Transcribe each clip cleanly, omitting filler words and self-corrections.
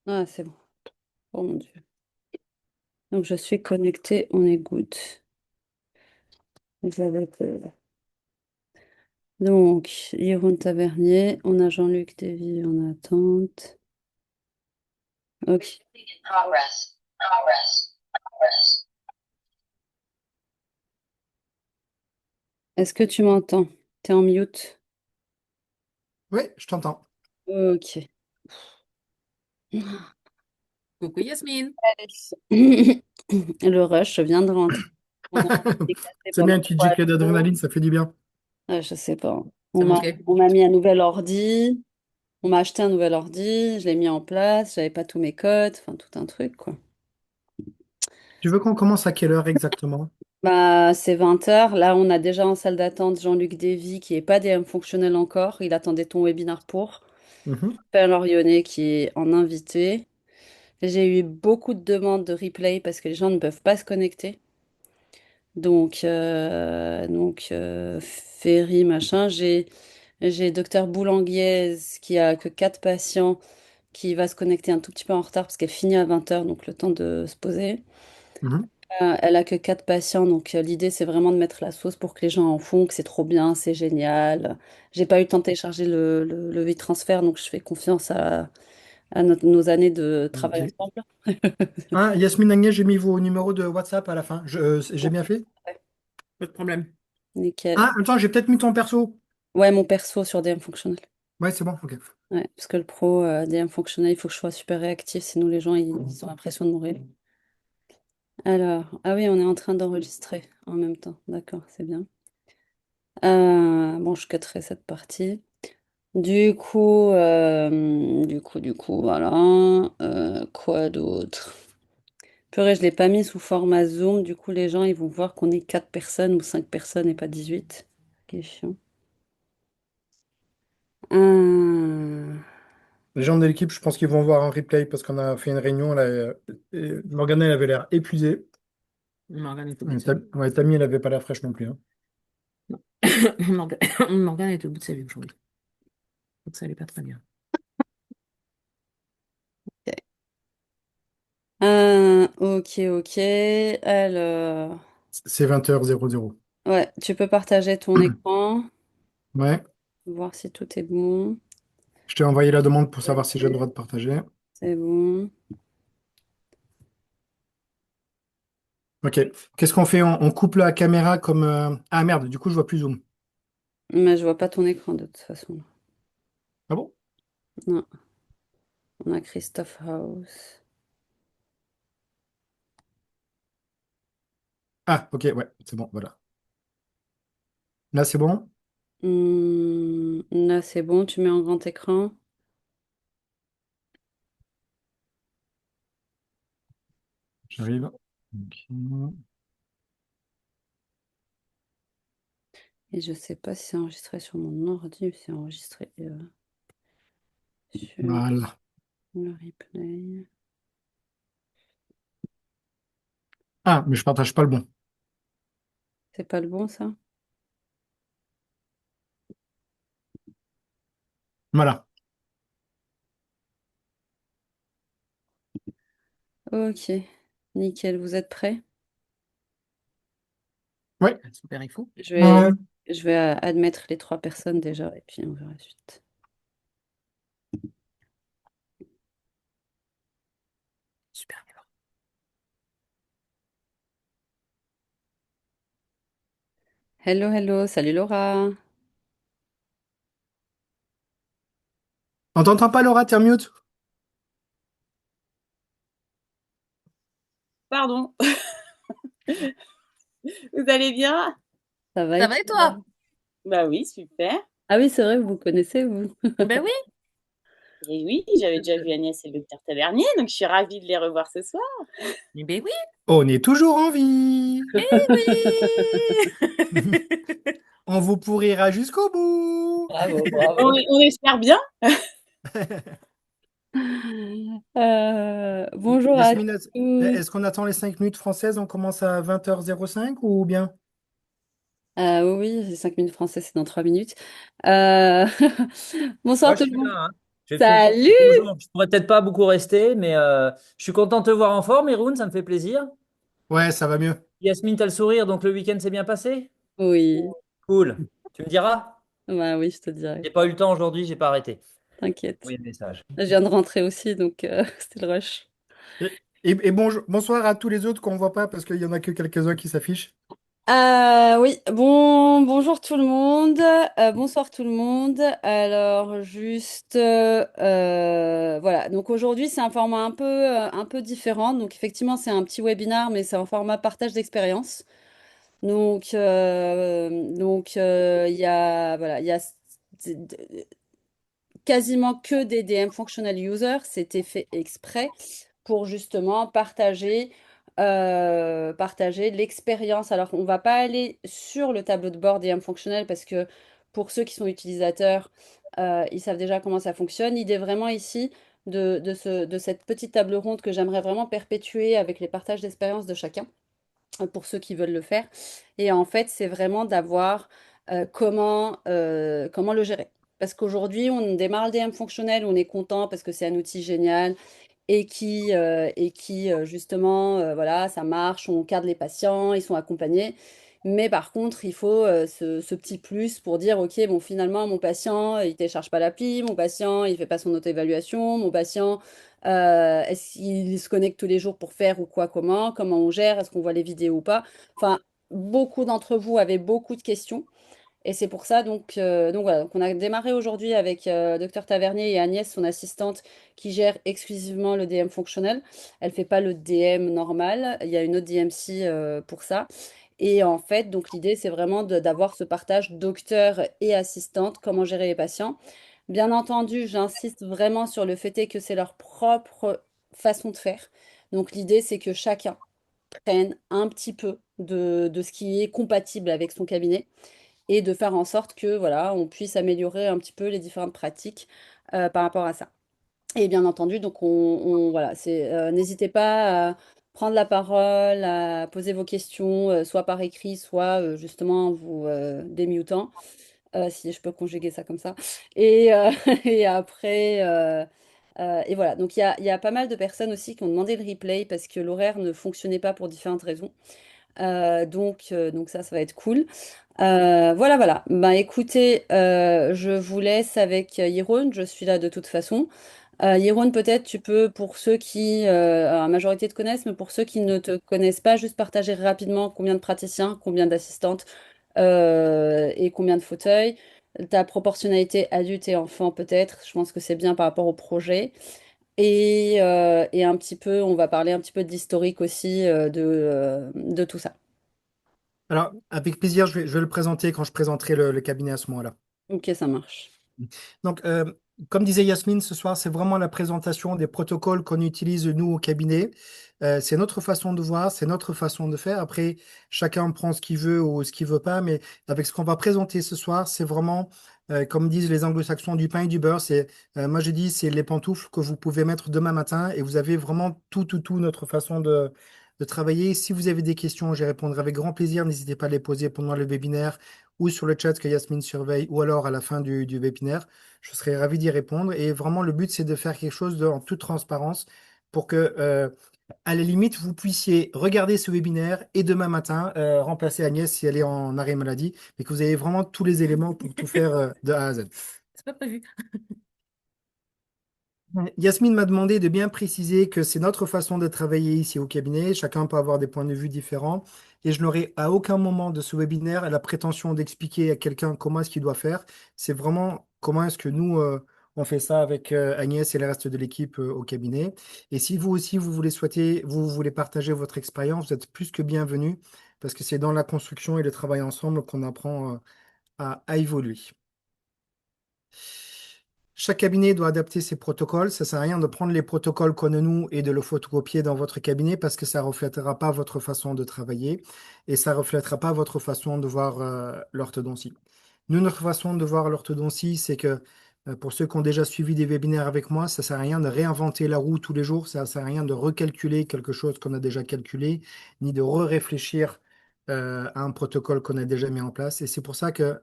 Ah, c'est bon. Oh mon Dieu. Donc, je suis connectée, on est good. Donc, Jeroen Tavernier, on a Jean-Luc Davy en attente. Ok. Est-ce que tu m'entends? T'es en mute? Oui, je t'entends. Ok. Coucou Yasmine. Le rush vient de rentrer. On a déclassé C'est pendant bien, une petite trois giclée jours. d'adrénaline, ça fait du bien. Je sais pas. Ça manquait. On m'a mis un nouvel ordi. On m'a acheté un nouvel ordi. Je l'ai mis en place. J'avais pas tous mes codes. Enfin, tout un truc, quoi. Tu veux qu'on commence à quelle heure exactement? Bah, c'est 20 h. Là, on a déjà en salle d'attente Jean-Luc Dévy qui est pas DM fonctionnel encore. Il attendait ton webinar pour. Mhm. Père Lorionnet qui est en invité. J'ai eu beaucoup de demandes de replay parce que les gens ne peuvent pas se connecter. Ferry, machin. J'ai docteur Boulanguiez qui a que 4 patients qui va se connecter un tout petit peu en retard parce qu'elle finit à 20 h, donc le temps de se poser. Mhm. Elle a que 4 patients, donc l'idée c'est vraiment de mettre la sauce pour que les gens en font, que c'est trop bien, c'est génial. J'ai pas eu le temps de télécharger le WeTransfer, donc je fais confiance à nos années de travail Ok. ensemble. Ah, Yasmine Agnès, j'ai mis vos numéros de WhatsApp à la fin. J'ai bien fait? Ouais, Pas de problème. nickel. Ah, attends, j'ai peut-être mis ton perso. Ouais, mon perso sur DM fonctionnel. Ouais, c'est bon, ok. Ouais, parce que le pro, DM fonctionnel, il faut que je sois super réactif, sinon les gens ils ont l'impression de mourir. Alors, ah oui, on est en train d'enregistrer en même temps. D'accord, c'est bien. Bon, je cutterai cette partie. Voilà. Quoi d'autre? Purée, je l'ai pas mis sous format Zoom. Du coup, les gens, ils vont voir qu'on est 4 personnes ou 5 personnes et pas 18. Qui est chiant. Hum, Les gens de l'équipe, je pense qu'ils vont voir un replay parce qu'on a fait une réunion. Là, et Morgane, elle avait l'air épuisée. Morgane est au bout de sa vie. Ouais, Tammy, elle avait pas l'air fraîche non plus, hein. Non. Morgane est au bout de sa vie aujourd'hui. Donc ça allait pas très bien. ok. Ok. Alors, C'est 20h00. ouais, tu peux partager ton écran, Ouais, voir si tout est bon. je t'ai envoyé la demande pour savoir si j'ai le droit de partager. C'est bon. Ok. Qu'est-ce qu'on fait? On coupe la caméra comme. Ah merde, du coup, je vois plus Zoom. Mais je vois pas ton écran de toute façon. Ah bon? Non, on a Christophe House. Ah, ok, ouais, c'est bon, voilà. Là, c'est bon? Là, c'est bon, tu mets en grand écran. J'arrive. Ok. Et je sais pas si c'est enregistré sur mon ordi ou si c'est enregistré sur Voilà. le replay. Ah, mais je partage pas le bon. C'est pas le bon, ça? Voilà. Ok, nickel, vous êtes prêts? Ouais. Super info. Je vais, Ouais. je vais admettre les 3 personnes déjà et puis on verra la suite. Super. Hello, hello, salut Laura. On t'entend pas, Laura, t'es mute? Pardon, vous allez bien? Ça va Ça et va et toi? toi? Bah oui, super. Ah oui, c'est vrai, vous connaissez, vous. Ben oui. Et oui, j'avais déjà vu Agnès et le docteur Tavernier, donc je suis ravie de les revoir ce soir. Eh ben oui. On est toujours en vie. Eh oui. On vous pourrira jusqu'au bout. Bravo, On, bravo. on espère bien. Bonjour à Yasmine, tous. est-ce qu'on attend les 5 minutes françaises? On commence à 20h05 ou bien? Oui, oui, 5 minutes français, c'est dans 3 minutes. Euh, Bonsoir Moi, je tout le suis monde. là, hein. Je vais te confirmer. Salut! Bonjour. Je pourrais peut-être pas beaucoup rester, mais je suis content de te voir en forme, Haroun, ça me fait plaisir. Ouais, ça va mieux. Yasmine, t'as le sourire, donc le week-end s'est bien passé? Oui, Cool. Tu me diras? bah oui, je te dirai. J'ai pas eu le temps aujourd'hui, j'ai pas arrêté. T'inquiète. Oui, message. Je viens de rentrer aussi, donc c'était le rush. Et bonsoir à tous les autres qu'on voit pas parce qu'il y en a que quelques-uns qui s'affichent. Oui, bonjour tout le monde, bonsoir tout le monde. Alors juste, voilà. Donc aujourd'hui c'est un format un peu différent. Donc effectivement c'est un petit webinaire, mais c'est un format partage d'expérience. Il y a, voilà, il y a quasiment que des DM functional users. C'était fait exprès pour justement partager l'expérience. Alors, on va pas aller sur le tableau de bord DM fonctionnel parce que pour ceux qui sont utilisateurs, ils savent déjà comment ça fonctionne. L'idée vraiment ici de cette petite table ronde que j'aimerais vraiment perpétuer avec les partages d'expérience de chacun pour ceux qui veulent le faire. Et en fait, c'est vraiment d'avoir comment le gérer. Parce qu'aujourd'hui, on démarre le DM fonctionnel, on est content parce que c'est un outil génial et qui justement, voilà, ça marche, on cadre les patients, ils sont accompagnés. Mais par contre, il faut ce petit plus pour dire, OK, bon, finalement, mon patient, il télécharge pas l'appli, mon patient, il fait pas son auto-évaluation, mon patient, est-ce qu'il se connecte tous les jours pour faire ou quoi, comment on gère, est-ce qu'on voit les vidéos ou pas? Enfin, beaucoup d'entre vous avaient beaucoup de questions. Et c'est pour ça, donc voilà, donc on a démarré aujourd'hui avec Dr Tavernier et Agnès, son assistante, qui gère exclusivement le DM fonctionnel. Elle fait pas le DM normal, il y a une autre DMC pour ça. Et en fait, donc l'idée, c'est vraiment d'avoir ce partage docteur et assistante, comment gérer les patients. Bien entendu, j'insiste vraiment sur le fait est que c'est leur propre façon de faire. Donc l'idée, c'est que chacun prenne un petit peu de ce qui est compatible avec son cabinet et de faire en sorte que voilà, on puisse améliorer un petit peu les différentes pratiques par rapport à ça. Et bien entendu, donc voilà, n'hésitez pas à prendre la parole, à poser vos questions, soit par écrit, soit justement en vous démutant, si je peux conjuguer ça comme ça. Et, et après, et voilà. Donc il y a pas mal de personnes aussi qui ont demandé le replay parce que l'horaire ne fonctionnait pas pour différentes raisons. Donc ça va être cool. Voilà. Ben écoutez, je vous laisse avec Yeroun, je suis là de toute façon. Yeroun, peut-être tu peux, pour ceux qui, alors, la majorité te connaissent, mais pour ceux qui ne te connaissent pas, juste partager rapidement combien de praticiens, combien d'assistantes et combien de fauteuils. Ta proportionnalité adulte et enfant, peut-être. Je pense que c'est bien par rapport au projet. Et un petit peu, on va parler un petit peu de l'historique aussi de tout ça. Alors, avec plaisir, je vais le présenter quand je présenterai le cabinet à ce moment-là. Ok, ça marche. Donc, comme disait Yasmine, ce soir, c'est vraiment la présentation des protocoles qu'on utilise nous au cabinet. C'est notre façon de voir, c'est notre façon de faire. Après, chacun prend ce qu'il veut ou ce qu'il veut pas, mais avec ce qu'on va présenter ce soir, c'est vraiment, comme disent les anglo-saxons, du pain et du beurre. Moi, je dis, c'est les pantoufles que vous pouvez mettre demain matin et vous avez vraiment tout notre façon de travailler. Si vous avez des questions, j'y répondrai avec grand plaisir. N'hésitez pas à les poser pendant le webinaire ou sur le chat que Yasmine surveille ou alors à la fin du webinaire. Je serais ravi d'y répondre. Et vraiment, le but, c'est de faire quelque chose en toute transparence pour que, à la limite, vous puissiez regarder ce webinaire et demain matin, remplacer Agnès si elle est en arrêt maladie, mais que vous avez vraiment tous les éléments pour tout faire, de A à Z. C'est pas prévu. Yasmine m'a demandé de bien préciser que c'est notre façon de travailler ici au cabinet. Chacun peut avoir des points de vue différents. Et je n'aurai à aucun moment de ce webinaire la prétention d'expliquer à quelqu'un comment est-ce qu'il doit faire. C'est vraiment comment est-ce que nous, on fait ça avec Agnès et le reste de l'équipe au cabinet. Et si vous aussi, vous voulez partager votre expérience, vous êtes plus que bienvenus parce que c'est dans la construction et le travail ensemble qu'on apprend à évoluer. Chaque cabinet doit adapter ses protocoles. Ça sert à rien de prendre les protocoles qu'on a nous et de le photocopier dans votre cabinet parce que ça reflètera pas votre façon de travailler et ça reflètera pas votre façon de voir l'orthodontie. Nous, notre façon de voir l'orthodontie, c'est que pour ceux qui ont déjà suivi des webinaires avec moi, ça sert à rien de réinventer la roue tous les jours. Ça sert à rien de recalculer quelque chose qu'on a déjà calculé, ni de réfléchir à un protocole qu'on a déjà mis en place. Et c'est pour ça que,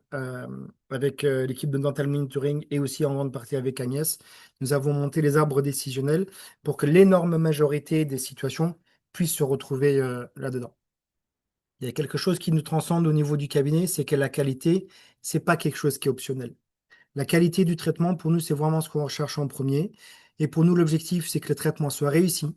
avec l'équipe de Dental Monitoring et aussi en grande partie avec Agnès, nous avons monté les arbres décisionnels pour que l'énorme majorité des situations puissent se retrouver là-dedans. Il y a quelque chose qui nous transcende au niveau du cabinet, c'est que la qualité, c'est pas quelque chose qui est optionnel. La qualité du traitement, pour nous, c'est vraiment ce qu'on recherche en premier. Et pour nous, l'objectif, c'est que le traitement soit réussi.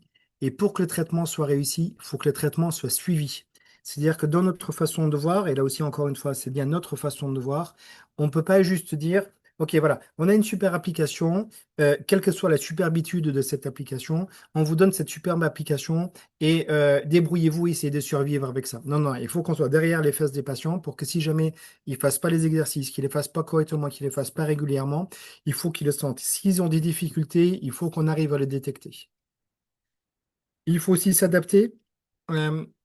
Et pour que le traitement soit réussi, il faut que le traitement soit suivi. C'est-à-dire que dans notre façon de voir, et là aussi, encore une fois, c'est bien notre façon de voir, on ne peut pas juste dire, OK, voilà, on a une super application, quelle que soit la superbitude de cette application, on vous donne cette superbe application et débrouillez-vous, essayez de survivre avec ça. Non, non, il faut qu'on soit derrière les fesses des patients pour que si jamais ils ne fassent pas les exercices, qu'ils ne les fassent pas correctement, qu'ils ne les fassent pas régulièrement, il faut qu'ils le sentent. S'ils ont des difficultés, il faut qu'on arrive à les détecter. Il faut aussi s'adapter.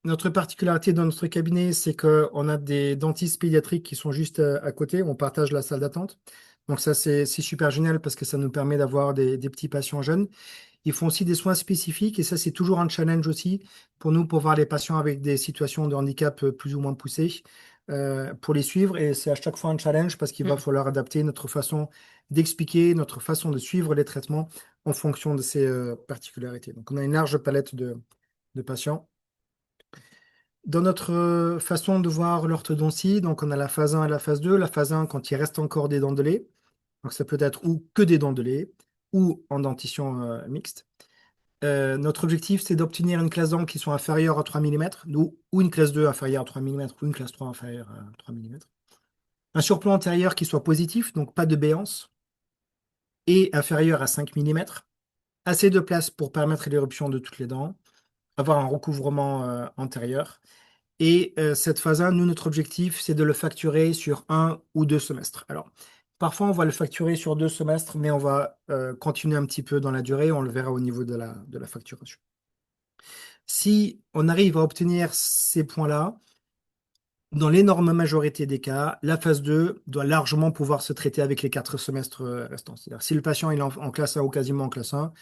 Notre particularité dans notre cabinet, c'est qu'on a des dentistes pédiatriques qui sont juste à côté. On partage la salle d'attente. Donc ça, c'est super génial parce que ça nous permet d'avoir des petits patients jeunes. Ils font aussi des soins spécifiques et ça, c'est toujours un challenge aussi pour nous pour voir les patients avec des situations de handicap plus ou moins poussées, pour les suivre. Et c'est à chaque fois un challenge parce qu'il va falloir adapter notre façon d'expliquer, notre façon de suivre les traitements en fonction de ces particularités. Donc, on a une large palette de patients. Dans notre façon de voir l'orthodontie, donc on a la phase 1 et la phase 2. La phase 1, quand il reste encore des dents de lait. Donc, ça peut être ou que des dents de lait ou en dentition mixte. Notre objectif, c'est d'obtenir une classe d'angle qui soit inférieure à 3 mm, ou une classe 2 inférieure à 3 mm, ou une classe 3 inférieure à 3 mm. Un surplomb antérieur qui soit positif, donc pas de béance, et inférieur à 5 mm. Assez de place pour permettre l'éruption de toutes les dents, avoir un recouvrement antérieur. Et cette phase 1, nous, notre objectif, c'est de le facturer sur 1 ou 2 semestres. Alors, parfois, on va le facturer sur 2 semestres, mais on va continuer un petit peu dans la durée. On le verra au niveau de la facturation. Si on arrive à obtenir ces points-là, dans l'énorme majorité des cas, la phase 2 doit largement pouvoir se traiter avec les 4 semestres restants. C'est-à-dire, si le patient est en classe 1 ou quasiment en classe 1,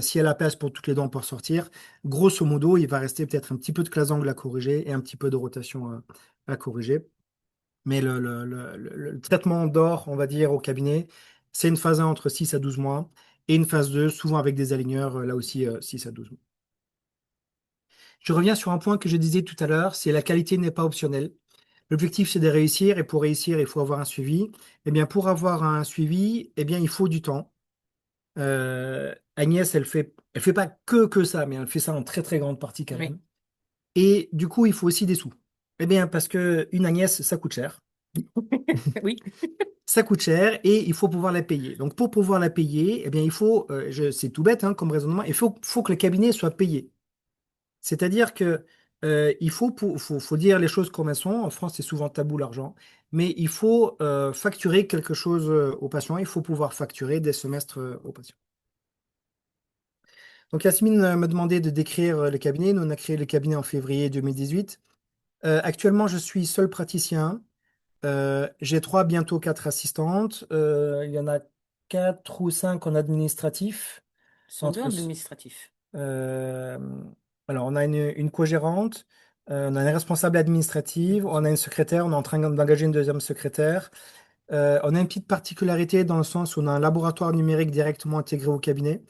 si elle a la place pour toutes les dents pour sortir, grosso modo, il va rester peut-être un petit peu de classe angle à corriger et un petit peu de rotation à corriger. Mais le traitement d'or, on va dire, au cabinet, c'est une phase 1 entre 6 à 12 mois et une phase 2, souvent avec des aligneurs, là aussi 6 à 12 mois. Je reviens sur un point que je disais tout à l'heure, c'est la qualité n'est pas optionnelle. L'objectif, c'est de réussir, et pour réussir, il faut avoir un suivi. Eh bien, pour avoir un suivi, eh bien, il faut du temps. Agnès, elle fait pas que ça, mais elle fait ça en très très grande partie quand Oui. même. Et du coup, il faut aussi des sous. Eh bien, parce que une Agnès, ça coûte cher. Oui. Ça coûte cher et il faut pouvoir la payer. Donc, pour pouvoir la payer, eh bien, il faut, c'est tout bête hein, comme raisonnement, il faut que le cabinet soit payé. C'est-à-dire que il faut dire les choses comme elles sont. En France, c'est souvent tabou l'argent, mais il faut facturer quelque chose aux patients. Il faut pouvoir facturer des semestres aux patients. Donc Yasmine m'a demandé de décrire le cabinet. Nous, on a créé le cabinet en février 2018. Actuellement, je suis seul praticien. J'ai 3, bientôt 4 assistantes. Il y en a 4 ou 5 en administratif. Sont deux Entre, administratifs. euh, alors, on a une co-gérante, on a une responsable administrative, on a une secrétaire, on est en train d'engager une deuxième secrétaire. On a une petite particularité dans le sens où on a un laboratoire numérique directement intégré au cabinet.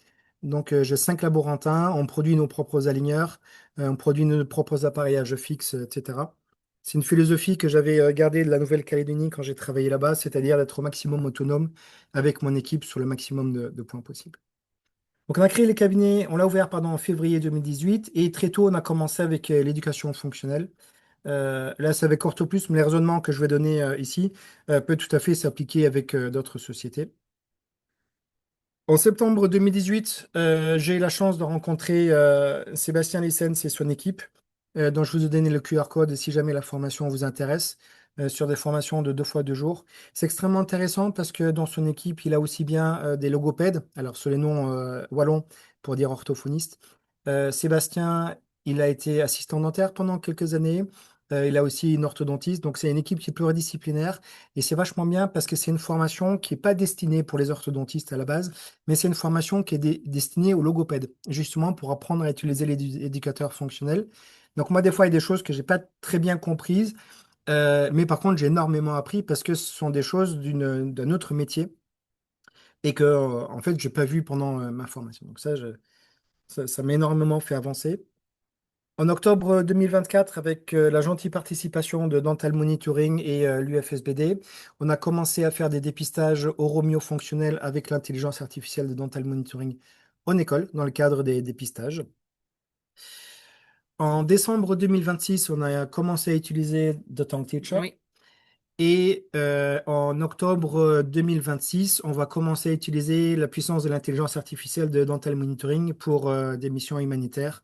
Donc, j'ai 5 laborantins, on produit nos propres aligneurs, on produit nos propres appareillages fixes, etc. C'est une philosophie que j'avais gardée de la Nouvelle-Calédonie quand j'ai travaillé là-bas, c'est-à-dire d'être au maximum autonome avec mon équipe sur le maximum de points possibles. Donc, on a créé le cabinet, on l'a ouvert pardon, en février 2018 et très tôt, on a commencé avec l'éducation fonctionnelle. Là, c'est avec Orthoplus, mais les raisonnements que je vais donner ici peuvent tout à fait s'appliquer avec d'autres sociétés. En septembre 2018, j'ai eu la chance de rencontrer Sébastien Lissens et son équipe, dont je vous ai donné le QR code si jamais la formation vous intéresse, sur des formations de 2 fois 2 jours. C'est extrêmement intéressant parce que dans son équipe, il a aussi bien des logopèdes, alors sur les noms wallons pour dire orthophoniste. Sébastien, il a été assistant dentaire pendant quelques années. Il a aussi une orthodontiste, donc c'est une équipe qui est pluridisciplinaire et c'est vachement bien parce que c'est une formation qui n'est pas destinée pour les orthodontistes à la base, mais c'est une formation qui est destinée aux logopèdes, justement pour apprendre à utiliser l'éducateur fonctionnel. Donc moi, des fois, il y a des choses que j'ai pas très bien comprises, mais par contre, j'ai énormément appris parce que ce sont des choses d'un autre métier et que, en fait, j'ai pas vu pendant ma formation. Donc ça m'a énormément fait avancer. En octobre 2024, avec la gentille participation de Dental Monitoring et l'UFSBD, on a commencé à faire des dépistages oromyo-fonctionnels avec l'intelligence artificielle de Dental Monitoring en école, dans le cadre des dépistages. En décembre 2026, on a commencé à utiliser The Tongue Teacher. Oui. Et en octobre 2026, on va commencer à utiliser la puissance de l'intelligence artificielle de Dental Monitoring pour des missions humanitaires,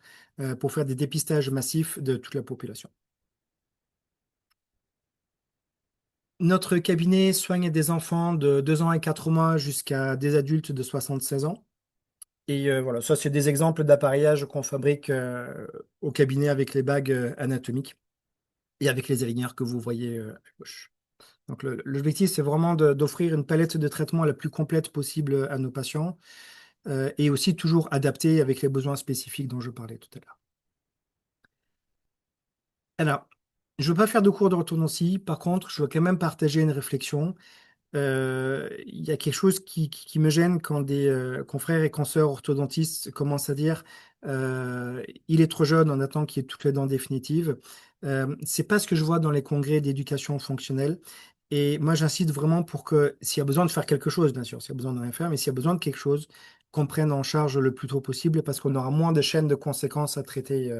pour faire des dépistages massifs de toute la population. Notre cabinet soigne des enfants de 2 ans et 4 mois jusqu'à des adultes de 76 ans. Et voilà, ça, c'est des exemples d'appareillage qu'on fabrique au cabinet avec les bagues anatomiques et avec les aligneurs que vous voyez à gauche. Donc, l'objectif, c'est vraiment d'offrir une palette de traitement la plus complète possible à nos patients et aussi toujours adaptée avec les besoins spécifiques dont je parlais tout à l'heure. Alors, je ne veux pas faire de cours d'orthodontie. Par contre, je veux quand même partager une réflexion. Il y a quelque chose qui me gêne quand des confrères et consoeurs orthodontistes commencent à dire il est trop jeune, on attend qu'il ait toutes les dents définitives. C'est pas ce que je vois dans les congrès d'éducation fonctionnelle. Et moi, j'incite vraiment pour que, s'il y a besoin de faire quelque chose, bien sûr, s'il y a besoin de rien faire, mais s'il y a besoin de quelque chose, qu'on prenne en charge le plus tôt possible parce qu'on aura moins de chaînes de conséquences à traiter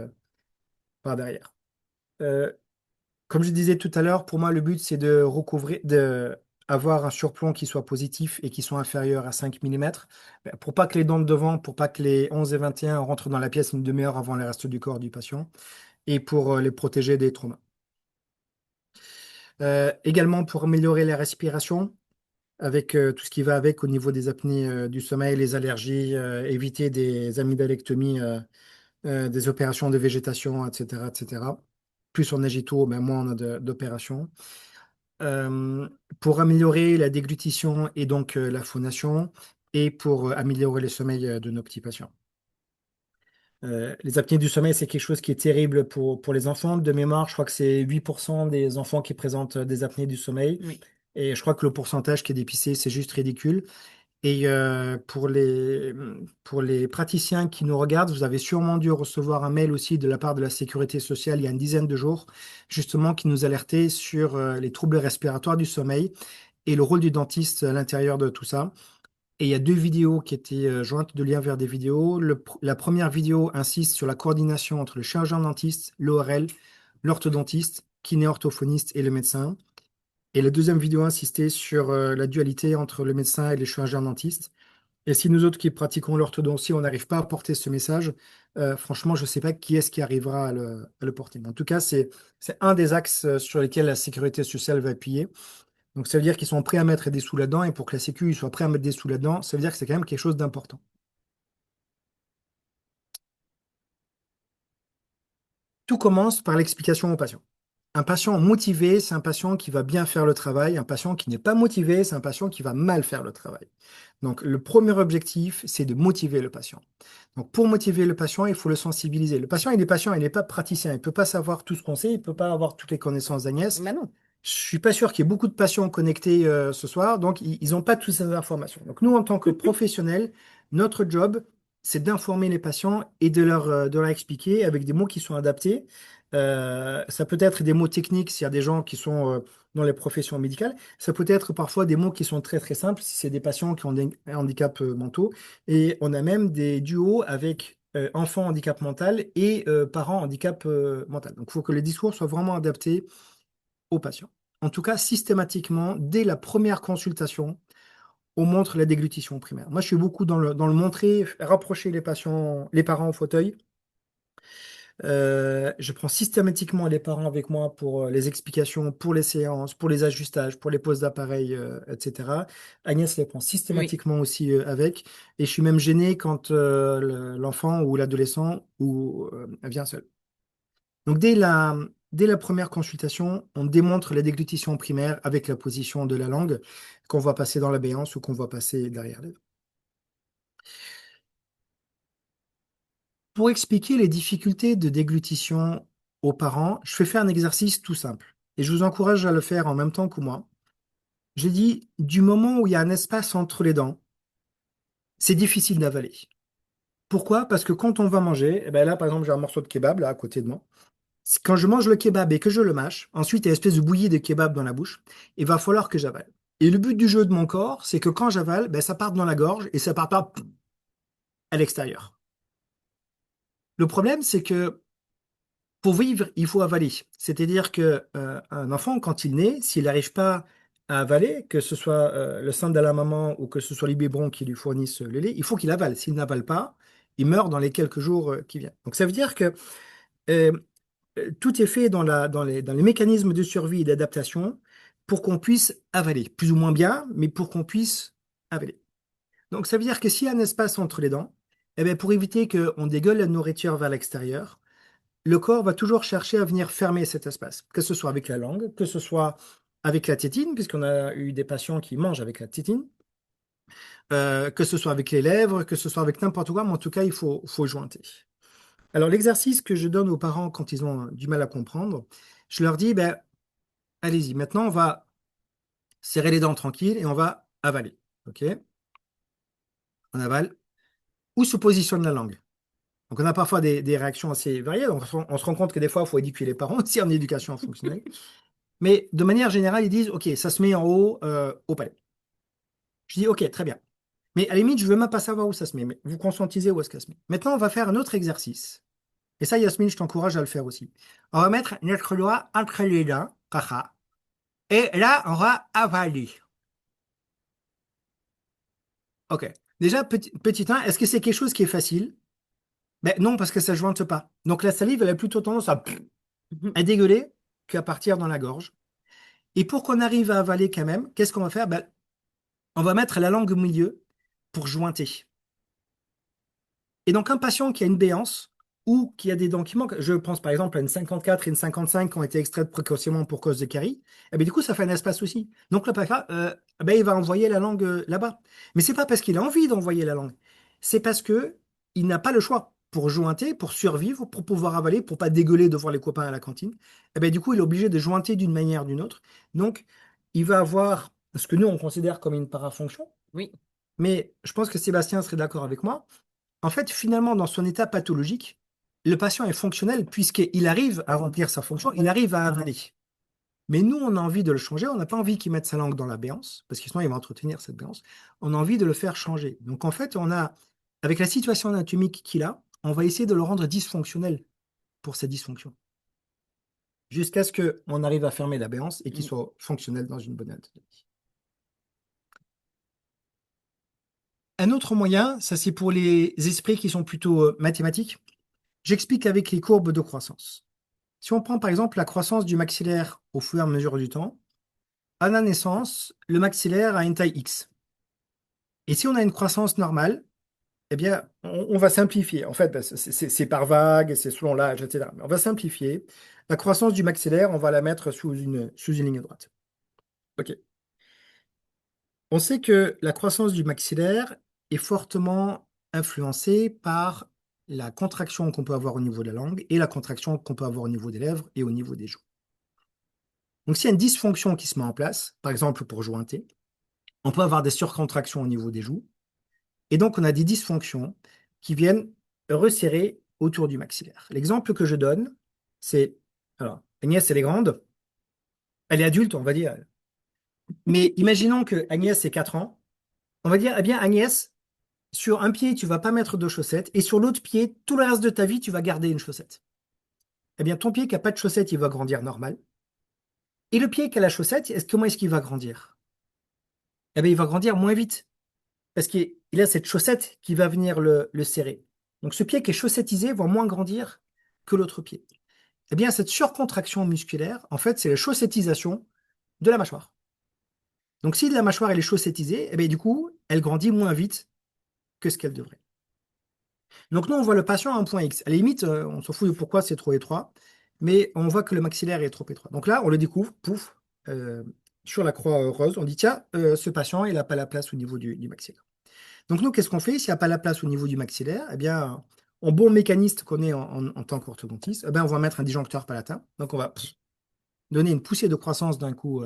par derrière. Euh, Comme je disais tout à l'heure, pour moi, le but, c'est de recouvrir, de avoir un surplomb qui soit positif et qui soit inférieur à 5 mm, pour pas que les dents de devant, pour pas que les 11 et 21 rentrent dans la pièce une demi-heure avant le reste du corps du patient, et pour les protéger des traumas. Également pour améliorer la respiration, avec tout ce qui va avec au niveau des apnées du sommeil, les allergies, éviter des amygdalectomies, des opérations de végétation, etc., etc. Plus on agit tôt, ben moins on a d'opérations. euh, pour améliorer la déglutition et donc la phonation et pour améliorer le sommeil de nos petits patients. Les apnées du sommeil, c'est quelque chose qui est terrible pour les enfants. De mémoire, je crois que c'est 8% des enfants qui présentent des apnées du sommeil. Oui. Et je crois que le pourcentage qui est dépissé, c'est juste ridicule. Et pour les praticiens qui nous regardent, vous avez sûrement dû recevoir un mail aussi de la part de la Sécurité sociale il y a une dizaine de jours, justement, qui nous alertait sur les troubles respiratoires du sommeil et le rôle du dentiste à l'intérieur de tout ça. Et il y a 2 vidéos qui étaient jointes de liens vers des vidéos. La première vidéo insiste sur la coordination entre le chirurgien dentiste, l'ORL, l'orthodontiste, kiné-orthophoniste et le médecin. Et la deuxième vidéo insistait sur la dualité entre le médecin et les chirurgiens dentistes. Et si nous autres qui pratiquons l'orthodontie, on n'arrive pas à porter ce message, franchement, je ne sais pas qui est-ce qui arrivera à le porter. Mais en tout cas, c'est un des axes sur lesquels la sécurité sociale va appuyer. Donc, ça veut dire qu'ils sont prêts à mettre des sous là-dedans. Et pour que la Sécu soit prêt à mettre des sous là-dedans, ça veut dire que c'est quand même quelque chose d'important. Tout commence par l'explication au patient. Un patient motivé, c'est un patient qui va bien faire le travail. Un patient qui n'est pas motivé, c'est un patient qui va mal faire le travail. Donc, le premier objectif, c'est de motiver le patient. Donc, pour motiver le patient, il faut le sensibiliser. Le patient, il est patient, il n'est pas praticien. Il ne peut pas savoir tout ce qu'on sait, il ne peut pas avoir toutes les connaissances d'Agnès. Bah non. Je suis pas sûr qu'il y ait beaucoup de patients connectés ce soir, donc ils n'ont pas toutes ces informations. Donc, nous, en tant que professionnels, notre job, c'est d'informer les patients et de leur expliquer avec des mots qui sont adaptés. Ça peut être des mots techniques s'il y a des gens qui sont dans les professions médicales. Ça peut être parfois des mots qui sont très très simples si c'est des patients qui ont des handicaps mentaux. Et on a même des duos avec enfants handicap mental et parents handicap mental. Donc il faut que les discours soient vraiment adaptés aux patients. En tout cas, systématiquement, dès la première consultation, on montre la déglutition primaire. Moi, je suis beaucoup dans le montrer, rapprocher les patients, les parents au fauteuil. Je prends systématiquement les parents avec moi pour les explications, pour les séances, pour les ajustages, pour les poses d'appareils, etc. Agnès les prend Oui. systématiquement aussi avec. Et je suis même gêné quand l'enfant ou l'adolescent vient seul. Donc, dès la première consultation, on démontre la déglutition primaire avec la position de la langue qu'on va passer dans la béance ou qu'on va passer derrière les dents. Pour expliquer les difficultés de déglutition aux parents, je fais faire un exercice tout simple. Et je vous encourage à le faire en même temps que moi. J'ai dit, du moment où il y a un espace entre les dents, c'est difficile d'avaler. Pourquoi? Parce que quand on va manger, eh ben là, par exemple, j'ai un morceau de kebab là à côté de moi. Quand je mange le kebab et que je le mâche, ensuite, il y a une espèce de bouillie de kebab dans la bouche. Il va falloir que j'avale. Et le but du jeu de mon corps, c'est que quand j'avale, ben, ça part dans la gorge et ça part pas à l'extérieur. Le problème, c'est que pour vivre, il faut avaler. C'est-à-dire que un enfant, quand il naît, s'il n'arrive pas à avaler, que ce soit le sein de la maman ou que ce soit les biberons qui lui fournissent le lait, il faut qu'il avale. S'il n'avale pas, il meurt dans les quelques jours qui viennent. Donc ça veut dire que euh, tout est fait dans les mécanismes de survie et d'adaptation pour qu'on puisse avaler, plus ou moins bien, mais pour qu'on puisse avaler. Donc ça veut dire que s'il y a un espace entre les dents, eh bien, pour éviter qu'on dégueule la nourriture vers l'extérieur, le corps va toujours chercher à venir fermer cet espace, que ce soit avec la langue, que ce soit avec la tétine, puisqu'on a eu des patients qui mangent avec la tétine, que ce soit avec les lèvres, que ce soit avec n'importe quoi, mais en tout cas, faut jointer. Alors, l'exercice que je donne aux parents quand ils ont du mal à comprendre, je leur dis, ben, allez-y, maintenant, on va serrer les dents tranquilles et on va avaler. OK? On avale. Où se positionne la langue? Donc, on a parfois des réactions assez variées. Donc, on se rend compte que des fois, il faut éduquer les parents aussi en éducation fonctionnelle. Mais de manière générale, ils disent, OK, ça se met en haut, au palais. Je dis, OK, très bien. Mais à la limite, je ne veux même pas savoir où ça se met. Mais vous conscientisez où est-ce que ça se met. Maintenant, on va faire un autre exercice. Et ça, Yasmine, je t'encourage à le faire aussi. On va mettre notre doigt entre les dents, caca. Et là, on va avaler. OK. Déjà, petit 1, est-ce que c'est quelque chose qui est facile? Ben non, parce que ça ne jointe pas. Donc la salive, elle a plutôt tendance à dégueuler qu'à partir dans la gorge. Et pour qu'on arrive à avaler quand même, qu'est-ce qu'on va faire? Ben, on va mettre la langue au milieu pour jointer. Et donc, un patient qui a une béance ou qui a des dents qui manquent, je pense par exemple à une 54 et une 55 qui ont été extraites précocement pour cause de carie, eh bien, du coup, ça fait un espace aussi. Donc, le patient, ben, il va envoyer la langue là-bas. Mais c'est pas parce qu'il a envie d'envoyer la langue, c'est parce que il n'a pas le choix pour jointer, pour survivre, pour pouvoir avaler, pour pas dégueuler devant les copains à la cantine. Eh bien, du coup, il est obligé de jointer d'une manière ou d'une autre. Donc, il va avoir ce que nous, on considère comme une parafonction. Oui. Mais je pense que Sébastien serait d'accord avec moi. En fait, finalement, dans son état pathologique, le patient est fonctionnel puisqu'il arrive à remplir sa fonction, il arrive à avaler. Mais nous, on a envie de le changer, on n'a pas envie qu'il mette sa langue dans la béance, parce que sinon, il va entretenir cette béance. On a envie de le faire changer. Donc, en fait, avec la situation anatomique qu'il a, on va essayer de le rendre dysfonctionnel pour sa dysfonction, jusqu'à ce qu'on arrive à fermer la béance et qu'il soit fonctionnel dans une bonne anatomie. Un autre moyen, ça c'est pour les esprits qui sont plutôt mathématiques, j'explique avec les courbes de croissance. Si on prend par exemple la croissance du maxillaire au fur et à mesure du temps, à la naissance, le maxillaire a une taille X. Et si on a une croissance normale, eh bien, on va simplifier. En fait, ben, c'est par vague, c'est selon l'âge, etc. Mais on va simplifier. La croissance du maxillaire, on va la mettre sous une ligne droite. OK. On sait que la croissance du maxillaire est fortement influencée par la contraction qu'on peut avoir au niveau de la langue et la contraction qu'on peut avoir au niveau des lèvres et au niveau des joues. Donc, s'il y a une dysfonction qui se met en place, par exemple pour jointer, on peut avoir des surcontractions au niveau des joues. Et donc, on a des dysfonctions qui viennent resserrer autour du maxillaire. L'exemple que je donne, c'est, alors, Agnès, elle est grande, elle est adulte, on va dire. Mais imaginons que Agnès ait 4 ans. On va dire, eh bien, Agnès, sur un pied, tu vas pas mettre de chaussettes, et sur l'autre pied, tout le reste de ta vie, tu vas garder une chaussette. Eh bien, ton pied qui n'a pas de chaussettes, il va grandir normal. Et le pied qui a la chaussette, comment est-ce qu'il va grandir? Eh bien, il va grandir moins vite, parce qu'il a cette chaussette qui va venir le serrer. Donc, ce pied qui est chaussettisé va moins grandir que l'autre pied. Eh bien, cette surcontraction musculaire, en fait, c'est la chaussettisation de la mâchoire. Donc, si la mâchoire elle est chaussettisée, eh bien, du coup, elle grandit moins vite que ce qu'elle devrait. Donc nous, on voit le patient à un point X. À la limite, on s'en fout de pourquoi c'est trop étroit, mais on voit que le maxillaire est trop étroit. Donc là, on le découvre, pouf, sur la croix heureuse, on dit, tiens, ce patient, il n'a pas la place au niveau du maxillaire. Donc nous, qu'est-ce qu'on fait? S'il n'y a pas la place au niveau du maxillaire, eh bien, en bon mécaniste qu'on est en tant qu'orthodontiste, eh ben, on va mettre un disjoncteur palatin. Donc, on va donner une poussée de croissance d'un coup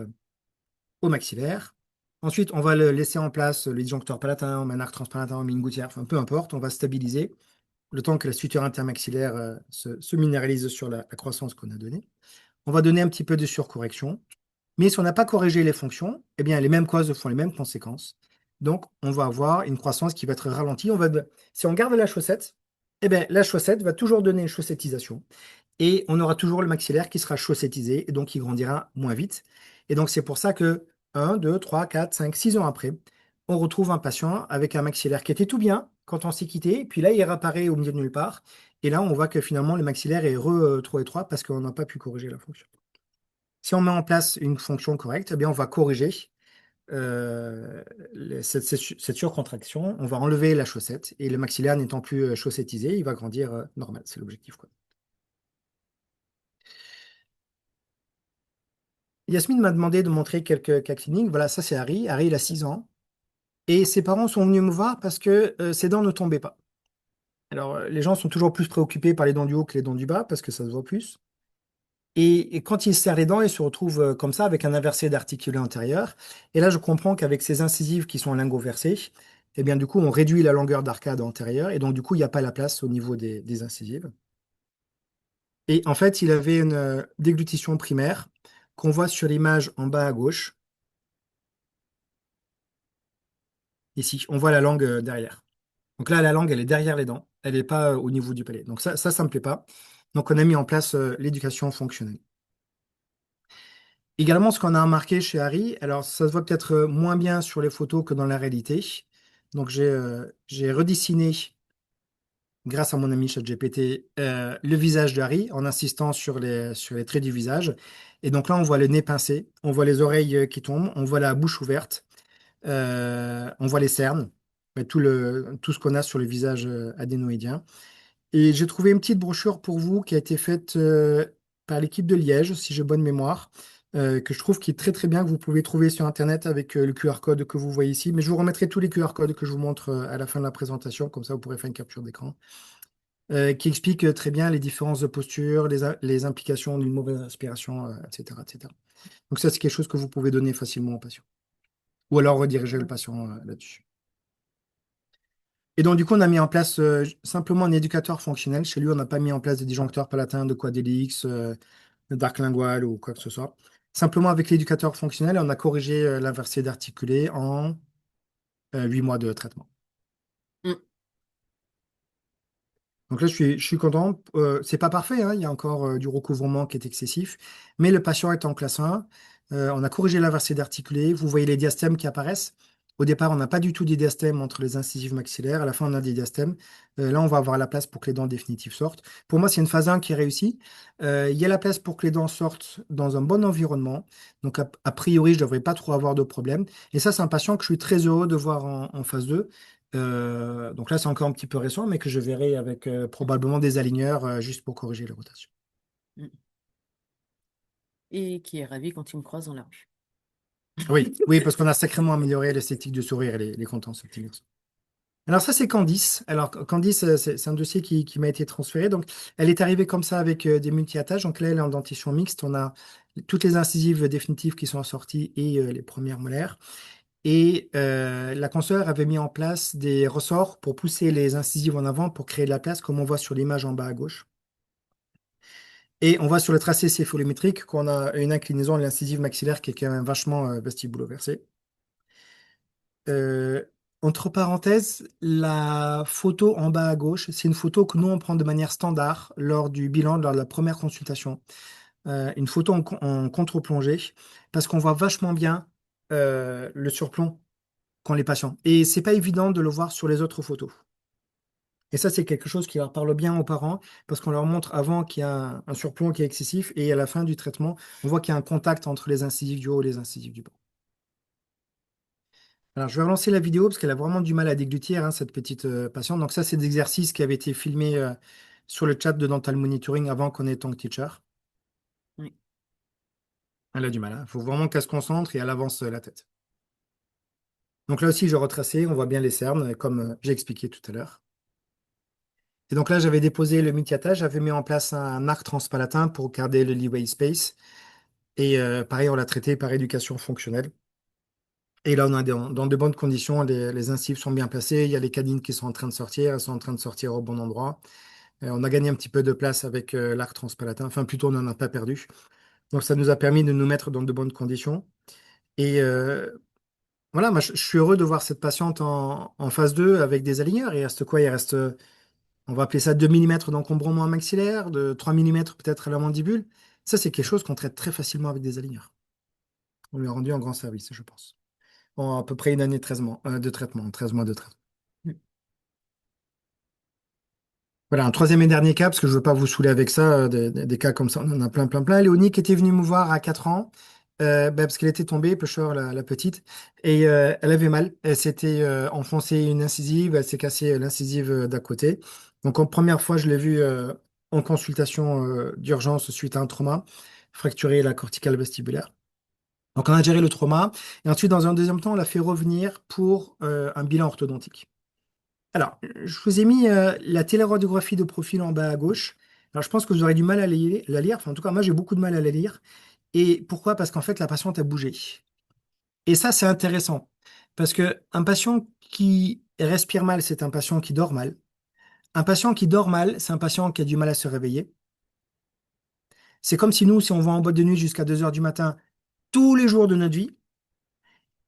au maxillaire. Ensuite, on va le laisser en place, le disjoncteur palatin, on met un arc transpalatin, on met une gouttière, enfin, peu importe, on va stabiliser le temps que la suture intermaxillaire se minéralise sur la croissance qu'on a donnée. On va donner un petit peu de surcorrection. Mais si on n'a pas corrigé les fonctions, eh bien, les mêmes causes font les mêmes conséquences. Donc, on va avoir une croissance qui va être ralentie. Si on garde la chaussette, eh bien, la chaussette va toujours donner une chaussettisation. Et on aura toujours le maxillaire qui sera chaussettisé et donc qui grandira moins vite. Et donc, c'est pour ça que 2, 3, 4, 5, 6 ans après, on retrouve un patient avec un maxillaire qui était tout bien quand on s'est quitté. Puis là, il réapparaît au milieu de nulle part. Et là, on voit que finalement, le maxillaire est trop étroit parce qu'on n'a pas pu corriger la fonction. Si on met en place une fonction correcte, eh bien, on va corriger cette surcontraction. On va enlever la chaussette et le maxillaire n'étant plus chaussettisé, il va grandir normal. C'est l'objectif, quoi. Yasmine m'a demandé de montrer quelques cas cliniques. Voilà, ça c'est Harry. Harry, il a 6 ans. Et ses parents sont venus me voir parce que ses dents ne tombaient pas. Alors, les gens sont toujours plus préoccupés par les dents du haut que les dents du bas parce que ça se voit plus. Et quand il se serre les dents, il se retrouve comme ça avec un inversé d'articulé antérieur. Et là, je comprends qu'avec ces incisives qui sont lingoversées, eh bien, du coup, on réduit la longueur d'arcade antérieure. Et donc, du coup, il n'y a pas la place au niveau des incisives. Et en fait, il avait une déglutition primaire qu'on voit sur l'image en bas à gauche. Ici, on voit la langue derrière. Donc là, la langue, elle est derrière les dents. Elle n'est pas au niveau du palais. Donc ça me plaît pas. Donc, on a mis en place l'éducation fonctionnelle. Également, ce qu'on a remarqué chez Harry, alors ça se voit peut-être moins bien sur les photos que dans la réalité. Donc j'ai redessiné, grâce à mon ami ChatGPT, le visage de Harry en insistant sur les traits du visage. Et donc là, on voit le nez pincé, on voit les oreilles qui tombent, on voit la bouche ouverte, on voit les cernes, tout ce qu'on a sur le visage adénoïdien. Et j'ai trouvé une petite brochure pour vous qui a été faite par l'équipe de Liège, si j'ai bonne mémoire, que je trouve qui est très très bien, que vous pouvez trouver sur Internet avec le QR code que vous voyez ici. Mais je vous remettrai tous les QR codes que je vous montre à la fin de la présentation, comme ça vous pourrez faire une capture d'écran, qui explique très bien les différences de posture, les implications d'une mauvaise respiration, etc., etc. Donc ça, c'est quelque chose que vous pouvez donner facilement aux patients. Ou alors rediriger le patient là-dessus. Et donc, du coup, on a mis en place simplement un éducateur fonctionnel. Chez lui, on n'a pas mis en place des disjoncteurs palatins de Quadelix, d'arc lingual ou quoi que ce soit. Simplement, avec l'éducateur fonctionnel, on a corrigé l'inversé d'articulé en 8 mois de traitement. Mm. Donc là, je suis content. C'est pas parfait, hein. Il y a encore du recouvrement qui est excessif. Mais le patient est en classe 1. On a corrigé l'inversé d'articulé. Vous voyez les diastèmes qui apparaissent. Au départ, on n'a pas du tout des diastèmes entre les incisives maxillaires. À la fin, on a des diastèmes. Là, on va avoir la place pour que les dents définitives sortent. Pour moi, c'est une phase 1 qui est réussie. Il y a la place pour que les dents sortent dans un bon environnement. Donc, a priori, je ne devrais pas trop avoir de problème. Et ça, c'est un patient que je suis très heureux de voir en phase 2. Donc là, c'est encore un petit peu récent, mais que je verrai avec probablement des aligneurs juste pour corriger les rotations. Mm. Et qui est ravi quand il me croise dans la rue. Oui, oui, parce qu'on a sacrément amélioré l'esthétique du sourire et les contents, ce petit garçon. Alors ça, c'est Candice. Alors Candice, c'est un dossier qui m'a été transféré. Donc, elle est arrivée comme ça avec des multi-attaches. Donc là, elle est en dentition mixte. On a toutes les incisives définitives qui sont sorties et les premières molaires. Et la consoeur avait mis en place des ressorts pour pousser les incisives en avant pour créer de la place, comme on voit sur l'image en bas à gauche. Et on voit sur le tracé céphalométrique qu'on a une inclinaison de l'incisive maxillaire qui est quand même vachement vestibulo-versée. Euh, Entre parenthèses, la photo en bas à gauche, c'est une photo que nous on prend de manière standard lors du bilan, lors de la première consultation. Une photo en contre-plongée, parce qu'on voit vachement bien le surplomb qu'ont les patients. Et c'est pas évident de le voir sur les autres photos. Et ça, c'est quelque chose qui leur parle bien aux parents, parce qu'on leur montre avant qu'il y a un surplomb qui est excessif, et à la fin du traitement, on voit qu'il y a un contact entre les incisives du haut et les incisives du bas. Alors, je vais relancer la vidéo parce qu'elle a vraiment du mal à déglutir, hein, cette petite patiente. Donc ça, c'est des exercices qui avaient été filmés sur le chat de Dental Monitoring avant qu'on ait Tongue Teacher. Oui. Elle a du mal, hein. Il faut vraiment qu'elle se concentre et elle avance la tête. Donc là aussi, j'ai retracé, on voit bien les cernes, comme j'ai expliqué tout à l'heure. Et donc là, j'avais déposé le multi-attache, j'avais mis en place un arc transpalatin pour garder le leeway space. Et pareil, on l'a traité par éducation fonctionnelle. Et là, on a dans de bonnes conditions, les incisives sont bien placées, il y a les canines qui sont en train de sortir, elles sont en train de sortir au bon endroit. On a gagné un petit peu de place avec l'arc transpalatin, enfin plutôt on n'en a pas perdu. Donc ça nous a permis de nous mettre dans de bonnes conditions. Et voilà, moi je suis heureux de voir cette patiente en phase 2 avec des aligneurs. Il reste quoi? Il reste, on va appeler ça 2 millimètres d'encombrement maxillaire, de 3 millimètres peut-être à la mandibule. Ça, c'est quelque chose qu'on traite très facilement avec des aligneurs. On lui a rendu un grand service, je pense. En à peu près une année 13 mois, de traitement, 13 mois de traitement. Voilà, un troisième et dernier cas, parce que je ne veux pas vous saouler avec ça, des cas comme ça, on en a plein, plein, plein. Léonie qui était venue me voir à 4 ans, parce qu'elle était tombée, pêcheur, la petite, et elle avait mal. Elle s'était enfoncée une incisive, elle s'est cassée l'incisive d'à côté. Donc, en première fois, je l'ai vue en consultation d'urgence suite à un trauma, fracturé la corticale vestibulaire. Donc, on a géré le trauma, et ensuite, dans un deuxième temps, on l'a fait revenir pour un bilan orthodontique. Alors, je vous ai mis la téléradiographie de profil en bas à gauche. Alors, je pense que vous aurez du mal à la lire. Enfin, en tout cas, moi, j'ai beaucoup de mal à la lire. Et pourquoi? Parce qu'en fait, la patiente a bougé. Et ça, c'est intéressant. Parce que un patient qui respire mal, c'est un patient qui dort mal. Un patient qui dort mal, c'est un patient qui a du mal à se réveiller. C'est comme si nous, si on va en boîte de nuit jusqu'à 2 heures du matin, tous les jours de notre vie,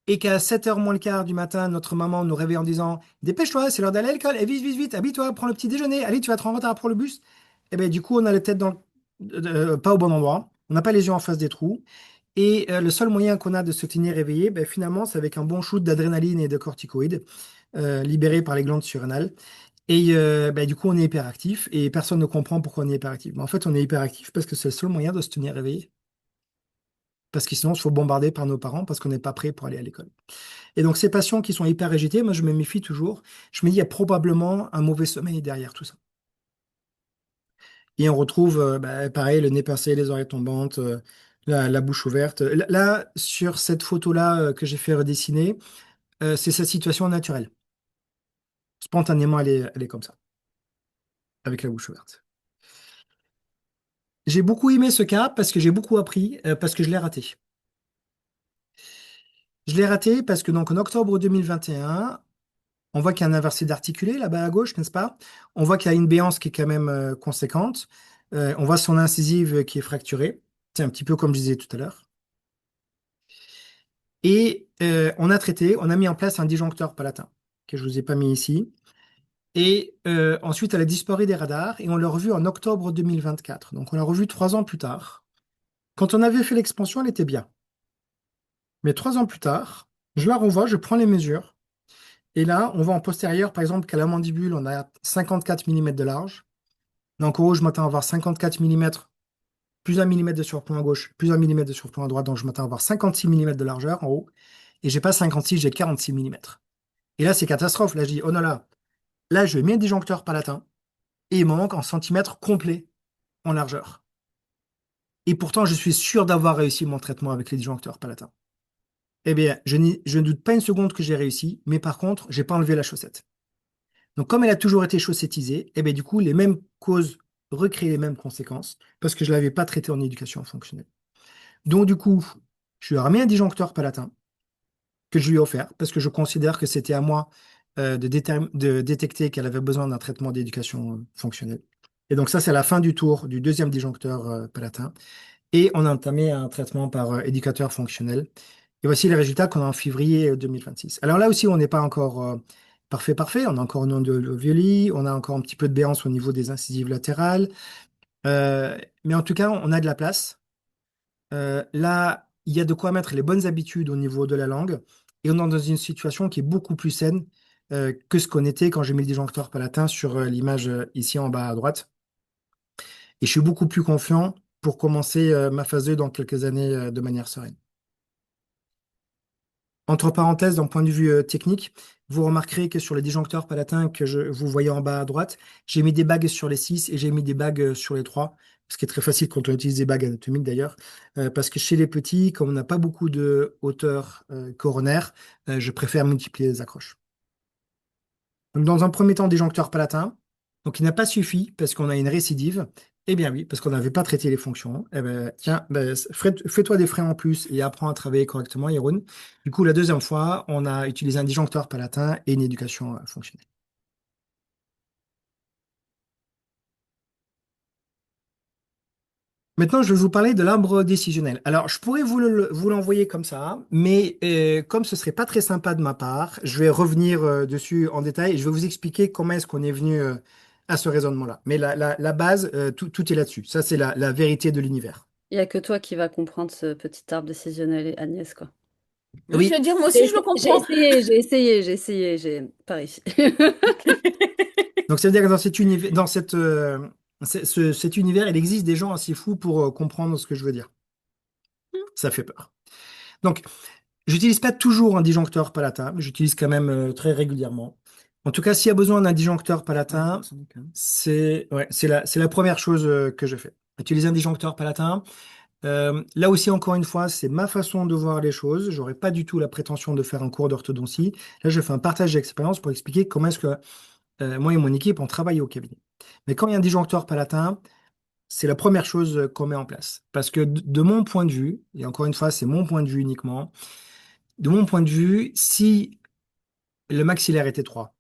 et qu'à 7 heures moins le quart du matin, notre maman nous réveille en disant dépêche-toi, c'est l'heure d'aller à l'école, et vite, vite, vite, habille-toi, prends le petit déjeuner, allez, tu vas te rendre en retard pour le bus. Et bien, du coup, on a la tête pas au bon endroit, on n'a pas les yeux en face des trous, et le seul moyen qu'on a de se tenir éveillé, ben, finalement, c'est avec un bon shoot d'adrénaline et de corticoïdes libérés par les glandes surrénales. Et ben, du coup, on est hyperactif, et personne ne comprend pourquoi on est hyperactif. Mais en fait, on est hyperactif parce que c'est le seul moyen de se tenir éveillé. Parce que sinon, il se faut bombarder par nos parents parce qu'on n'est pas prêt pour aller à l'école. Et donc, ces patients qui sont hyper agités, moi, je me méfie toujours. Je me dis, il y a probablement un mauvais sommeil derrière tout ça. Et on retrouve, bah, pareil, le nez pincé, les oreilles tombantes, la bouche ouverte. Là, sur cette photo-là que j'ai fait redessiner, c'est sa situation naturelle. Spontanément, elle est comme ça, avec la bouche ouverte. J'ai beaucoup aimé ce cas parce que j'ai beaucoup appris, parce que je l'ai raté. Je l'ai raté parce que donc en octobre 2021, on voit qu'il y a un inversé d'articulé là-bas à gauche, n'est-ce pas? On voit qu'il y a une béance qui est quand même conséquente. On voit son incisive qui est fracturée. C'est un petit peu comme je disais tout à l'heure. Et on a traité, on a mis en place un disjoncteur palatin, que je ne vous ai pas mis ici. Et ensuite, elle a disparu des radars et on l'a revue en octobre 2024. Donc on l'a revue 3 ans plus tard. Quand on avait fait l'expansion, elle était bien. Mais 3 ans plus tard, je la revois, je prends les mesures. Et là, on voit en postérieur, par exemple, qu'à la mandibule, on a 54 mm de large. Donc en haut, je m'attends à avoir 54 mm, plus 1 mm de surplomb à gauche, plus 1 mm de surplomb à droite. Donc je m'attends à avoir 56 mm de largeur en haut. Et j'ai pas 56, j'ai 46 mm. Et là, c'est catastrophe. Là, je dis, oh non, là, je mets un disjoncteur palatin et il me manque un centimètre complet en largeur. Et pourtant, je suis sûr d'avoir réussi mon traitement avec les disjoncteurs palatins. Eh bien, je ne doute pas une seconde que j'ai réussi, mais par contre, j'ai pas enlevé la chaussette. Donc, comme elle a toujours été chaussettisée, eh bien, du coup, les mêmes causes recréent les mêmes conséquences parce que je ne l'avais pas traité en éducation fonctionnelle. Donc, du coup, je lui ai remis un disjoncteur palatin que je lui ai offert parce que je considère que c'était à moi de détecter qu'elle avait besoin d'un traitement d'éducation fonctionnelle. Et donc, ça, c'est la fin du tour du deuxième disjoncteur palatin. Et on a entamé un traitement par éducateur fonctionnel. Et voici les résultats qu'on a en février 2026. Alors là aussi, on n'est pas encore parfait. On a encore un nom de l'ovuli, on a encore un petit peu de béance au niveau des incisives latérales. Mais en tout cas, on a de la place. Là, il y a de quoi mettre les bonnes habitudes au niveau de la langue. Et on est dans une situation qui est beaucoup plus saine que ce qu'on était quand j'ai mis le disjoncteur palatin sur l'image ici en bas à droite. Et je suis beaucoup plus confiant pour commencer ma phase 2 dans quelques années de manière sereine. Entre parenthèses, d'un point de vue technique, vous remarquerez que sur les disjoncteurs palatins que vous voyez en bas à droite, j'ai mis des bagues sur les 6 et j'ai mis des bagues sur les 3, ce qui est très facile quand on utilise des bagues anatomiques d'ailleurs, parce que chez les petits, comme on n'a pas beaucoup de hauteur coronaire, je préfère multiplier les accroches. Donc, dans un premier temps, disjoncteur palatin, Donc, il n'a pas suffi parce qu'on a une récidive. Eh bien oui, parce qu'on n'avait pas traité les fonctions. Eh ben, tiens, ben, fais-toi des frais en plus et apprends à travailler correctement, Yeroun. Du coup, la deuxième fois, on a utilisé un disjoncteur palatin et une éducation fonctionnelle. Maintenant, je vais vous parler de l'arbre décisionnel. Alors, je pourrais vous l'envoyer comme ça, mais comme ce serait pas très sympa de ma part, je vais revenir dessus en détail et je vais vous expliquer comment est-ce qu'on est venu à ce raisonnement-là. Mais la base, tout est là-dessus. Ça, c'est la vérité de l'univers. Il y a que toi qui vas comprendre ce petit arbre décisionnel, Agnès, quoi. Oui, je Oui, veux dire, moi aussi, je le comprends. J'ai essayé, j'ai pas réussi. donc ça veut dire que dans cet univers, cet univers, il existe des gens assez fous pour comprendre ce que je veux dire. Ça fait peur. Donc, j'utilise pas toujours un disjoncteur palatin, mais j'utilise quand même très régulièrement. En tout cas, s'il y a besoin d'un disjoncteur palatin, c'est la première chose que je fais. Utiliser un disjoncteur palatin. Là aussi, encore une fois, c'est ma façon de voir les choses. J'aurais pas du tout la prétention de faire un cours d'orthodontie. Là, je fais un partage d'expérience pour expliquer comment est-ce que moi et mon équipe, on travaille au cabinet. Mais quand il y a un disjoncteur palatin, c'est la première chose qu'on met en place. Parce que de mon point de vue, et encore une fois, c'est mon point de vue uniquement, de mon point de vue, si le maxillaire est étroit,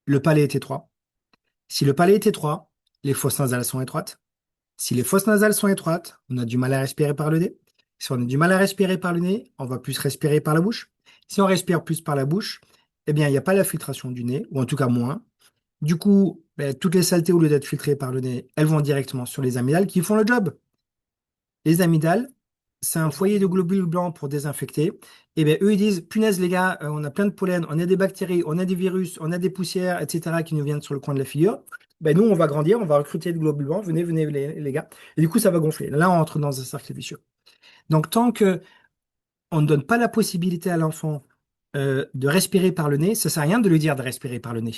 le palais est étroit. Si le palais est étroit, les fosses nasales sont étroites. Si les fosses nasales sont étroites, on a du mal à respirer par le nez. Si on a du mal à respirer par le nez, on va plus respirer par la bouche. Si on respire plus par la bouche, eh bien, il n'y a pas la filtration du nez, ou en tout cas moins. Du coup, ben, toutes les saletés, au lieu d'être filtrées par le nez, elles vont directement sur les amygdales qui font le job. Les amygdales, c'est un foyer de globules blancs pour désinfecter. Et bien, eux, ils disent, punaise, les gars, on a plein de pollen, on a des bactéries, on a des virus, on a des poussières, etc., qui nous viennent sur le coin de la figure. Ben, nous, on va grandir, on va recruter des globules blancs. Venez, venez, les gars. Et du coup, ça va gonfler. Là, on entre dans un cercle vicieux. Donc, tant que on ne donne pas la possibilité à l'enfant de respirer par le nez, ça sert à rien de lui dire de respirer par le nez.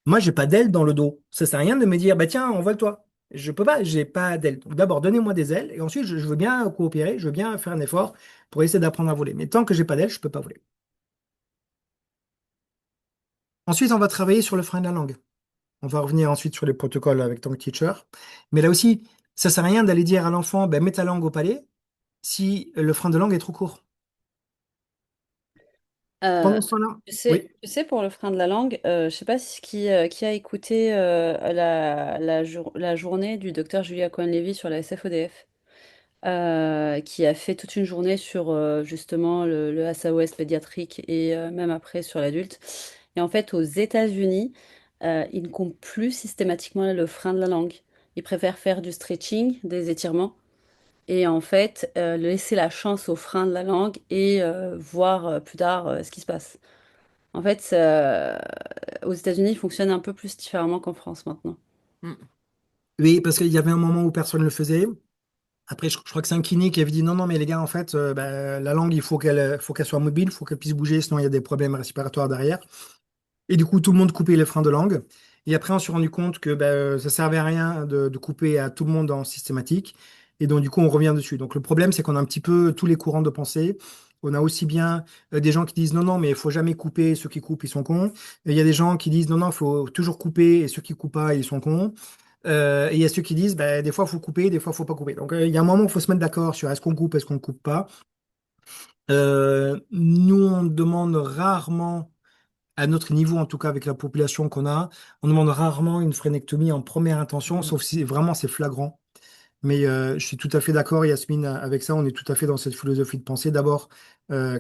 Moi, j'ai pas d'aile dans le dos. Ça sert à rien de me dire, bah tiens, envole-toi. Je peux pas, j'ai pas d'aile. Donc d'abord, donnez-moi des ailes, et ensuite, je veux bien coopérer, je veux bien faire un effort pour essayer d'apprendre à voler. Mais tant que j'ai pas d'aile, je peux pas voler. Ensuite, on va travailler sur le frein de la langue. On va revenir ensuite sur les protocoles avec Tongue Teacher. Mais là aussi, ça sert à rien d'aller dire à l'enfant, ben, mets ta langue au palais si le frein de langue est trop court. Euh, Pendant ce temps-là, oui. tu sais, pour le frein de la langue, je sais pas si qui a écouté la journée du docteur Julia Cohen-Levy sur la SFODF, qui a fait toute une journée sur justement le SAOS pédiatrique et même après sur l'adulte. Et en fait, aux États-Unis, ils ne comptent plus systématiquement le frein de la langue. Ils préfèrent faire du stretching, des étirements, et en fait, laisser la chance au frein de la langue et voir plus tard ce qui se passe. En fait, aux États-Unis, il fonctionne un peu plus différemment qu'en France maintenant. Mm. Oui, parce qu'il y avait un moment où personne ne le faisait. Après, je crois que c'est un kiné qui avait dit non, non, mais les gars, en fait, bah, la langue, il faut qu'elle soit mobile, il faut qu'elle puisse bouger, sinon il y a des problèmes respiratoires derrière. Et du coup, tout le monde coupait les freins de langue. Et après, on s'est rendu compte que bah, ça servait à rien de couper à tout le monde en systématique. Et donc, du coup, on revient dessus. Donc, le problème, c'est qu'on a un petit peu tous les courants de pensée. On a aussi bien des gens qui disent non, non, mais il faut jamais couper, ceux qui coupent, ils sont cons. Et il y a des gens qui disent non, non, il faut toujours couper, et ceux qui coupent pas, ils sont cons. Et il y a ceux qui disent bah, des fois, il faut couper, des fois, il faut pas couper. Donc, il y a un moment où il faut se mettre d'accord sur est-ce qu'on coupe pas. Nous, on demande rarement à notre niveau, en tout cas avec la population qu'on a, on demande rarement une frénectomie en première intention, sauf si vraiment c'est flagrant. Mais je suis tout à fait d'accord, Yasmine, avec ça. On est tout à fait dans cette philosophie de pensée. D'abord,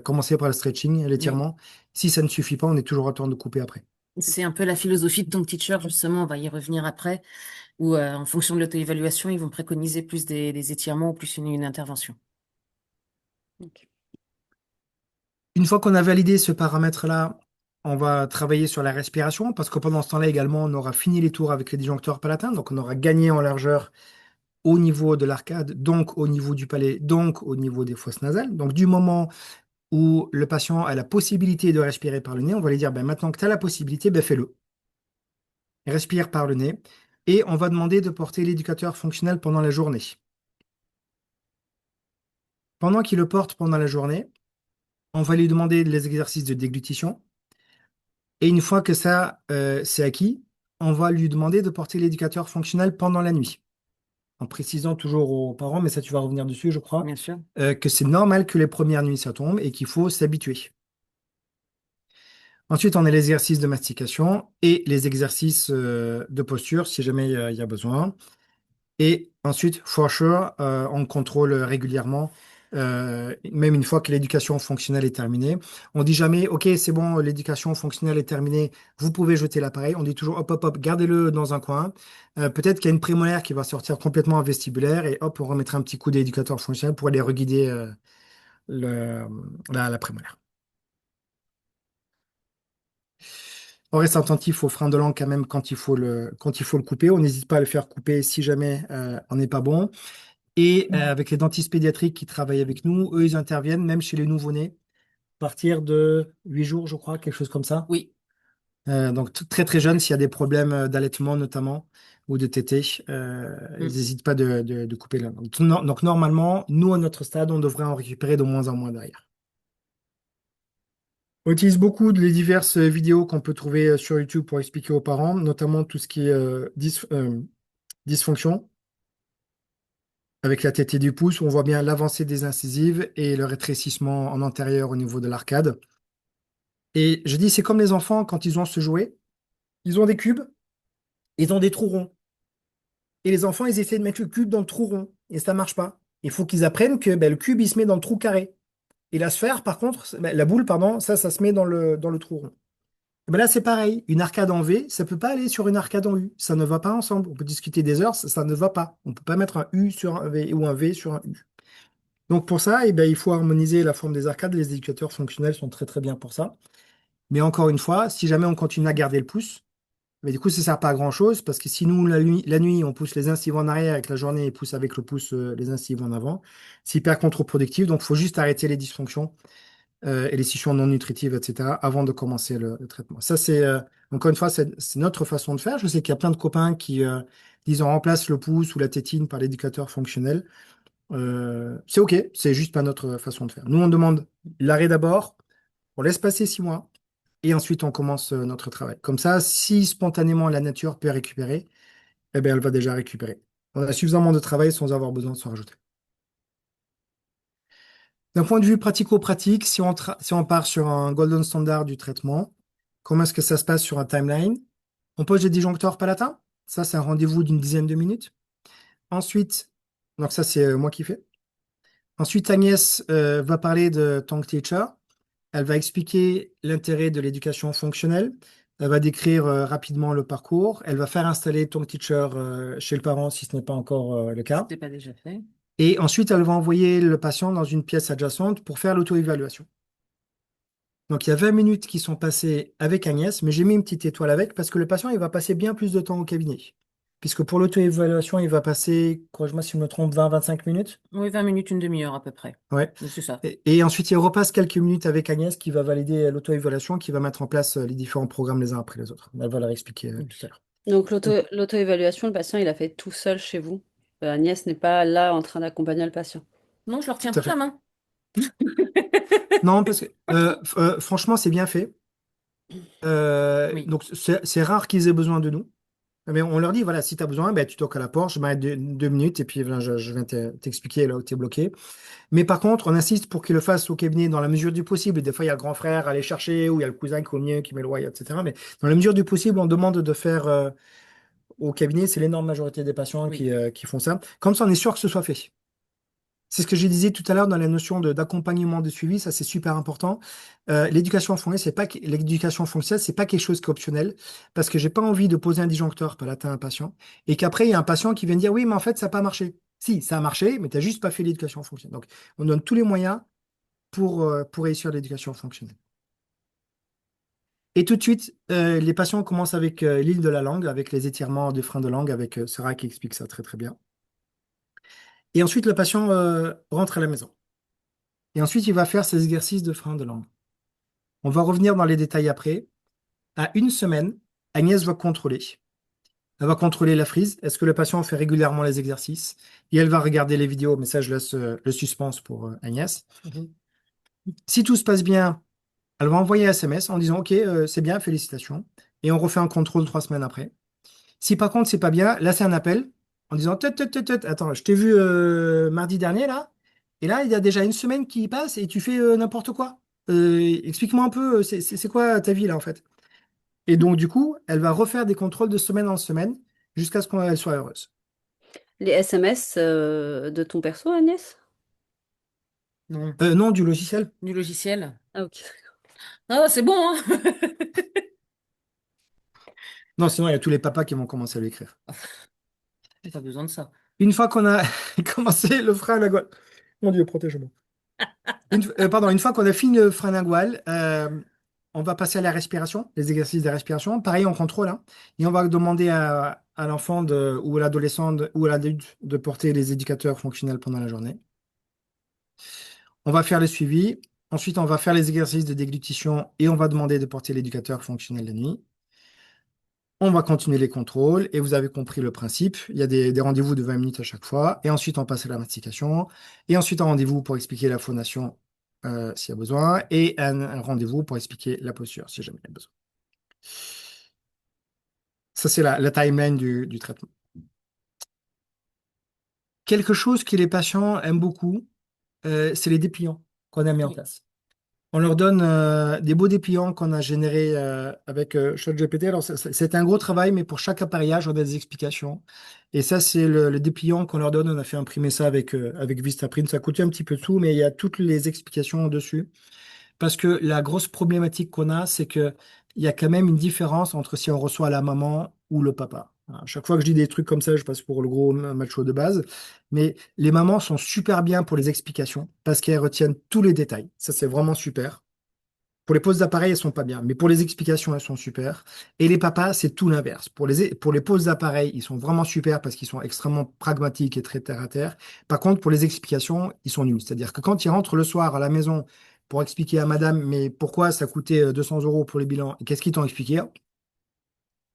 commencer par le stretching, Oui. l'étirement. Si ça ne suffit pas, on est toujours à temps de couper après. C'est un peu la philosophie de Tongue Teacher, justement, on va y revenir après, où en fonction de l'auto-évaluation, ils vont préconiser plus des étirements ou plus une intervention. Ok. Une fois qu'on a validé ce paramètre-là, on va travailler sur la respiration, parce que pendant ce temps-là également, on aura fini les tours avec les disjoncteurs palatins, donc on aura gagné en largeur au niveau de l'arcade, donc au niveau du palais, donc au niveau des fosses nasales. Donc du moment où le patient a la possibilité de respirer par le nez, on va lui dire, ben, maintenant que tu as la possibilité, ben, fais-le. Respire par le nez. Et on va demander de porter l'éducateur fonctionnel pendant la journée. Pendant qu'il le porte pendant la journée, on va lui demander les exercices de déglutition. Et une fois que ça, c'est acquis, on va lui demander de porter l'éducateur fonctionnel pendant la nuit, en précisant toujours aux parents, mais ça tu vas revenir dessus, je crois, Bien sûr. que c'est normal que les premières nuits ça tombe et qu'il faut s'habituer. Ensuite, on a les exercices de mastication et les exercices de posture si jamais il y a besoin. Et ensuite, for sure, on contrôle régulièrement, même une fois que l'éducation fonctionnelle est terminée. On dit jamais, OK, c'est bon, l'éducation fonctionnelle est terminée, vous pouvez jeter l'appareil. On dit toujours, hop, hop, hop, gardez-le dans un coin. Peut-être qu'il y a une prémolaire qui va sortir complètement en vestibulaire et hop, on remettra un petit coup d'éducateur fonctionnel pour aller reguider le- la prémolaire. On reste attentif au frein de langue quand même quand il faut le couper. On n'hésite pas à le faire couper si jamais on n'est pas bon. Et avec les dentistes pédiatriques qui travaillent avec nous, eux, ils interviennent même chez les nouveau-nés, à partir de 8 jours, je crois, quelque chose comme ça. Oui. Donc très très jeunes, s'il y a des problèmes d'allaitement notamment, ou de tétée, ils Mm. n'hésitent pas de couper la langue. Donc normalement, nous, à notre stade, on devrait en récupérer de moins en moins derrière. On utilise beaucoup les diverses vidéos qu'on peut trouver sur YouTube pour expliquer aux parents, notamment tout ce qui est dysfonction. Avec la tétée du pouce, on voit bien l'avancée des incisives et le rétrécissement en antérieur au niveau de l'arcade. Et je dis, c'est comme les enfants quand ils ont ce jouet, ils ont des cubes, ils ont des trous ronds. Et les enfants, ils essaient de mettre le cube dans le trou rond, et ça marche pas. Il faut qu'ils apprennent que ben, le cube, il se met dans le trou carré. Et la sphère, par contre, ben, la boule, pardon, ça se met dans le trou rond. Et ben là, c'est pareil. Une arcade en V, ça peut pas aller sur une arcade en U. Ça ne va pas ensemble. On peut discuter des heures, ça ne va pas. On peut pas mettre un U sur un V ou un V sur un U. Donc pour ça, eh ben, il faut harmoniser la forme des arcades. Les éducateurs fonctionnels sont très très bien pour ça. Mais encore une fois, si jamais on continue à garder le pouce, mais du coup, ça ne sert pas à grand-chose parce que si nous, la nuit, on pousse les incisives en arrière et que la journée, on pousse avec le pouce les incisives en avant, c'est hyper contre-productif. Donc, il faut juste arrêter les dysfonctions et les scissions non nutritives, etc., avant de commencer le traitement. Ça, encore une fois, c'est notre façon de faire. Je sais qu'il y a plein de copains qui disent on remplace le pouce ou la tétine par l'éducateur fonctionnel. C'est OK, c'est juste pas notre façon de faire. Nous, on demande l'arrêt d'abord, on laisse passer 6 mois et ensuite on commence notre travail. Comme ça, si spontanément la nature peut récupérer, eh bien, elle va déjà récupérer. On a suffisamment de travail sans avoir besoin de se rajouter. D'un point de vue pratico-pratique, si on part sur un golden standard du traitement, comment est-ce que ça se passe sur un timeline? On pose des disjoncteurs palatins. Ça, c'est un rendez-vous d'une dizaine de minutes. Ensuite, donc ça, c'est moi qui fais. Ensuite, Agnès va parler de Tongue Teacher. Elle va expliquer l'intérêt de l'éducation fonctionnelle. Elle va décrire rapidement le parcours. Elle va faire installer Tongue Teacher chez le parent si ce n'est pas encore le cas. C'était pas déjà fait. Et ensuite, elle va envoyer le patient dans une pièce adjacente pour faire l'auto-évaluation. Donc, il y a 20 minutes qui sont passées avec Agnès, mais j'ai mis une petite étoile avec parce que le patient, il va passer bien plus de temps au cabinet. Puisque pour l'auto-évaluation, il va passer, crois-moi si je me trompe, 20-25 minutes. Oui, 20 minutes, une demi-heure à peu près. Ouais. Mais c'est ça. Et ensuite, il repasse quelques minutes avec Agnès qui va valider l'auto-évaluation, qui va mettre en place les différents programmes les uns après les autres. Elle va leur expliquer tout à l'heure. Donc l'auto-évaluation, le patient, il a fait tout seul chez vous. Agnès n'est pas là en train d'accompagner le patient. Non, je leur tiens Tout à pas la fait. main. Non, parce que franchement, c'est bien fait. Oui. Donc, c'est rare qu'ils aient besoin de nous. Mais on leur dit, voilà, si tu as besoin, ben, tu toques à la porte, je m'arrête 2 minutes et puis voilà, je viens t'expliquer là où tu es bloqué. Mais par contre, on insiste pour qu'ils le fassent au cabinet dans la mesure du possible. Des fois, il y a le grand frère à aller chercher ou il y a le cousin qui est au mieux, qui met le royal, etc. Mais dans la mesure du possible, on demande de faire au cabinet. C'est l'énorme majorité des patients Oui. qui font ça. Comme ça, on est sûr que ce soit fait. C'est ce que je disais tout à l'heure dans la notion d'accompagnement de suivi, ça c'est super important. L'éducation fonctionnelle, c'est pas quelque chose qui est optionnel, parce que j'ai pas envie de poser un disjoncteur palatin à un patient, et qu'après il y a un patient qui vient dire oui, mais en fait ça n'a pas marché. Si, ça a marché, mais tu n'as juste pas fait l'éducation fonctionnelle. Donc on donne tous les moyens pour réussir l'éducation fonctionnelle. Et tout de suite, les patients commencent avec l'île de la langue, avec les étirements de frein de langue, avec Sarah qui explique ça très très bien. Et ensuite, le patient rentre à la maison. Et ensuite, il va faire ses exercices de frein de langue. On va revenir dans les détails après. À une semaine, Agnès va contrôler. Elle va contrôler la frise. Est-ce que le patient fait régulièrement les exercices? Et elle va regarder les vidéos, mais ça, je laisse le suspense pour Agnès. Mhm. Si tout se passe bien, elle va envoyer un SMS en disant OK, c'est bien, félicitations. Et on refait un contrôle 3 semaines après. Si par contre c'est pas bien, là c'est un appel en disant tut, tut, tut, tut, attends, je t'ai vu mardi dernier là, et là il y a déjà une semaine qui passe et tu fais n'importe quoi. Explique-moi un peu, c'est quoi ta vie là en fait? Et donc du coup, elle va refaire des contrôles de semaine en semaine jusqu'à ce qu'elle soit heureuse. Les SMS de ton perso, Agnès? Non. Non, du logiciel. Du logiciel. Ah, ok. Ah, c'est bon, hein? Non, sinon il y a tous les papas qui vont commencer à l'écrire. J'ai pas besoin de ça. Une fois qu'on a commencé le frein à la gueule. Mon Dieu, protège-moi. Pardon, une fois qu'on a fini le frein lingual, on va passer à la respiration, les exercices de respiration. Pareil, on contrôle, hein. Et on va demander à l'enfant ou à l'adolescent ou à l'adulte de porter les éducateurs fonctionnels pendant la journée. On va faire le suivi. Ensuite, on va faire les exercices de déglutition et on va demander de porter l'éducateur fonctionnel la nuit. On va continuer les contrôles et vous avez compris le principe. Il y a des rendez-vous de 20 minutes à chaque fois. Et ensuite, on passe à la mastication. Et ensuite, un rendez-vous pour expliquer la phonation s'il y a besoin. Et un rendez-vous pour expliquer la posture si jamais il y a besoin. Ça, c'est la timeline du traitement. Quelque chose que les patients aiment beaucoup, c'est les dépliants qu'on a mis en Oui. place. On leur donne des beaux dépliants qu'on a générés avec ChatGPT. Alors, c'est un gros travail, mais pour chaque appareillage, on a des explications. Et ça, c'est le dépliant qu'on leur donne. On a fait imprimer ça avec Vistaprint. Ça coûtait un petit peu de sous, mais il y a toutes les explications dessus. Parce que la grosse problématique qu'on a, c'est que il y a quand même une différence entre si on reçoit la maman ou le papa. À chaque fois que je dis des trucs comme ça, je passe pour le gros macho de base. Mais les mamans sont super bien pour les explications parce qu'elles retiennent tous les détails. Ça, c'est vraiment super. Pour les poses d'appareil, elles sont pas bien, mais pour les explications, elles sont super. Et les papas, c'est tout l'inverse. Pour les poses d'appareil, ils sont vraiment super parce qu'ils sont extrêmement pragmatiques et très terre à terre. Par contre, pour les explications, ils sont nuls. C'est-à-dire que quand ils rentrent le soir à la maison pour expliquer à madame, mais pourquoi ça coûtait 200 euros pour les bilans, et qu'est-ce qu'ils t'ont expliqué?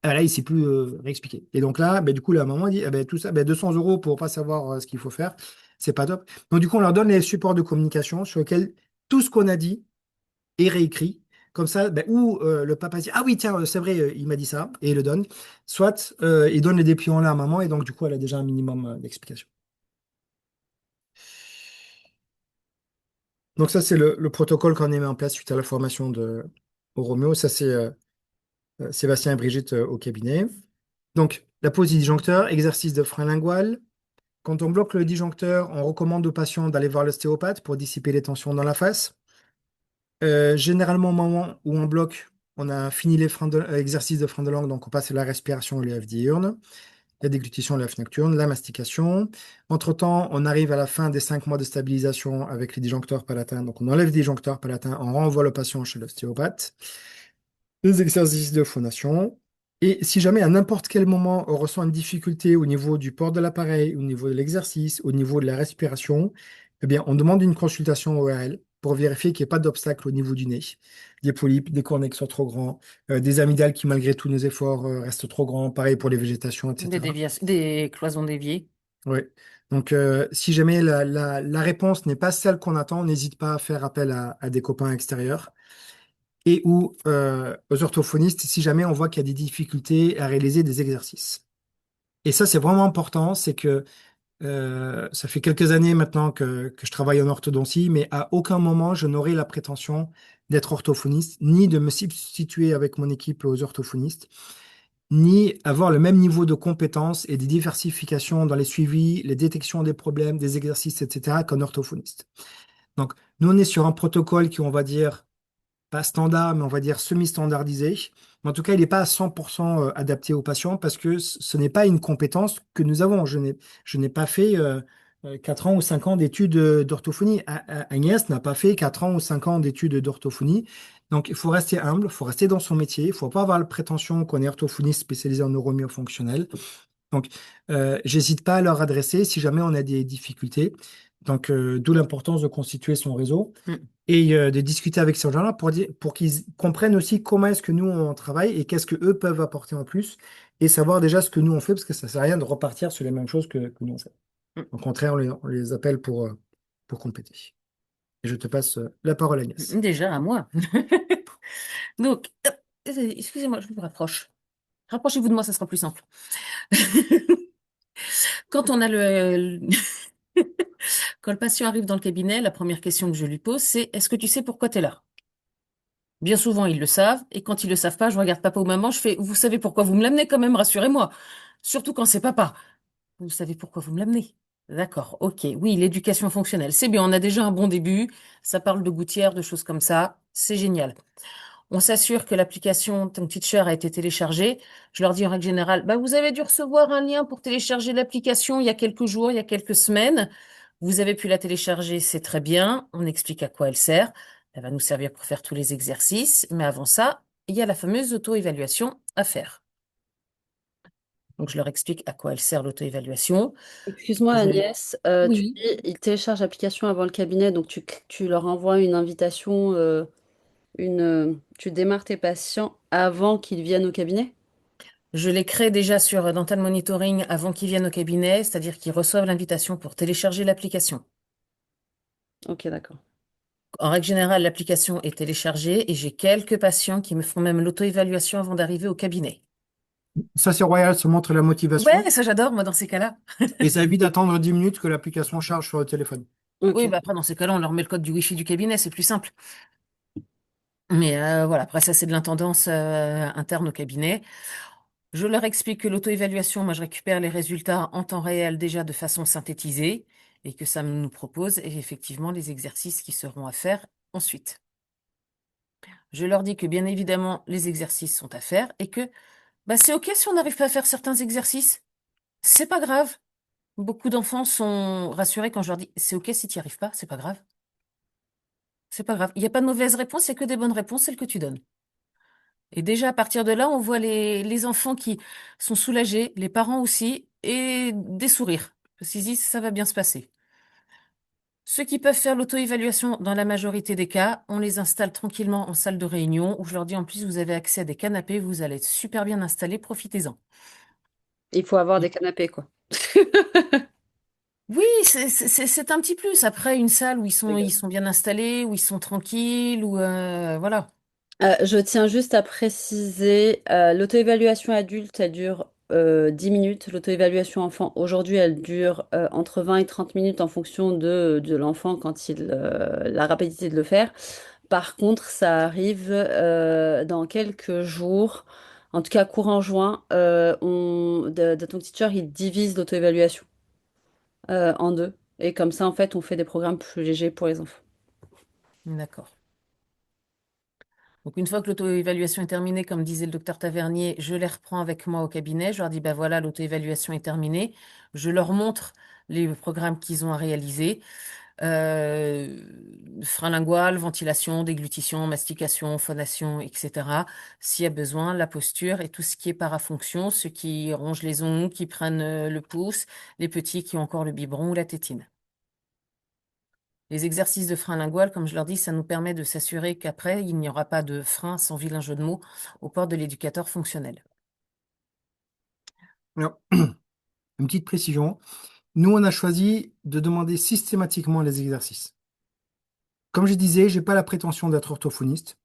Ah, là, il ne sait plus réexpliquer. Et donc là, du coup, la maman dit, ah, tout ça, 200 euros pour pas savoir ce qu'il faut faire, c'est pas top. Donc du coup, on leur donne les supports de communication sur lesquels tout ce qu'on a dit et réécrit. Comme ça, ou le papa dit, ah oui, tiens, c'est vrai, il m'a dit ça, et il le donne. Soit il donne les dépliants là à maman, et donc du coup, elle a déjà un minimum d'explication. Donc ça, c'est le protocole qu'on a mis en place suite à la formation au Roméo. Ça, c'est Sébastien et Brigitte au cabinet. Donc, la pose du disjoncteur, exercice de frein lingual. Quand on bloque le disjoncteur, on recommande aux patients d'aller voir l'ostéopathe pour dissiper les tensions dans la face. Généralement, au moment où on bloque, on a fini les exercices de frein de langue, donc on passe à la respiration et les lèvres diurnes, la déglutition, la lèvres nocturnes, la mastication. Entre-temps, on arrive à la fin des 5 mois de stabilisation avec les disjoncteurs palatins. Donc on enlève les disjoncteurs palatins, on renvoie le patient chez l'ostéopathe. Les exercices de phonation. Et si jamais à n'importe quel moment on ressent une difficulté au niveau du port de l'appareil, au niveau de l'exercice, au niveau de la respiration, eh bien, on demande une consultation ORL pour vérifier qu'il n'y ait pas d'obstacle au niveau du nez. Des polypes, des cornets qui sont trop grands, des amygdales qui, malgré tous nos efforts, restent trop grands. Pareil pour les végétations, etc. Des cloisons déviées. Oui. Donc, si jamais la réponse n'est pas celle qu'on attend, on n'hésite pas à faire appel à des copains extérieurs et ou aux orthophonistes si jamais on voit qu'il y a des difficultés à réaliser des exercices. Et ça, c'est vraiment important, c'est que ça fait quelques années maintenant que je travaille en orthodontie, mais à aucun moment je n'aurai la prétention d'être orthophoniste, ni de me substituer avec mon équipe aux orthophonistes, ni avoir le même niveau de compétences et de diversification dans les suivis, les détections des problèmes, des exercices, etc., qu'un orthophoniste. Donc, nous, on est sur un protocole qui, on va dire, pas standard, mais on va dire semi-standardisé. Mais en tout cas, il n'est pas à 100% adapté aux patients parce que ce n'est pas une compétence que nous avons. Je n'ai pas fait 4 ans ou 5 ans d'études d'orthophonie. Agnès n'a pas fait 4 ans ou 5 ans d'études d'orthophonie. Donc, il faut rester humble, il faut rester dans son métier, il ne faut pas avoir la prétention qu'on est orthophoniste spécialisé en neuromyofonctionnel. Donc, j'hésite pas à leur adresser si jamais on a des difficultés. Donc, d'où l'importance de constituer son réseau Mm. et de discuter avec ces gens-là pour qu'ils comprennent aussi comment est-ce que nous, on travaille et qu'est-ce que eux peuvent apporter en plus et savoir déjà ce que nous, on fait parce que ça ne sert à rien de repartir sur les mêmes choses que nous, on fait. Mm. Au contraire, on les appelle pour compléter. Et je te passe la parole, Agnès. Déjà à moi. Donc, excusez-moi, je me rapproche. Rapprochez-vous de moi, ça sera plus simple. Quand on a quand le patient arrive dans le cabinet, la première question que je lui pose, c'est est-ce que tu sais pourquoi tu es là? Bien souvent, ils le savent, et quand ils le savent pas, je regarde papa ou maman, je fais, vous savez pourquoi vous me l'amenez quand même, rassurez-moi. Surtout quand c'est papa. Vous savez pourquoi vous me l'amenez? D'accord, ok. Oui, l'éducation fonctionnelle, c'est bien, on a déjà un bon début. Ça parle de gouttières, de choses comme ça. C'est génial. On s'assure que l'application Tongue Teacher a été téléchargée. Je leur dis en règle générale, bah, vous avez dû recevoir un lien pour télécharger l'application il y a quelques jours, il y a quelques semaines. Vous avez pu la télécharger, c'est très bien. On explique à quoi elle sert. Elle va nous servir pour faire tous les exercices. Mais avant ça, il y a la fameuse auto-évaluation à faire. Donc, je leur explique à quoi elle sert l'auto-évaluation. Excuse-moi Je... Agnès, tu Oui. dis ils téléchargent l'application avant le cabinet, donc tu leur envoies une invitation, tu démarres tes patients avant qu'ils viennent au cabinet? Je les crée déjà sur Dental Monitoring avant qu'ils viennent au cabinet, c'est-à-dire qu'ils reçoivent l'invitation pour télécharger l'application. Ok, d'accord. En règle générale, l'application est téléchargée et j'ai quelques patients qui me font même l'auto-évaluation avant d'arriver au cabinet. Ça, c'est royal, ça montre la motivation Ouais, ça j'adore, moi, dans ces cas-là. et ça évite d'attendre 10 minutes que l'application charge sur le téléphone. Ok. Oui, bah après, dans ces cas-là, on leur met le code du Wi-Fi du cabinet, c'est plus simple. Mais voilà, après ça, c'est de l'intendance interne au cabinet. Je leur explique que l'auto-évaluation, moi, je récupère les résultats en temps réel déjà de façon synthétisée et que ça nous propose effectivement les exercices qui seront à faire ensuite. Je leur dis que bien évidemment, les exercices sont à faire et que bah, c'est OK si on n'arrive pas à faire certains exercices. C'est pas grave. Beaucoup d'enfants sont rassurés quand je leur dis c'est OK si tu n'y arrives pas, c'est pas grave. C'est pas grave. Il n'y a pas de mauvaise réponse, il n'y a que des bonnes réponses, celles que tu donnes. Et déjà, à partir de là, on voit les enfants qui sont soulagés, les parents aussi, et des sourires. Parce qu'ils disent, ça va bien se passer. Ceux qui peuvent faire l'auto-évaluation, dans la majorité des cas, on les installe tranquillement en salle de réunion, où je leur dis, en plus, vous avez accès à des canapés, vous allez être super bien installés, profitez-en. Il faut avoir des canapés, quoi. Oui, c'est un petit plus. Après, une salle où ils Rigole. sont bien installés, où ils sont tranquilles, où, voilà. Je tiens juste à préciser, l'auto-évaluation adulte, elle dure 10 minutes. L'auto-évaluation enfant, aujourd'hui, elle dure entre 20 et 30 minutes en fonction de l'enfant quand la rapidité de le faire. Par contre, ça arrive dans quelques jours, en tout cas courant juin, de ton teacher, il divise l'auto-évaluation en deux. Et comme ça, en fait, on fait des programmes plus légers pour les enfants. D'accord. Donc, une fois que l'auto-évaluation est terminée, comme disait le docteur Tavernier, je les reprends avec moi au cabinet. Je leur dis, bah voilà, l'auto-évaluation est terminée. Je leur montre les programmes qu'ils ont à réaliser. Euh, Frein lingual, ventilation, déglutition, mastication, phonation, etc. S'il y a besoin, la posture et tout ce qui est parafonction, ceux qui rongent les ongles, qui prennent le pouce, les petits qui ont encore le biberon ou la tétine. Les exercices de frein lingual, comme je leur dis, ça nous permet de s'assurer qu'après, il n'y aura pas de frein, sans vilain jeu de mots, au port de l'éducateur fonctionnel. Alors, une petite précision. Nous, on a choisi de demander systématiquement les exercices. Comme je disais, j'ai pas la prétention d'être orthophoniste.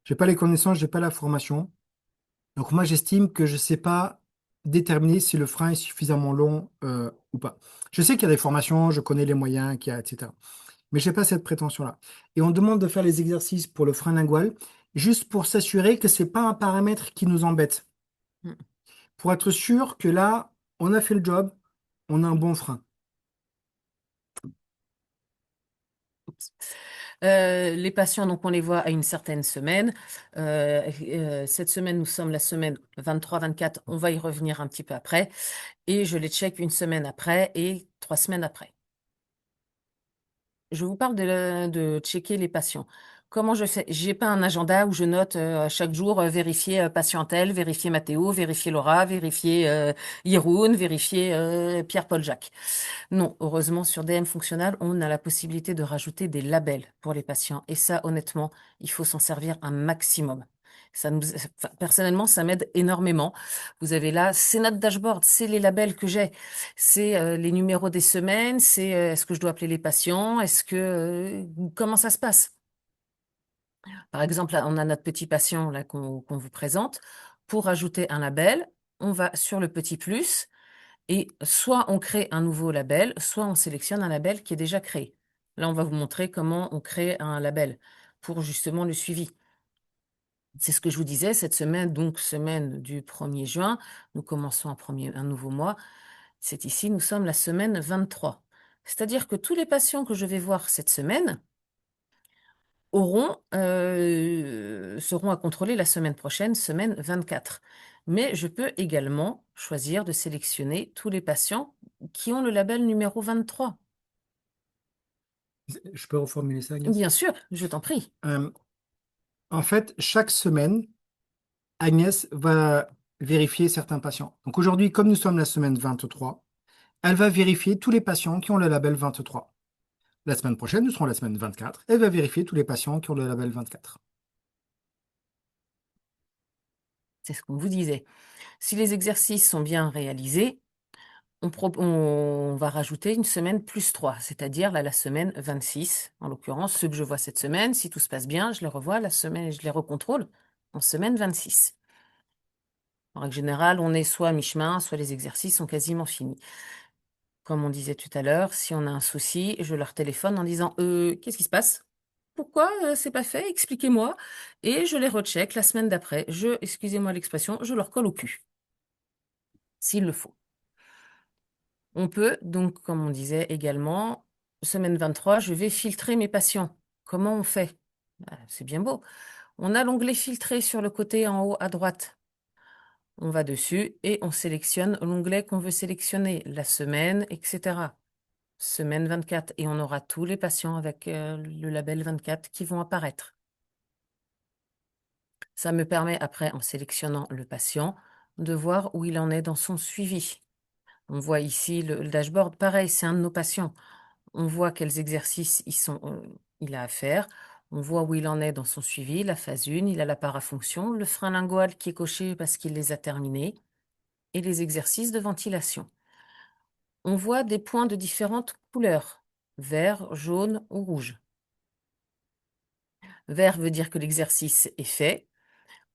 J'ai pas les connaissances, j'ai pas la formation. Donc moi, j'estime que je sais pas déterminer si le frein est suffisamment long ou pas. Je sais qu'il y a des formations, je connais les moyens qu'il y a, etc. Mais j'ai pas cette prétention-là. Et on demande de faire les exercices pour le frein lingual, juste pour s'assurer que c'est pas un paramètre qui nous embête. Mm. Pour être sûr que là, on a fait le job, on a un bon frein. Les patients, donc, on les voit à une certaine semaine. Cette semaine, nous sommes la semaine 23-24. On va y revenir un petit peu après. Et je les check une semaine après et 3 semaines après. Je vous parle de checker les patients. Comment je fais? J'ai pas un agenda où je note chaque jour vérifier patientèle, vérifier Mathéo, vérifier Laura, vérifier Yeroun, vérifier Pierre-Paul Jacques. Non, heureusement sur DM Fonctionnal, on a la possibilité de rajouter des labels pour les patients. Et ça, honnêtement, il faut s'en servir un maximum. Enfin, personnellement, ça m'aide énormément. Vous avez là, c'est notre dashboard, c'est les labels que j'ai, c'est les numéros des semaines, c'est est-ce que je dois appeler les patients, comment ça se passe? Par exemple, là, on a notre petit patient là qu'on vous présente. Pour ajouter un label, on va sur le petit plus et soit on crée un nouveau label, soit on sélectionne un label qui est déjà créé. Là, on va vous montrer comment on crée un label pour justement le suivi. C'est ce que je vous disais, cette semaine, donc semaine du 1er juin, nous commençons un nouveau mois. C'est ici, nous sommes la semaine 23. C'est-à-dire que tous les patients que je vais voir cette semaine seront à contrôler la semaine prochaine, semaine 24. Mais je peux également choisir de sélectionner tous les patients qui ont le label numéro 23. Je peux reformuler ça, Agnès? Bien sûr, je t'en prie. En fait, chaque semaine, Agnès va vérifier certains patients. Donc aujourd'hui, comme nous sommes la semaine 23, elle va vérifier tous les patients qui ont le label 23. La semaine prochaine, nous serons la semaine 24. Elle va vérifier tous les patients qui ont le label 24. C'est ce qu'on vous disait. Si les exercices sont bien réalisés, on va rajouter une semaine plus 3, c'est-à-dire la semaine 26. En l'occurrence, ceux que je vois cette semaine, si tout se passe bien, je les revois la semaine, je les recontrôle en semaine 26. En règle générale, on est soit à mi-chemin, soit les exercices sont quasiment finis. Comme on disait tout à l'heure, si on a un souci, je leur téléphone en disant qu'est-ce qui se passe? Pourquoi c'est pas fait? Expliquez-moi. Et je les recheck la semaine d'après. Excusez-moi l'expression, je leur colle au cul, s'il le faut. On peut, donc, comme on disait également, semaine 23, je vais filtrer mes patients. Comment on fait? C'est bien beau. On a l'onglet filtrer sur le côté en haut à droite. On va dessus et on sélectionne l'onglet qu'on veut sélectionner, la semaine, etc. Semaine 24. Et on aura tous les patients avec le label 24 qui vont apparaître. Ça me permet après, en sélectionnant le patient, de voir où il en est dans son suivi. On voit ici le dashboard. Pareil, c'est un de nos patients. On voit quels exercices il a à faire. On voit où il en est dans son suivi, la phase 1, il a la parafonction, le frein lingual qui est coché parce qu'il les a terminés, et les exercices de ventilation. On voit des points de différentes couleurs, vert, jaune ou rouge. Vert veut dire que l'exercice est fait.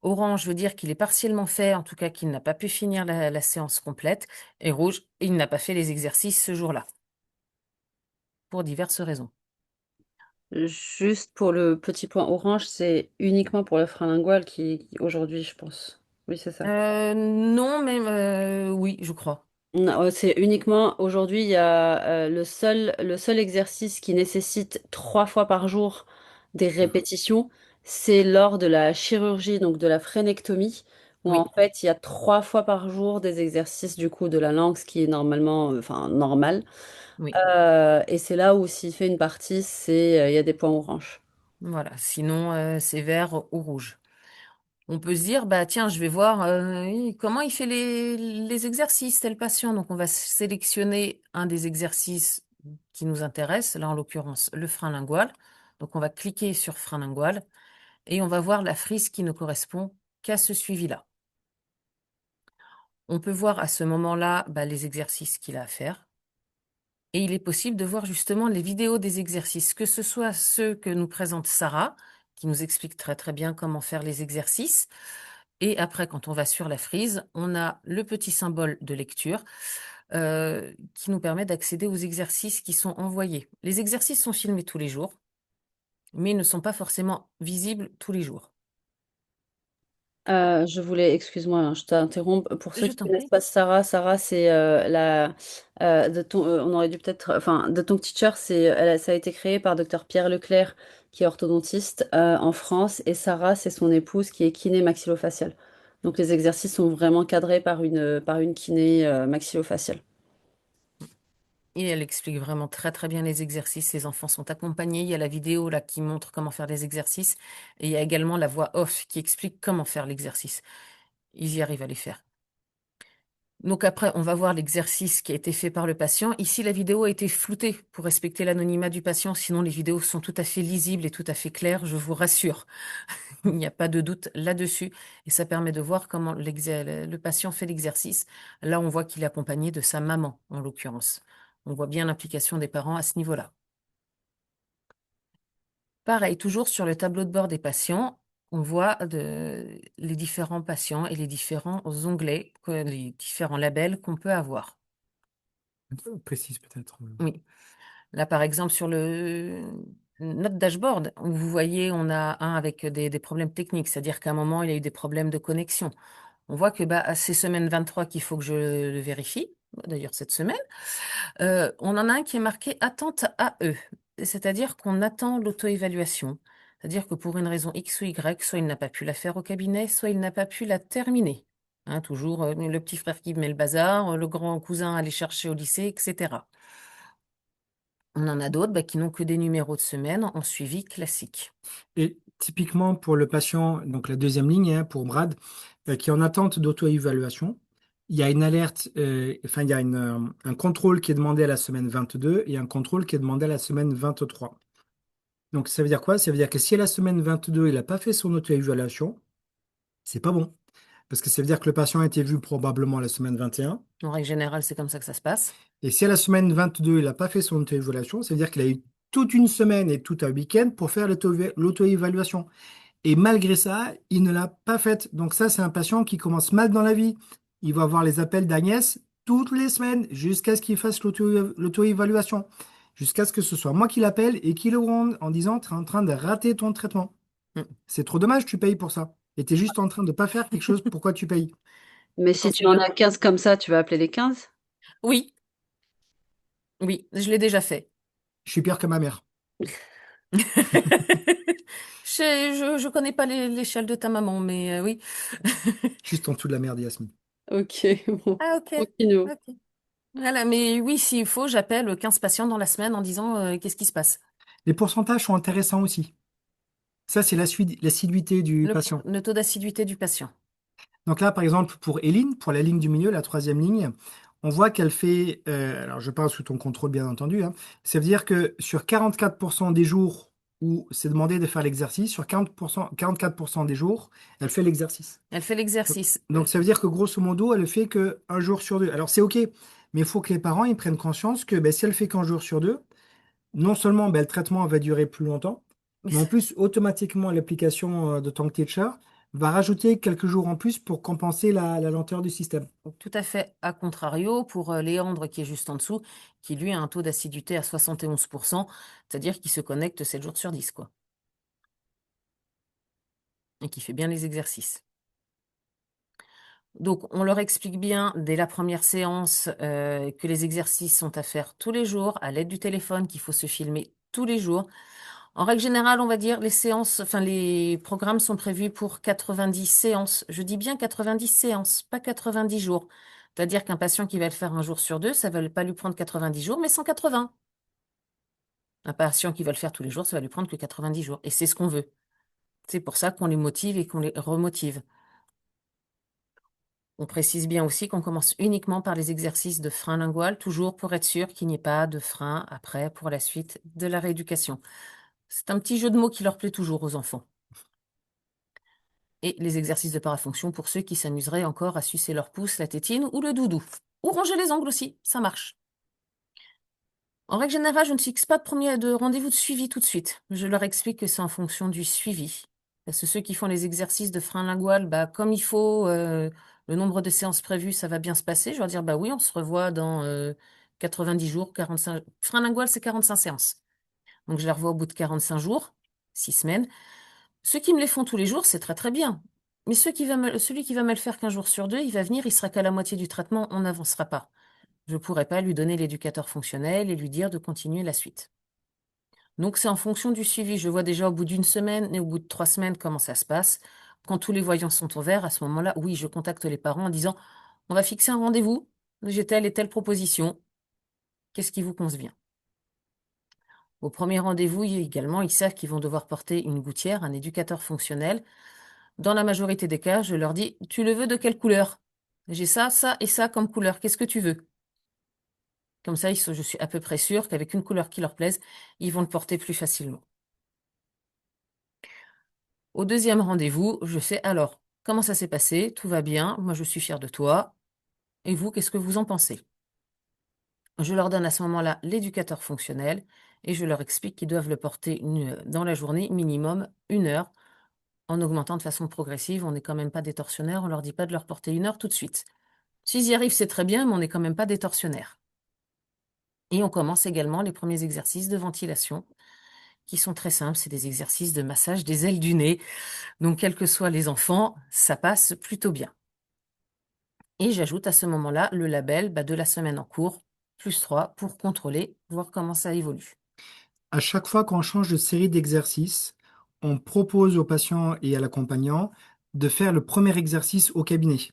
Orange veut dire qu'il est partiellement fait, en tout cas qu'il n'a pas pu finir la séance complète. Et rouge, il n'a pas fait les exercices ce jour-là, pour diverses raisons. Juste pour le petit point orange, c'est uniquement pour le frein lingual aujourd'hui, je pense. Oui, c'est ça. Non, mais oui, je crois. Non, c'est uniquement aujourd'hui, il y a le seul exercice qui nécessite 3 fois par jour des répétitions, c'est lors de la chirurgie, donc de la frénectomie, où en Oui, fait il y a 3 fois par jour des exercices du coup de la langue, ce qui est normalement, enfin normal. oui. Et c'est là où s'il fait une partie, il y a des points orange. Voilà. Sinon, c'est vert ou rouge. On peut se dire, bah tiens, je vais voir comment il fait les exercices, tel patient. Donc, on va sélectionner un des exercices qui nous intéresse, là en l'occurrence le frein lingual. Donc, on va cliquer sur frein lingual et on va voir la frise qui ne correspond qu'à ce suivi-là. On peut voir à ce moment-là bah, les exercices qu'il a à faire. Et il est possible de voir justement les vidéos des exercices, que ce soit ceux que nous présente Sarah, qui nous explique très très bien comment faire les exercices. Et après, quand on va sur la frise, on a le petit symbole de lecture qui nous permet d'accéder aux exercices qui sont envoyés. Les exercices sont filmés tous les jours, mais ils ne sont pas forcément visibles tous les jours. Je voulais, excuse-moi, hein, je t'interromps. Pour ceux Je qui ne t'en connaissent prie. pas Sarah, Sarah, c'est on aurait dû peut-être, enfin, de ton teacher, ça a été créé par docteur Pierre Leclerc, qui est orthodontiste en France, et Sarah, c'est son épouse qui est kiné maxillofaciale. Donc les exercices sont vraiment cadrés par une kiné maxillofaciale. Et elle explique vraiment très très bien les exercices. Les enfants sont accompagnés. Il y a la vidéo là qui montre comment faire les exercices. Et il y a également la voix off qui explique comment faire l'exercice. Ils y arrivent à les faire. Donc après, on va voir l'exercice qui a été fait par le patient. Ici, la vidéo a été floutée pour respecter l'anonymat du patient. Sinon, les vidéos sont tout à fait lisibles et tout à fait claires, je vous rassure. Il n'y a pas de doute là-dessus. Et ça permet de voir comment le patient fait l'exercice. Là, on voit qu'il est accompagné de sa maman, en l'occurrence. On voit bien l'implication des parents à ce niveau-là. Pareil, toujours sur le tableau de bord des patients, on voit les différents patients et les différents onglets, les différents labels qu'on peut avoir. Précise peut-être. Oui. Là, par exemple, sur notre dashboard, vous voyez, on a un avec des problèmes techniques, c'est-à-dire qu'à un moment, il y a eu des problèmes de connexion. On voit que bah, c'est semaine 23 qu'il faut que je le vérifie, d'ailleurs cette semaine. On en a un qui est marqué attente AE, c'est-à-dire qu'on attend l'auto-évaluation. C'est-à-dire que pour une raison X ou Y, soit il n'a pas pu la faire au cabinet, soit il n'a pas pu la terminer. Hein, toujours le petit frère qui met le bazar, le grand cousin à aller chercher au lycée, etc. On en a d'autres bah, qui n'ont que des numéros de semaine en suivi classique. Et typiquement pour le patient, donc la deuxième ligne, hein, pour Brad, qui est en attente d'auto-évaluation, il y a une alerte, enfin, il y a un contrôle qui est demandé à la semaine 22 et un contrôle qui est demandé à la semaine 23. Donc, ça veut dire quoi? Ça veut dire que si à la semaine 22, il n'a pas fait son auto-évaluation, c'est pas bon. Parce que ça veut dire que le patient a été vu probablement à la semaine 21. En règle générale, c'est comme ça que ça se passe. Et si à la semaine 22, il n'a pas fait son auto-évaluation, ça veut dire qu'il a eu toute une semaine et tout un week-end pour faire l'auto-évaluation. Et malgré ça, il ne l'a pas faite. Donc ça, c'est un patient qui commence mal dans la vie. Il va avoir les appels d'Agnès toutes les semaines jusqu'à ce qu'il fasse l'auto-évaluation. Jusqu'à ce que ce soit moi qui l'appelle et qui le ronde en disant, tu es en train de rater ton traitement. Mm. C'est trop dommage, tu payes pour ça. Et tu es juste en train de pas faire quelque chose, pourquoi tu payes? Mais Quand si tu c'est en le... as 15 comme ça, tu vas appeler les 15? Oui, oui, je l'ai déjà fait. Je suis pire que ma mère. Je connais pas l'échelle de ta maman, mais oui. Juste en dessous de la merde, Yasmine. Ok, bon, Ah, ok. continue. Ok. Voilà, mais oui, s'il faut, j'appelle 15 patients dans la semaine en disant qu'est-ce qui se passe. Les pourcentages sont intéressants aussi. Ça, c'est l'assiduité du Le, patient. le taux d'assiduité du patient. Donc là, par exemple, pour Eline, pour la ligne du milieu, la troisième ligne, on voit qu'elle fait, alors je parle sous ton contrôle bien entendu, hein, ça veut dire que sur 44% des jours où c'est demandé de faire l'exercice, sur 44% des jours, elle fait l'exercice. Elle fait l'exercice. Donc ça veut dire que grosso modo, elle le fait que un jour sur deux. Alors c'est OK, mais il faut que les parents ils prennent conscience que ben, si elle fait qu'un jour sur deux, non seulement ben, le traitement va durer plus longtemps, Mais mais en plus, automatiquement, l'application de Tank Teacher va rajouter quelques jours en plus pour compenser la lenteur du système. tout à fait à contrario pour Léandre qui est juste en dessous, qui lui a un taux d'assiduité à 71%, c'est-à-dire qu'il se connecte 7 jours sur 10, quoi. Et qui fait bien les exercices. Donc, on leur explique bien dès la première séance que les exercices sont à faire tous les jours à l'aide du téléphone, qu'il faut se filmer tous les jours. En règle générale, on va dire les séances, enfin les programmes sont prévus pour 90 séances. Je dis bien 90 séances, pas 90 jours. C'est-à-dire qu'un patient qui va le faire un jour sur deux, ça va pas lui prendre 90 jours, mais 180. Un patient qui va le faire tous les jours, ça va lui prendre que 90 jours. Et c'est ce qu'on veut. C'est pour ça qu'on les motive et qu'on les remotive. On précise bien aussi qu'on commence uniquement par les exercices de frein lingual, toujours pour être sûr qu'il n'y ait pas de frein après pour la suite de la rééducation. C'est un petit jeu de mots qui leur plaît toujours aux enfants. Et les exercices de parafonction pour ceux qui s'amuseraient encore à sucer leur pouce, la tétine ou le doudou. Ou ronger les ongles aussi, ça marche. En règle générale, je ne fixe pas de rendez-vous de suivi tout de suite. Je leur explique que c'est en fonction du suivi. Parce que ceux qui font les exercices de frein lingual, bah, comme il faut, le nombre de séances prévues, ça va bien se passer. Je leur dire, bah oui, on se revoit dans 90 jours, 45. Frein lingual, c'est 45 séances. Donc je les revois au bout de 45 jours, 6 semaines. Ceux qui me les font tous les jours, c'est très très bien. Mais celui qui va me le faire qu'un jour sur deux, il va venir, il sera qu'à la moitié du traitement, on n'avancera pas. Je ne pourrai pas lui donner l'éducateur fonctionnel et lui dire de continuer la suite. Donc c'est en fonction du suivi. Je vois déjà au bout d'une semaine et au bout de 3 semaines comment ça se passe. Quand tous les voyants sont au vert, à ce moment-là, oui, je contacte les parents en disant, on va fixer un rendez-vous, j'ai telle et telle proposition, qu'est-ce qui vous convient? Au premier rendez-vous, également, ils savent qu'ils vont devoir porter une gouttière, un éducateur fonctionnel. Dans la majorité des cas, je leur dis, tu le veux de quelle couleur? J'ai ça, ça et ça comme couleur. Qu'est-ce que tu veux? Comme ça, je suis à peu près sûre qu'avec une couleur qui leur plaise, ils vont le porter plus facilement. Au deuxième rendez-vous, je fais alors, comment ça s'est passé? Tout va bien, moi je suis fière de toi. Et vous, qu'est-ce que vous en pensez? Je leur donne à ce moment-là l'éducateur fonctionnel et je leur explique qu'ils doivent le porter dans la journée minimum 1 heure en augmentant de façon progressive. On n'est quand même pas des tortionnaires, on leur dit pas de leur porter 1 heure tout de suite. S'ils y arrivent, c'est très bien, mais on n'est quand même pas des tortionnaires. Et on commence également les premiers exercices de ventilation, qui sont très simples. C'est des exercices de massage des ailes du nez. Donc, quels que soient les enfants, ça passe plutôt bien. Et j'ajoute à ce moment-là le label de la semaine en cours, +3, pour contrôler, voir comment ça évolue. À chaque fois qu'on change de série d'exercices, on propose aux patients et à l'accompagnant de faire le premier exercice au cabinet.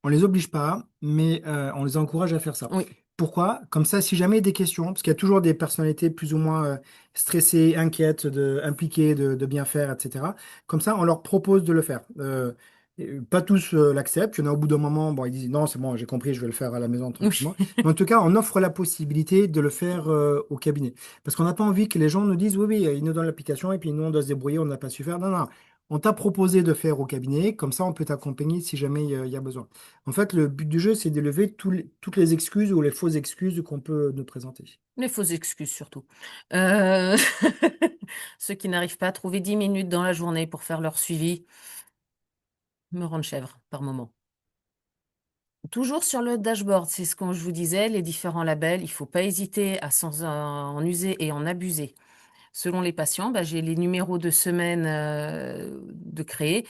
On les oblige pas, mais on les encourage à faire ça. Oui, Pourquoi? Comme ça, si jamais il y a des questions, parce qu'il y a toujours des personnalités plus ou moins stressées, inquiètes, impliquées, de bien faire, etc. Comme ça, on leur propose de le faire. Pas tous l'acceptent. Il y en a au bout d'un moment, bon, ils disent non, c'est bon, j'ai compris, je vais le faire à la maison tranquillement. Mais en tout cas, on offre la possibilité de le faire au cabinet. Parce qu'on n'a pas envie que les gens nous disent oui, oui, ils nous donnent l'application et puis nous, on doit se débrouiller, on n'a pas su faire. Non, non. On t'a proposé de faire au cabinet, comme ça on peut t'accompagner si jamais il y a besoin. En fait, le but du jeu, c'est d'élever toutes les excuses ou les fausses excuses qu'on peut nous présenter. les fausses excuses surtout. Euh, Ceux qui n'arrivent pas à trouver 10 minutes dans la journée pour faire leur suivi me rendent chèvre par moment. Toujours sur le dashboard, c'est ce que je vous disais, les différents labels, il ne faut pas hésiter à en user et en abuser. Selon les patients, j'ai les numéros de semaine de créer.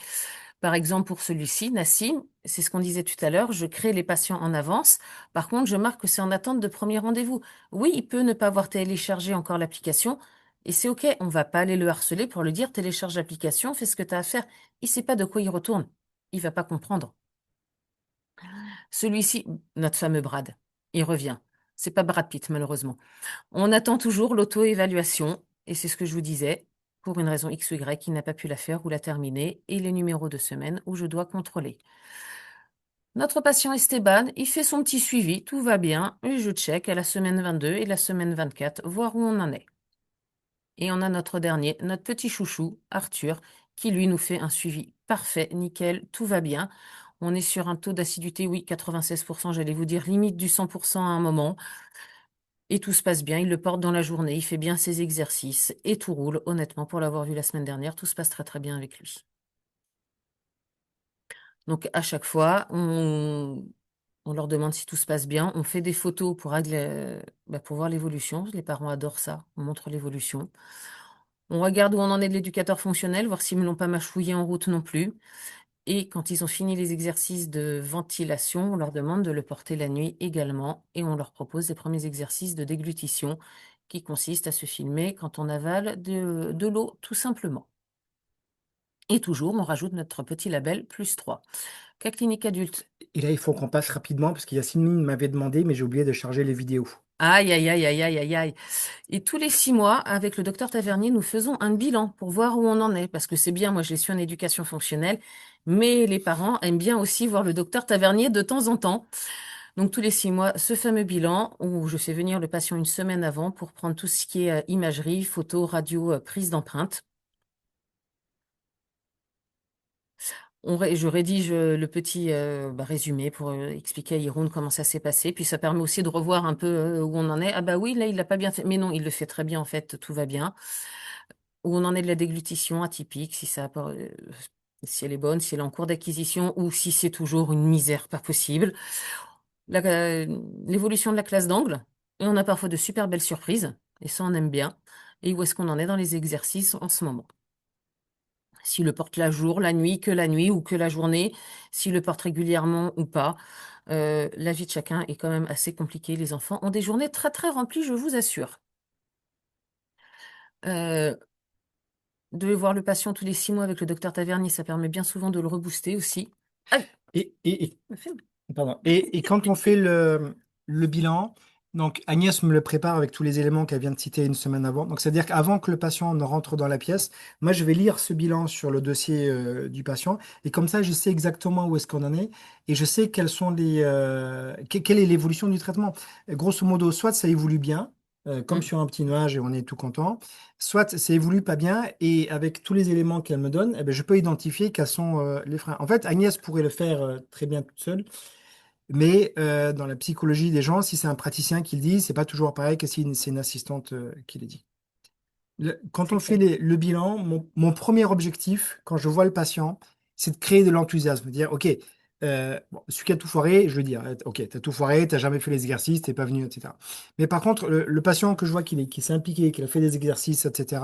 Par exemple, pour celui-ci, Nassim, c'est ce qu'on disait tout à l'heure, je crée les patients en avance. Par contre, je marque que c'est en attente de premier rendez-vous. Oui, il peut ne pas avoir téléchargé encore l'application et c'est OK. On va pas aller le harceler pour lui dire télécharge l'application, fais ce que tu as à faire. Il sait pas de quoi il retourne. Il va pas comprendre. Celui-ci, notre fameux Brad, il revient. C'est pas Brad Pitt, malheureusement. On attend toujours l'auto-évaluation, et c'est ce que je vous disais, pour une raison X ou Y, il n'a pas pu la faire ou la terminer, et les numéros de semaine où je dois contrôler. Notre patient Esteban, il fait son petit suivi, tout va bien, et je check à la semaine 22 et la semaine 24, voir où on en est. Et on a notre dernier, notre petit chouchou, Arthur, qui lui nous fait un suivi parfait, nickel, tout va bien. On est sur un taux d'assiduité, oui, 96%, j'allais vous dire, limite du 100% à un moment. Et tout se passe bien, il le porte dans la journée, il fait bien ses exercices et tout roule. Honnêtement, pour l'avoir vu la semaine dernière, tout se passe très très bien avec lui. Donc à chaque fois, on leur demande si tout se passe bien. On fait des photos pour voir l'évolution. Les parents adorent ça. On montre l'évolution. On regarde où on en est de l'éducateur fonctionnel, voir s'ils ne l'ont pas mâchouillé en route non plus. Et quand ils ont fini les exercices de ventilation, on leur demande de le porter la nuit également. Et on leur propose des premiers exercices de déglutition qui consistent à se filmer quand on avale de l'eau, tout simplement. Et toujours, on rajoute notre petit label +3. Cas clinique adulte. Et là, il faut qu'on passe rapidement parce qu'il y a Yasmine m'avait demandé, mais j'ai oublié de charger les vidéos. Aïe, aïe, aïe, aïe, aïe, aïe, aïe. Et tous les 6 mois, avec le docteur Tavernier, nous faisons un bilan pour voir où on en est. Parce que c'est bien, moi je suis en éducation fonctionnelle, mais les parents aiment bien aussi voir le docteur Tavernier de temps en temps. Donc tous les 6 mois, ce fameux bilan où je fais venir le patient une semaine avant pour prendre tout ce qui est imagerie, photo, radio, prise d'empreinte. Je rédige le petit résumé pour expliquer à Yeroun comment ça s'est passé. Puis ça permet aussi de revoir un peu où on en est. Ah bah oui, là, il l'a pas bien fait. Mais non, il le fait très bien en fait, tout va bien. Où on en est de la déglutition atypique, si elle est bonne, si elle est en cours d'acquisition ou si c'est toujours une misère pas possible. L'évolution de la classe d'angle. Et on a parfois de super belles surprises. Et ça, on aime bien. Et où est-ce qu'on en est dans les exercices en ce moment? S'il le porte la jour, la nuit, que la nuit ou que la journée, s'il le porte régulièrement ou pas. La vie de chacun est quand même assez compliquée. Les enfants ont des journées très très remplies, je vous assure. Euh, de voir le patient tous les 6 mois avec le docteur Tavernier, ça permet bien souvent de le rebooster aussi. Aïe, Et, le film. pardon. Et quand on fait le bilan, donc Agnès me le prépare avec tous les éléments qu'elle vient de citer une semaine avant. Donc c'est-à-dire qu'avant que le patient ne rentre dans la pièce, moi je vais lire ce bilan sur le dossier du patient et comme ça je sais exactement où est-ce qu'on en est et je sais quelles sont quelle est l'évolution du traitement. Grosso modo, soit ça évolue bien. Comme Mm. sur un petit nuage et on est tout content, soit ça évolue pas bien et avec tous les éléments qu'elle me donne, eh ben, je peux identifier quels sont les freins. En fait, Agnès pourrait le faire très bien toute seule, mais dans la psychologie des gens, si c'est un praticien qui le dit, c'est pas toujours pareil que si c'est une assistante qui le dit. Quand C'est on fait clair. le bilan, mon premier objectif, quand je vois le patient, c'est de créer de l'enthousiasme. Dire, OK, bon, celui qui a tout foiré, je veux dire, OK, tu as tout foiré, tu n'as jamais fait les exercices, tu n'es pas venu, etc. Mais par contre, le patient que je vois qui s'est impliqué, qui a fait des exercices, etc.,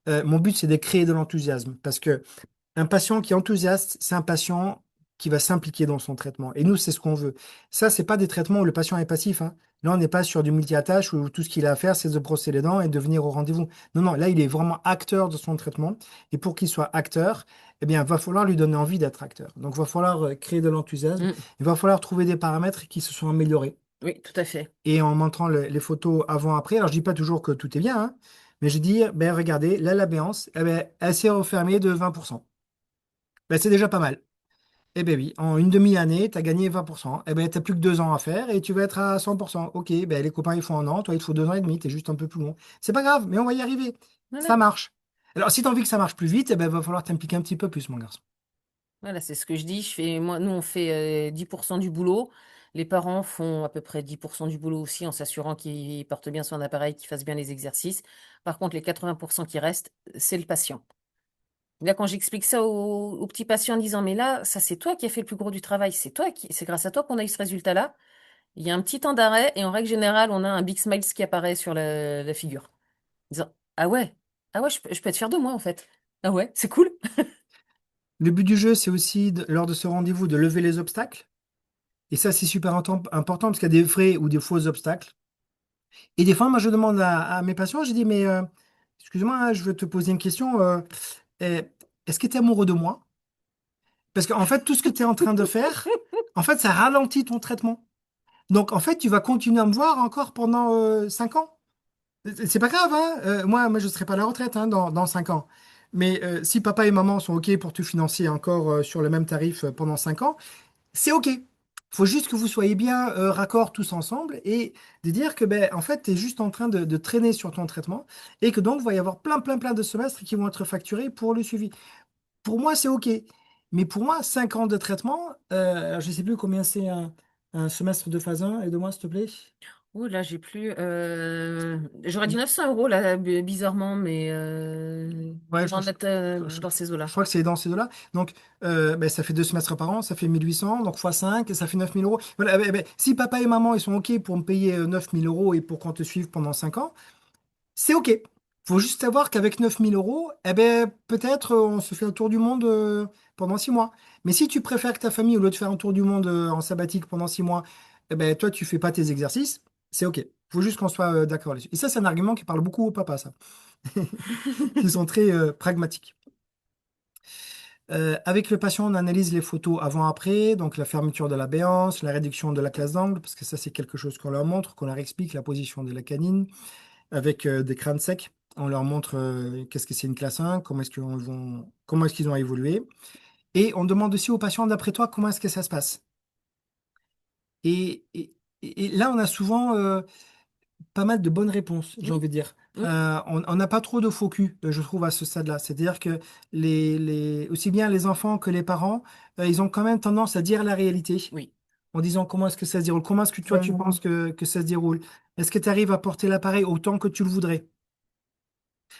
mon but, c'est de créer de l'enthousiasme. Parce que un patient qui est enthousiaste, c'est un patient qui va s'impliquer dans son traitement. Et nous, c'est ce qu'on veut. Ça, c'est pas des traitements où le patient est passif, hein. Là, on n'est pas sur du multi-attache où tout ce qu'il a à faire, c'est de se brosser les dents et de venir au rendez-vous. Non, non, là, il est vraiment acteur de son traitement. Et pour qu'il soit acteur, eh bien, va falloir lui donner envie d'être acteur. Donc, va falloir créer de l'enthousiasme. Mm. Il va falloir trouver des paramètres qui se sont améliorés. Oui, tout à fait. Et en montrant les photos avant-après, alors je dis pas toujours que tout est bien, hein, mais je dis, ben regardez, là, la béance, eh ben, elle s'est refermée de 20%. Ben, c'est déjà pas mal. Eh bien oui, en une demi-année, tu as gagné 20%. Eh bien, tu n'as plus que 2 ans à faire et tu vas être à 100%. Ok, ben les copains, ils font un an, toi, il te faut 2 ans et demi, tu es juste un peu plus long. C'est pas grave, mais on va y arriver. Ça Voilà. marche. Alors, si tu as envie que ça marche plus vite, eh ben, va falloir t'impliquer un petit peu plus, mon garçon. Voilà, c'est ce que je dis. Nous, on fait 10% du boulot. Les parents font à peu près 10% du boulot aussi en s'assurant qu'ils portent bien son appareil, qu'ils fassent bien les exercices. Par contre, les 80% qui restent, c'est le patient. Là, quand j'explique ça aux petits patients en disant, mais là, ça, c'est toi qui as fait le plus gros du travail. C'est grâce à toi qu'on a eu ce résultat-là. Il y a un petit temps d'arrêt et en règle générale, on a un big smile qui apparaît sur la figure. En disant, ah ouais, je peux être fier de moi, en fait. Ah ouais, c'est cool. Le but du jeu, c'est aussi, lors de ce rendez-vous, de lever les obstacles. Et ça, c'est super important parce qu'il y a des vrais ou des faux obstacles. Et des fois, moi, je demande à mes patients, je dis, mais excuse-moi, hein, je veux te poser une question. Eh, est-ce que tu es amoureux de moi? Parce qu'en fait, tout ce que tu es en train de faire, en fait, ça ralentit ton traitement. Donc, en fait, tu vas continuer à me voir encore pendant 5 ans. C'est pas grave, hein. Moi, je ne serai pas à la retraite hein, dans 5 ans. Mais si papa et maman sont OK pour te financer encore sur le même tarif pendant 5 ans, c'est OK. Faut juste que vous soyez bien raccord tous ensemble et de dire que, ben, en fait, tu es juste en train de traîner sur ton traitement et que donc, il va y avoir plein, plein, plein de semestres qui vont être facturés pour le suivi. Pour moi, c'est OK. Mais pour moi, 5 ans de traitement, je ne sais plus combien c'est un semestre de phase 1. Aide-moi, s'il te plaît. Oh là, j'ai plus. J'aurais dit 900 € là, bizarrement, mais Ouais, on va en être je- dans ces eaux-là. je crois que c'est dans ces deux-là. Donc, ben, ça fait 2 semestres par an, ça fait 1 800, donc fois 5, ça fait 9 000 euros. Voilà, ben, si papa et maman ils sont OK pour me payer 9 000 euros et pour qu'on te suive pendant 5 ans, c'est OK. Faut juste savoir qu'avec 9 000 euros, eh ben, peut-être on se fait un tour du monde pendant 6 mois. Mais si tu préfères que ta famille, au lieu de faire un tour du monde en sabbatique pendant 6 mois, eh ben, toi, tu fais pas tes exercices, c'est OK. Faut juste qu'on soit d'accord là-dessus. Et ça, c'est un argument qui parle beaucoup aux papas, ça, qui sont très pragmatiques. Avec le patient, on analyse les photos avant-après, donc la fermeture de la béance, la réduction de la classe d'angle, parce que ça, c'est quelque chose qu'on leur montre, qu'on leur explique, la position de la canine, avec des crânes secs. On leur montre qu'est-ce que c'est une classe 1, comment est-ce qu'ils ont évolué. Et on demande aussi aux patients, d'après toi, comment est-ce que ça se passe? Et là, on a souvent pas mal de bonnes réponses, j'ai Oui, envie de dire. oui, On n'a pas trop de faux cul, je trouve, à ce stade-là. C'est-à-dire que aussi bien les enfants que les parents, ils ont quand même tendance à dire la réalité oui. en disant comment est-ce que ça se déroule, comment est-ce que toi tu penses que ça se déroule. Est-ce que tu arrives à porter l'appareil autant que tu le voudrais?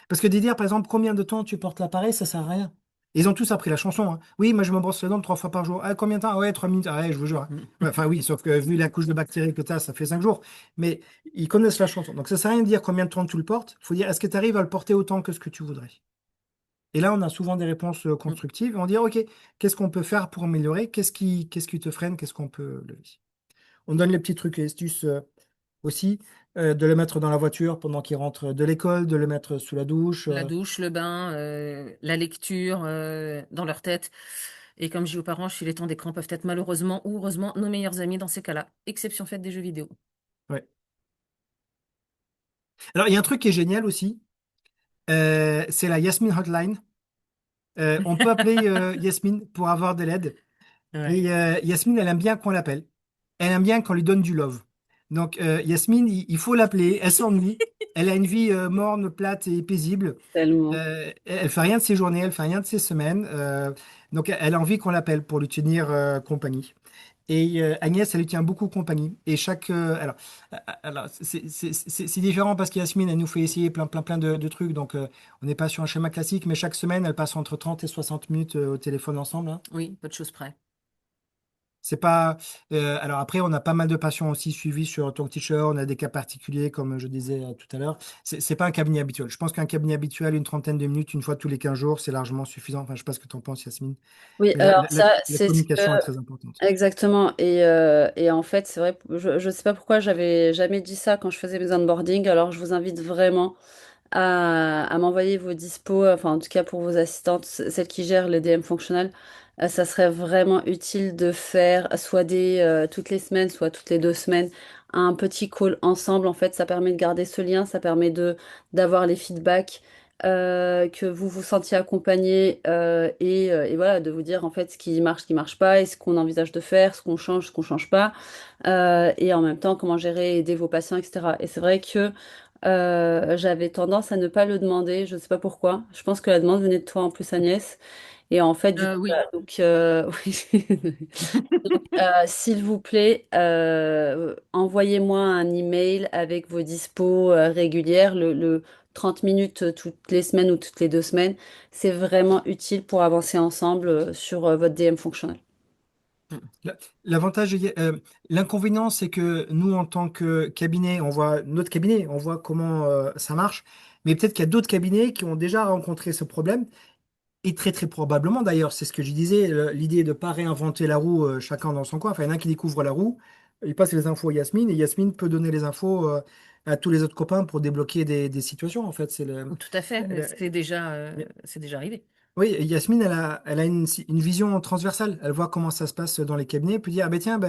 Parce que de dire, par exemple, combien de temps tu portes l'appareil, ça sert à rien. Ils ont tous appris la chanson, hein. Oui, moi je me brosse les dents 3 fois par jour. Ah, combien de temps? Ah ouais, 3 minutes. Ah ouais, je vous jure, hein. Mm. Ouais, enfin oui, sauf que vu la couche de bactéries que tu as, ça fait 5 jours. Mais ils connaissent la chanson. Donc ça sert à rien de dire combien de temps tu le portes. Il faut dire, est-ce que tu arrives à le porter autant que ce que tu voudrais? Et là, on a souvent des réponses Mm. constructives. On dit, OK, qu'est-ce qu'on peut faire pour améliorer? Qu'est-ce qui te freine? Qu'est-ce qu'on peut lever? On donne les petits trucs et astuces aussi, de le mettre dans la voiture pendant qu'il rentre de l'école, de le mettre sous la douche. La douche, le bain, la lecture dans leur tête. Et comme je dis aux parents, chez les temps d'écran peuvent être malheureusement ou heureusement nos meilleurs amis dans ces cas-là. Exception faite des jeux vidéo. Ouais. Alors, il y a un truc qui est génial aussi, c'est la Yasmine Hotline. On peut appeler Yasmine pour avoir de l'aide. Ouais. Et Yasmine, elle aime bien qu'on l'appelle. Elle aime bien qu'on lui donne du love. Donc, Yasmine, il faut l'appeler. Elle s'ennuie. Elle a une vie morne, plate et paisible. Tellement. Elle fait rien de ses journées, elle fait rien de ses semaines. Donc, elle a envie qu'on l'appelle pour lui tenir compagnie. Et Agnès, elle lui tient beaucoup compagnie. Et alors c'est différent parce qu'Yasmine, elle nous fait essayer plein de trucs. Donc, on n'est pas sur un schéma classique, mais chaque semaine, elle passe entre 30 et 60 minutes au téléphone ensemble, hein. Oui, peu de choses près. C'est pas. Alors après, on a pas mal de patients aussi suivis sur Talk Teacher. On a des cas particuliers, comme je disais tout à l'heure. C'est pas un cabinet habituel. Je pense qu'un cabinet habituel, une trentaine de minutes, une fois tous les 15 jours, c'est largement suffisant. Enfin, je sais pas ce que tu en penses, Yasmine. Oui, Mais alors ça, la c'est ce que communication est très importante. exactement. Et en fait, c'est vrai, je ne sais pas pourquoi j'avais jamais dit ça quand je faisais mes onboarding. Alors, je vous invite vraiment à m'envoyer vos dispos, enfin, en tout cas pour vos assistantes, celles qui gèrent les DM fonctionnels. Ça serait vraiment utile de faire soit toutes les semaines, soit toutes les 2 semaines, un petit call ensemble. En fait, ça permet de garder ce lien, ça permet d'avoir les feedbacks. Que vous vous sentiez accompagné et voilà de vous dire en fait ce qui marche pas et ce qu'on envisage de faire, ce qu'on change pas et en même temps comment gérer et aider vos patients, etc. Et c'est vrai que j'avais tendance à ne pas le demander, je sais pas pourquoi. Je pense que la demande venait de toi en plus, Agnès. Et en fait, du coup, Oui. donc, oui. S'il vous plaît, envoyez-moi un email avec vos dispos régulières, le 30 minutes toutes les semaines ou toutes les 2 semaines. C'est vraiment utile pour avancer ensemble sur votre DM fonctionnel. La- L'avantage, l'inconvénient, c'est que nous, en tant que cabinet, on voit notre cabinet, on voit comment ça marche. Mais peut-être qu'il y a d'autres cabinets qui ont déjà rencontré ce problème. Et très probablement, d'ailleurs, c'est ce que je disais, l'idée de ne pas réinventer la roue chacun dans son coin. Enfin, il y en a un qui découvre la roue, il passe les infos à Yasmine, et Yasmine peut donner les infos à tous les autres copains pour débloquer des situations. En fait, Tout à fait, le- c'est déjà arrivé. oui, Yasmine, elle a une vision transversale. Elle voit comment ça se passe dans les cabinets. Elle peut dire, ah ben tiens,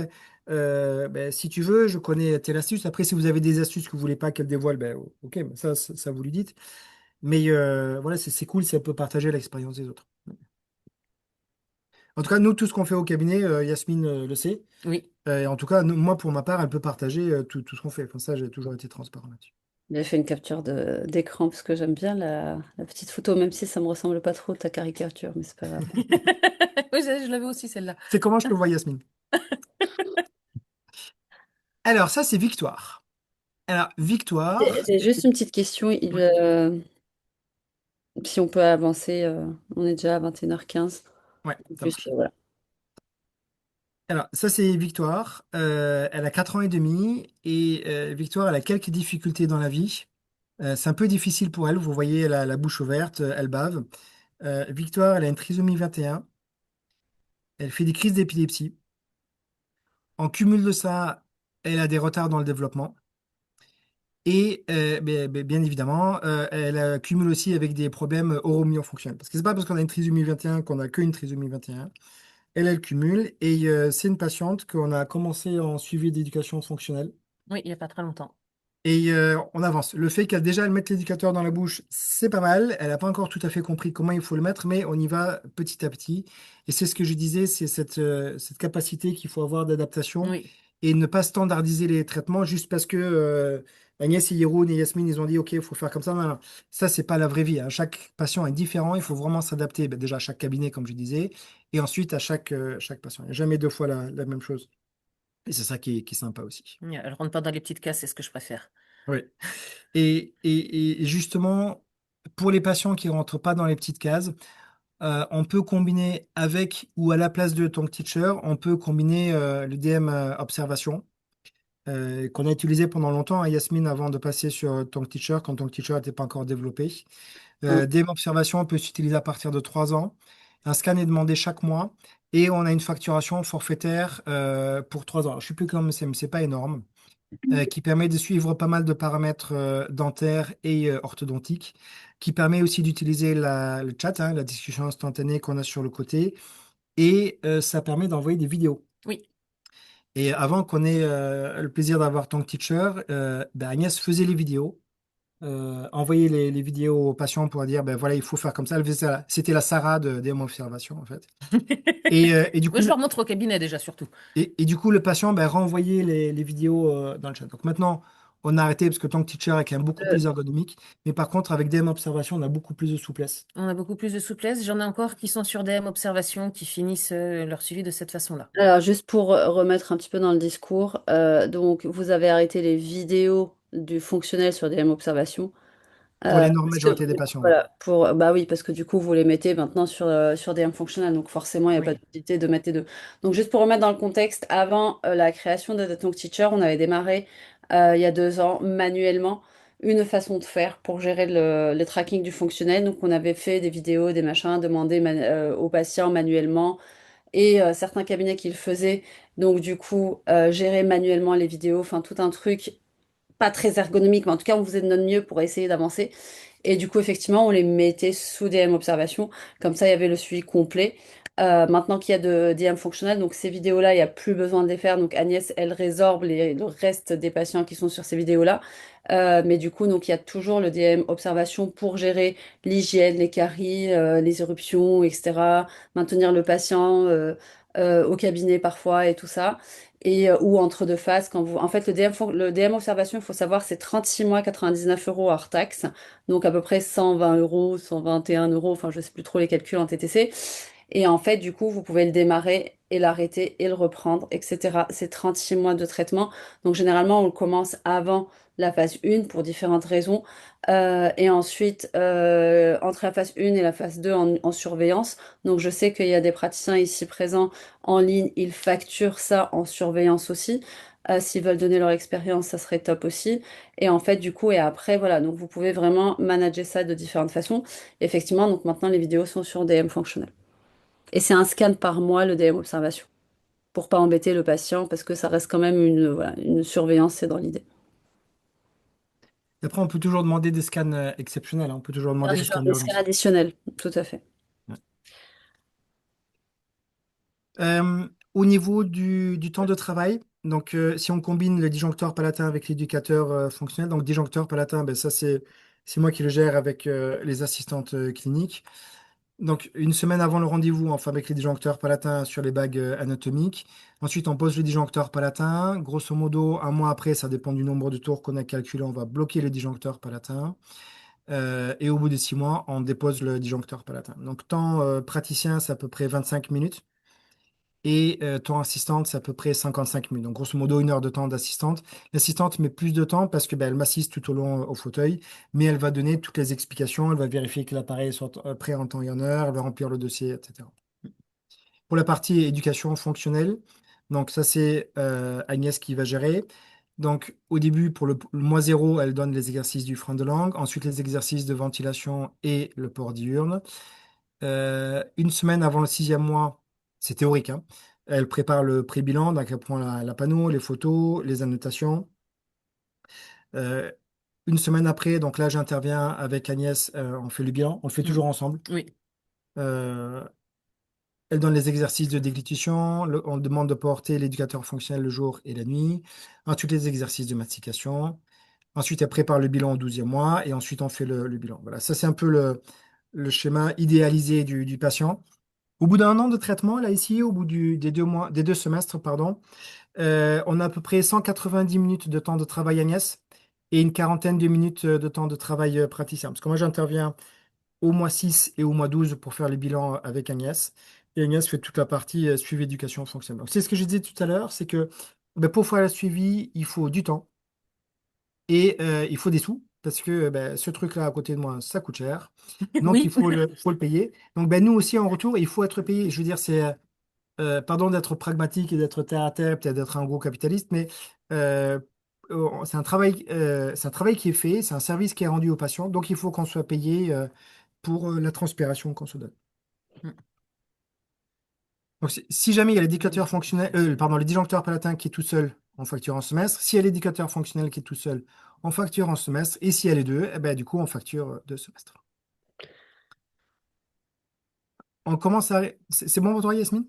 si tu veux, je connais telle astuce. Après, si vous avez des astuces que vous voulez pas qu'elle dévoile, ben, ok, mais ça vous lui dites. Mais voilà, c'est cool si elle peut partager l'expérience des autres. En tout cas, nous, tout ce qu'on fait au cabinet, Yasmine le sait. Oui. Et en tout cas, moi, pour ma part, elle peut partager tout ce qu'on fait. Enfin, ça, j'ai toujours été transparent là-dessus. J'ai fait une capture d'écran parce que j'aime bien la petite photo, même si ça me ressemble pas trop ta caricature, mais c'est pas grave. Oui, je l'avais aussi, celle-là. C'est comment je te vois, Yasmine? Alors, ça, c'est Victoire. Alors, Victoire. J'ai juste une petite question. Si on peut avancer, on est déjà à 21h15. Ouais, ça Juste, marche. voilà. Alors, ça, c'est Victoire. Elle a 4 ans et demi et Victoire, elle a quelques difficultés dans la vie. C'est un peu difficile pour elle. Vous voyez, elle a la bouche ouverte, elle bave. Victoire, elle a une trisomie 21. Elle fait des crises d'épilepsie. En cumul de ça, elle a des retards dans le développement. Et bien évidemment, elle cumule aussi avec des problèmes oromyo-fonctionnels. Parce que c'est pas parce qu'on a une trisomie 21 qu'on a qu'une trisomie 21. Elle cumule. Et c'est une patiente qu'on a commencé en suivi d'éducation fonctionnelle. Oui, il n'y a pas très longtemps. Et on avance. Le fait qu'elle déjà elle mette l'éducateur dans la bouche, c'est pas mal. Elle n'a pas encore tout à fait compris comment il faut le mettre, mais on y va petit à petit. Et c'est ce que je disais, c'est cette capacité qu'il faut avoir d'adaptation Oui. et ne pas standardiser les traitements juste parce que Agnès et Yeroun et Yasmine, ils ont dit, OK, il faut faire comme ça. Non, non. Ça, c'est pas la vraie vie, hein. Chaque patient est différent. Il faut vraiment s'adapter, déjà à chaque cabinet, comme je disais, et ensuite à chaque patient. Il n'y a jamais deux fois la même chose. Et c'est ça qui est sympa aussi. Elle rentre pas dans les petites cases, c'est ce que je préfère. Oui. Et justement, pour les patients qui rentrent pas dans les petites cases, on peut combiner avec ou à la place de Tongue Teacher, on peut combiner le DM Observation qu'on a utilisé pendant longtemps à Yasmine avant de passer sur Tongue Teacher quand Tongue Teacher n'était pas encore développé. Mm. DM Observation peut s'utiliser à partir de 3 ans. Un scan est demandé chaque mois et on a une facturation forfaitaire pour 3 ans. Alors, je ne sais plus comment c'est, mais c'est pas énorme qui permet de suivre pas mal de paramètres dentaires et orthodontiques, qui permet aussi d'utiliser le chat, hein, la discussion instantanée qu'on a sur le côté, et ça permet d'envoyer des vidéos. Oui. Et avant qu'on ait le plaisir d'avoir Tongue Teacher, Agnès faisait les vidéos, envoyait les vidéos aux patients pour dire, ben voilà, il faut faire comme ça. Elle faisait ça. C'était la Sarah des observations, en fait. Et du Oui, coup, je leur montre au cabinet déjà, surtout. et du coup, le patient renvoyait les vidéos dans le chat. Donc maintenant, on a arrêté parce que Tank Teacher est quand même beaucoup Euh, plus ergonomique. Mais par contre, avec DM Observation, on a beaucoup plus de souplesse. On a beaucoup plus de souplesse. J'en ai encore qui sont sur DM Observation, qui finissent leur suivi de cette façon-là. Alors, juste pour remettre un petit peu dans le discours, donc vous avez arrêté les vidéos du fonctionnel sur DM Observation. Pour l'énorme Parce que, majorité des patients, oui. voilà, bah oui, parce que du coup, vous les mettez maintenant sur DM Functional, donc forcément, il n'y a pas Oui. d'utilité de mettre les deux. Donc, juste pour remettre dans le contexte, avant la création de Data Teacher, on avait démarré il y a 2 ans manuellement une façon de faire pour gérer le tracking du fonctionnel. Donc, on avait fait des vidéos, des machins, demandé aux patients manuellement et certains cabinets qui le faisaient. Donc, du coup, gérer manuellement les vidéos, enfin, tout un truc pas très ergonomique, mais en tout cas, on faisait de notre mieux pour essayer d'avancer. Et du coup, effectivement, on les mettait sous DM Observation. Comme ça, il y avait le suivi complet. Maintenant qu'il y a de DM fonctionnel, donc ces vidéos-là, il n'y a plus besoin de les faire. Donc Agnès, elle résorbe le reste des patients qui sont sur ces vidéos-là. Mais du coup, donc il y a toujours le DM Observation pour gérer l'hygiène, les caries, les éruptions, etc. Maintenir le patient au cabinet parfois et tout ça. Et, ou entre deux phases, quand vous... En fait, le DM Observation, il faut savoir, c'est 36 mois, 99 euros hors taxe. Donc à peu près 120 euros, 121 euros, enfin je sais plus trop les calculs en TTC. Et en fait, du coup, vous pouvez le démarrer et l'arrêter et le reprendre, etc. C'est 36 mois de traitement. Donc généralement, on le commence avant la phase 1 pour différentes raisons. Et ensuite, entre la phase 1 et la phase 2 en surveillance. Donc je sais qu'il y a des praticiens ici présents en ligne, ils facturent ça en surveillance aussi. S'ils veulent donner leur expérience, ça serait top aussi. Et en fait, du coup, et après, voilà, donc vous pouvez vraiment manager ça de différentes façons. Effectivement, donc maintenant, les vidéos sont sur DM fonctionnel. Et c'est un scan par mois, le DM observation, pour pas embêter le patient, parce que ça reste quand même voilà, une surveillance, c'est dans l'idée. Et après, on peut toujours demander des scans exceptionnels, hein. On peut toujours demander des scans Des scans d'urgence. additionnels, tout à fait. Ouais. Au niveau du temps de travail, donc si on combine le disjoncteur palatin avec l'éducateur fonctionnel, donc disjoncteur palatin, ben, ça c'est moi qui le gère avec les assistantes cliniques. Donc une semaine avant le rendez-vous, on fabrique les disjoncteurs palatins sur les bagues anatomiques. Ensuite, on pose le disjoncteur palatin. Grosso modo, un mois après, ça dépend du nombre de tours qu'on a calculé, on va bloquer le disjoncteur palatin. Et au bout de 6 mois, on dépose le disjoncteur palatin. Donc temps praticien, c'est à peu près 25 minutes. Et ton assistante, c'est à peu près 55 minutes. Donc, grosso modo, 1 heure de temps d'assistante. L'assistante met plus de temps parce que ben, elle m'assiste tout au long au fauteuil, mais elle va donner toutes les explications. Elle va vérifier que l'appareil soit prêt en temps et en heure. Elle va remplir le dossier, etc. Pour la partie éducation fonctionnelle, donc ça, c'est Agnès qui va gérer. Donc, au début, pour le mois zéro, elle donne les exercices du frein de langue. Ensuite, les exercices de ventilation et le port diurne. Une semaine avant le 6e mois, c'est théorique, hein. Elle prépare le pré-bilan, donc elle prend la panneau, les photos, les annotations. Euh, une semaine après, donc là j'interviens avec Agnès, on fait le bilan, on le fait Mm. toujours ensemble. Oui. Euh, Elle donne les exercices de déglutition, on demande de porter l'éducateur fonctionnel le jour et la nuit. Ensuite les exercices de mastication. Ensuite elle prépare le bilan au 12e mois et ensuite on fait le bilan. Voilà, ça c'est un peu le schéma idéalisé du patient. Au bout d'un an de traitement, là ici, au bout des 2 mois, des 2 semestres, pardon, on a à peu près 190 minutes de temps de travail Agnès et une quarantaine de minutes de temps de travail praticien. Parce que moi, j'interviens au mois 6 et au mois 12 pour faire les bilans avec Agnès. Et Agnès fait toute la partie suivi éducation fonctionnelle. Donc, c'est ce que je disais tout à l'heure, c'est que ben, pour faire le suivi, il faut du temps et il faut des sous. Parce que ben, ce truc-là à côté de moi, ça coûte cher. Donc, il Oui. faut le payer. Donc, ben, nous aussi, en retour, il faut être payé. Je veux dire, pardon d'être pragmatique et d'être terre à terre, peut-être d'être un gros capitaliste, mais euh, c'est un travail qui est fait, c'est un service qui est rendu aux patients, donc il faut qu'on soit payé pour la transpiration qu'on se donne. Mm. Donc, si jamais il y a l'éducateur fonctionnel, pardon, le disjoncteur palatin qui est tout seul, on facture en semestre. Si il y a l'éducateur fonctionnel qui est tout seul, on facture en semestre. Et s'il y a les deux, eh ben, du coup, on facture 2 semestres. On commence à... C'est bon pour toi, Yasmine?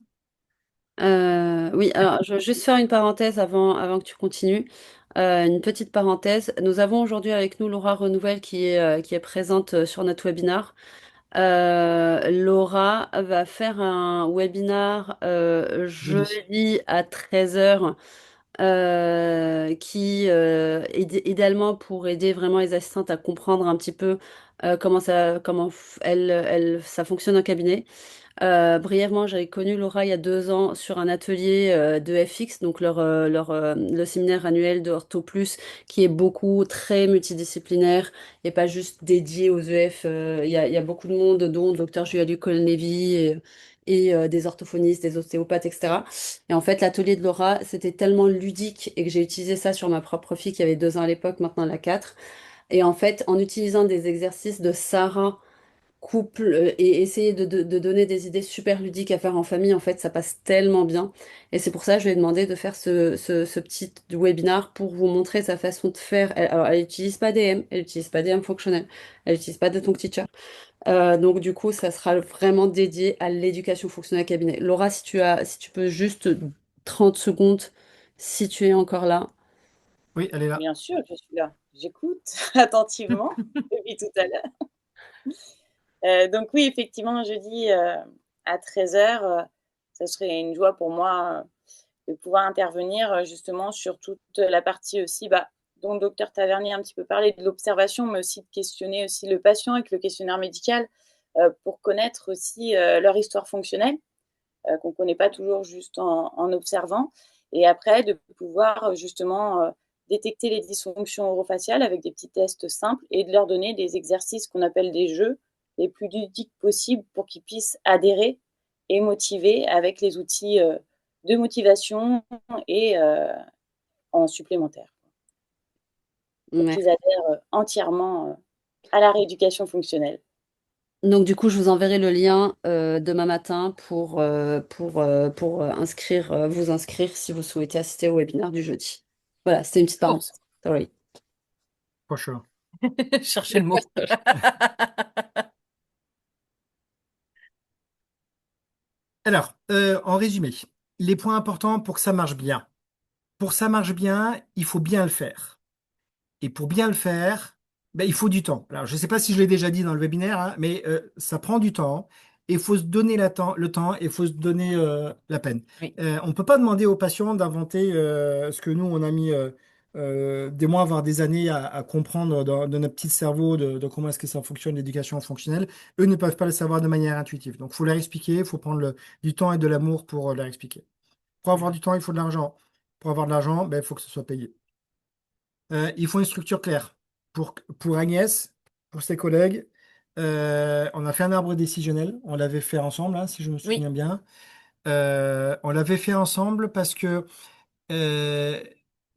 Oui, alors je veux juste faire une parenthèse avant que tu continues. Une petite parenthèse. Nous avons aujourd'hui avec nous Laura Renouvelle qui est présente sur notre webinar. Laura va faire un webinar jeudi à 13 heures idéalement pour aider vraiment les assistantes à comprendre un petit peu ça fonctionne au cabinet. Brièvement, j'avais connu Laura il y a 2 ans sur un atelier de FX, donc le séminaire annuel de Ortho Plus, qui est beaucoup très multidisciplinaire et pas juste dédié aux EF. Il y a beaucoup de monde, dont le docteur Julia Colnevi et des orthophonistes, des ostéopathes, etc. Et en fait, l'atelier de Laura, c'était tellement ludique et que j'ai utilisé ça sur ma propre fille qui avait 2 ans à l'époque, maintenant elle a 4. Et en fait, en utilisant des exercices de Sarah couple et essayer de donner des idées super ludiques à faire en famille, en fait, ça passe tellement bien. Et c'est pour ça que je lui ai demandé de faire ce petit webinar pour vous montrer sa façon de faire. Alors, elle n'utilise pas DM, elle n'utilise pas DM fonctionnel, elle n'utilise pas de Tongue Teacher. Donc, du coup, ça sera vraiment dédié à l'éducation fonctionnelle cabinet. Laura, si tu peux juste 30 secondes, si tu es encore là. Oui, elle est là. Bien sûr, je suis là. J'écoute attentivement depuis tout à l'heure. Donc oui, effectivement, jeudi à 13h, ça serait une joie pour moi de pouvoir intervenir justement sur toute la partie aussi, dont le docteur Tavernier a un petit peu parlé, de l'observation, mais aussi de questionner aussi le patient avec le questionnaire médical pour connaître aussi leur histoire fonctionnelle, qu'on ne connaît pas toujours juste en observant. Et après, de pouvoir justement détecter les dysfonctions orofaciales avec des petits tests simples et de leur donner des exercices qu'on appelle des jeux les plus ludiques possibles pour qu'ils puissent adhérer et motiver avec les outils de motivation et en supplémentaire, pour Ouais. qu'ils adhèrent entièrement à la rééducation fonctionnelle. Donc du coup, je vous enverrai le lien demain matin pour vous inscrire si vous souhaitez assister au webinaire du jeudi. Voilà, c'était une petite Oh, parenthèse. Sorry. Prochain. cherchez le mot. Alors, en résumé, les points importants pour que ça marche bien. Pour que ça marche bien, il faut bien le faire. Et pour bien le faire, ben, il faut du temps. Alors, je ne sais pas si je l'ai déjà dit dans le webinaire, hein, mais ça prend du temps. Et il faut se donner le temps et il faut se donner la peine. Oui, On ne peut pas demander aux patients d'inventer ce que nous, on a mis des mois, voire des années à comprendre dans notre petit cerveau de comment est-ce que ça fonctionne, l'éducation fonctionnelle. Eux ne peuvent pas le savoir de manière intuitive. Donc, il faut leur expliquer, il faut prendre du temps et de l'amour pour leur expliquer. Pour avoir du temps, il faut de l'argent. Pour avoir de l'argent, ben, il faut que ce soit payé. Il faut une structure claire. Pour Agnès, pour ses collègues, on a fait un arbre décisionnel. On l'avait fait ensemble, hein, si je me oui, souviens bien. On l'avait fait ensemble parce que euh,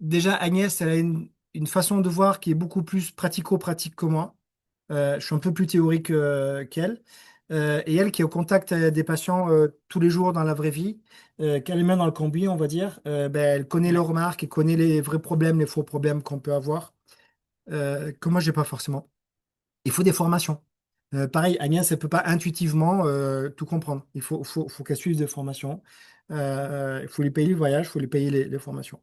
déjà Agnès, elle a une façon de voir qui est beaucoup plus pratico-pratique que moi. Je suis un peu plus théorique qu'elle. Et elle qui est au contact des patients tous les jours dans la vraie vie, qu'elle est même dans le cambouis, on va dire, ben, elle connaît ouais. leurs remarques, elle connaît les vrais problèmes, les faux problèmes qu'on peut avoir, que moi, j'ai pas forcément. Il faut des formations. Pareil, Agnès, elle peut pas intuitivement tout comprendre. Il faut qu'elle suive des formations. Il faut lui payer le voyage, il faut lui payer les formations.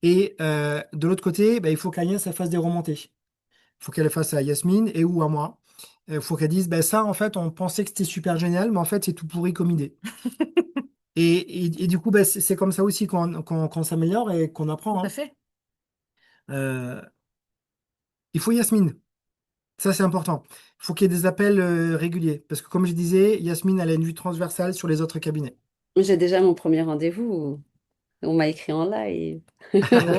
Et de l'autre côté, ben, il faut qu'Agnès elle fasse des remontées. Il faut qu'elle les fasse à Yasmine et ou à moi. Il faut qu'elle dise, ben ça, en fait, on pensait que c'était super génial, mais en fait, c'est tout pourri comme idée. Et du coup, ben, c'est comme ça aussi qu'on s'améliore et qu'on Tout apprend, à hein. fait. Euh, il faut Yasmine. Ça, c'est important. Il faut qu'il y ait des appels réguliers. Parce que, comme je disais, Yasmine, elle a une vue transversale sur les autres cabinets. J'ai déjà mon premier rendez-vous. On m'a écrit en live.